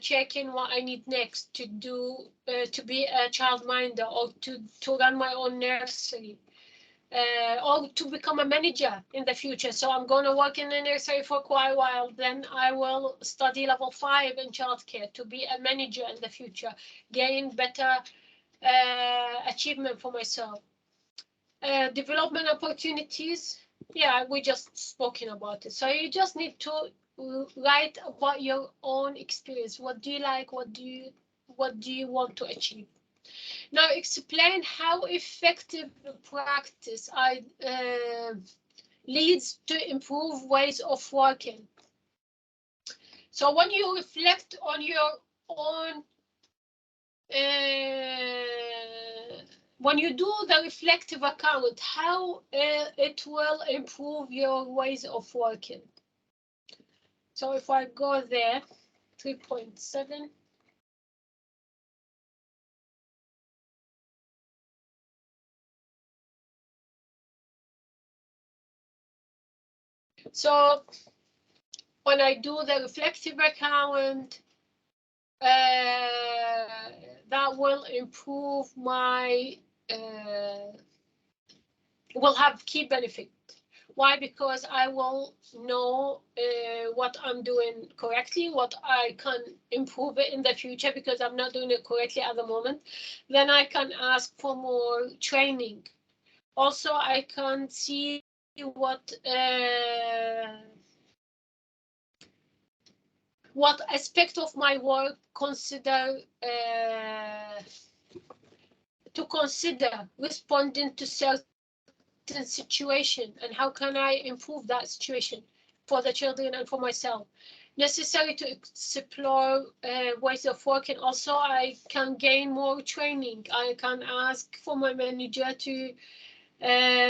checking what I need next to do, to be a childminder, or to run my own nursery, or to become a manager in the future. So I'm going to work in the nursery for quite a while, then I will study level 5 in childcare to be a manager in the future, gain better achievement for myself. Development opportunities, yeah, we just spoken about it. So you just need to write about your own experience. What do you like? What do you want to achieve? Now explain how effective practice leads to improved ways of working. So when you reflect on your own, when you do the reflective account, how it will improve your ways of working. So if I go there, 3.7. So when I do the reflective account, that will improve my, will have key benefit. Why? Because I will know what I'm doing correctly, what I can improve it in the future because I'm not doing it correctly at the moment. Then I can ask for more training. Also, I can see what aspect of my work consider responding to certain situation, and how can I improve that situation for the children and for myself. Necessary to explore ways of working. Also, I can gain more training. I can ask for my manager to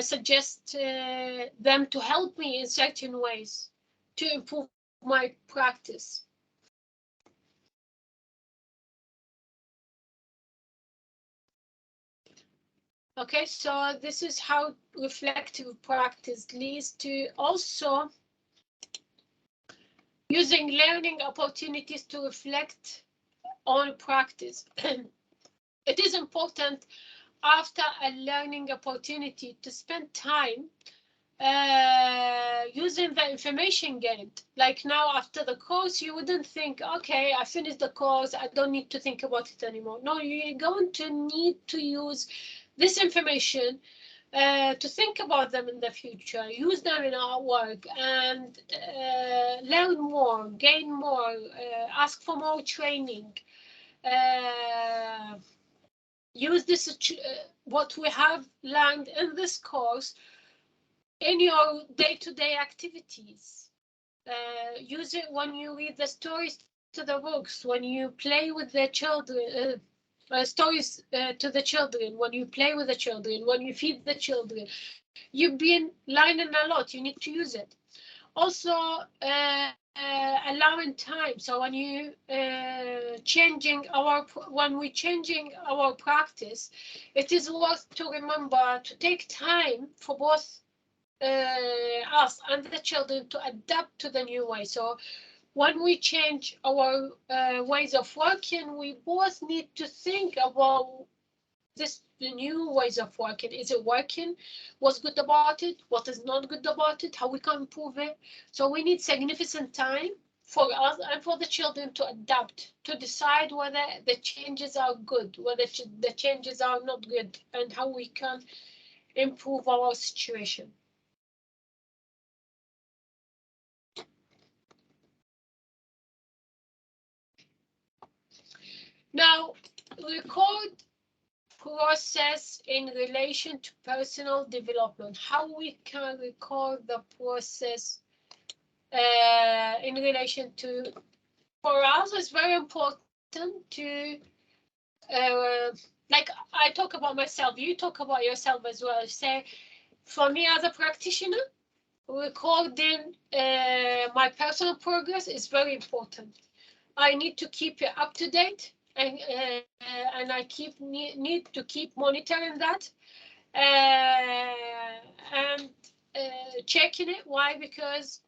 suggest them to help me in certain ways to improve my practice. Okay, so this is how reflective practice leads to also using learning opportunities to reflect on practice. It is important after a learning opportunity to spend time using the information gained. Like now after the course, you wouldn't think, okay, I finished the course, I don't need to think about it anymore. No, you're going to need to use this information to think about them in the future, use them in our work, and learn more, gain more, ask for more training. Use this, what we have learned in this course in your day-to-day activities. Use it when you read the stories to the books, when you play with the children, stories to the children, when you play with the children, when you feed the children. You've been learning a lot, you need to use it. Also, allowing time. So when you when we're changing our practice, it is worth to remember to take time for both us and the children to adapt to the new way. So when we change our ways of working, we both need to think about the new ways of working. Is it working? What's good about it? What is not good about it? How we can improve it? So we need significant time for us and for the children to adapt, to decide whether the changes are good, whether the changes are not good, and how we can improve our situation. Now, record process in relation to personal development. How we can record the process in relation to, for us, it's very important to, like I talk about myself, you talk about yourself as well. Say, for me as a practitioner, recording my personal progress is very important. I need to keep it up to date, and I need to keep monitoring that and checking it. Why? Because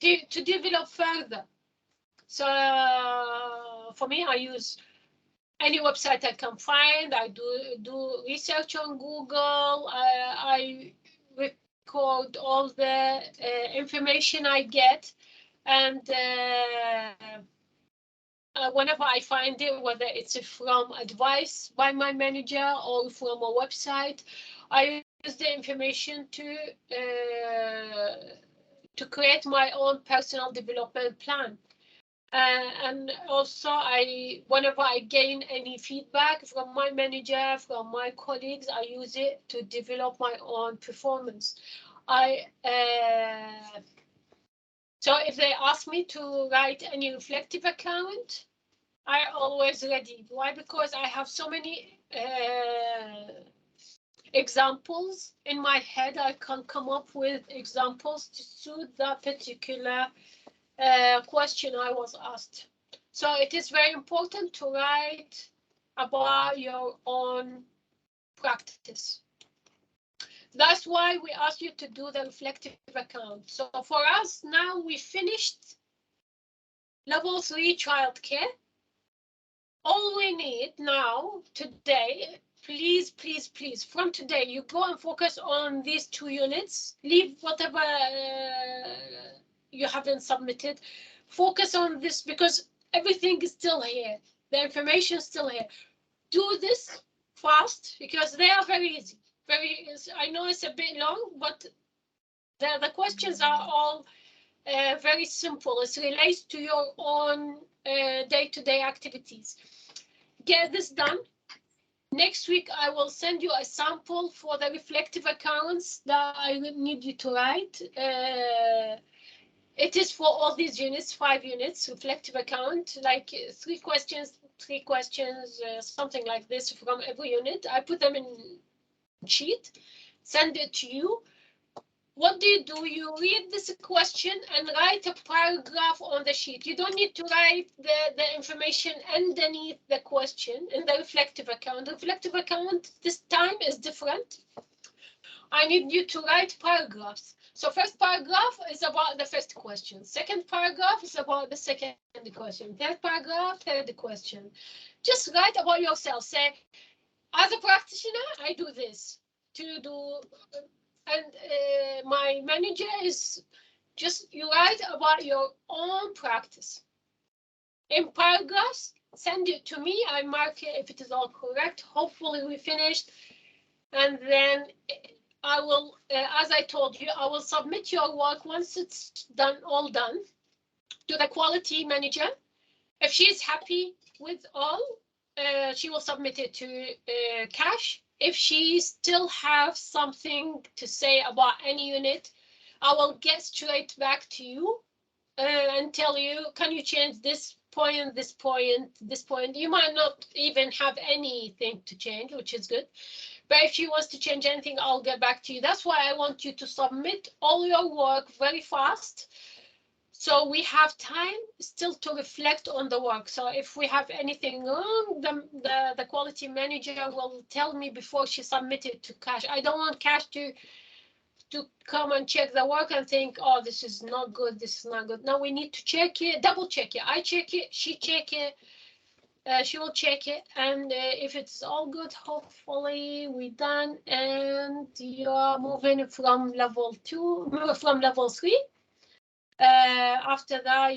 to develop further. So for me, I use any website I can find. I do research on Google. I record all the information I get, and whenever I find it, whether it's from advice by my manager or from a website, I use the information to create my own personal development plan. And also, whenever I gain any feedback from my manager, from my colleagues, I use it to develop my own performance. So if they ask me to write any reflective account, I always ready. Why? Because I have so many examples in my head. I can come up with examples to suit that particular question I was asked. So it is very important to write about your own practice. That's why we ask you to do the reflective account. So for us now, we finished level 3 childcare. All we need now today please, please, please, from today, you go and focus on these 2 units. Leave whatever you haven't submitted. Focus on this because everything is still here. The information is still here. Do this fast because they are very easy. Very easy. I know it's a bit long, but the questions are all very simple. It relates to your own day-to-day activities. Get this done. Next week, I will send you a sample for the reflective accounts that I need you to write. It is for all these units, 5 units, reflective account, like 3 questions, something like this from every unit. I put them in sheet, send it to you. What do? You read this question and write a paragraph on the sheet. You don't need to write the information underneath the question in the reflective account. The reflective account this time is different. I need you to write paragraphs. So first paragraph is about the first question. Second paragraph is about the second question. Third paragraph, third question. Just write about yourself. Say, as a practitioner, I do this to do. And my manager is just, you write about your own practice. In paragraphs, send it to me. I mark it if it is all correct. Hopefully we finished. And then I will, as I told you, I will submit your work once it's done, all done, to the quality manager. If she is happy with all, she will submit it to Cash. If she still have something to say about any unit, I will get straight back to you and tell you, can you change this point, this point, this point? You might not even have anything to change, which is good. But if she wants to change anything, I'll get back to you. That's why I want you to submit all your work very fast. So we have time still to reflect on the work. So if we have anything wrong, the quality manager will tell me before she submitted to Cash. I don't want Cash to come and check the work and think, oh, this is not good, this is not good. No, we need to check it, double check it. I check it, she check it, she will check it. And if it's all good, hopefully we're done. And you're moving from level 2, from level 3. After that,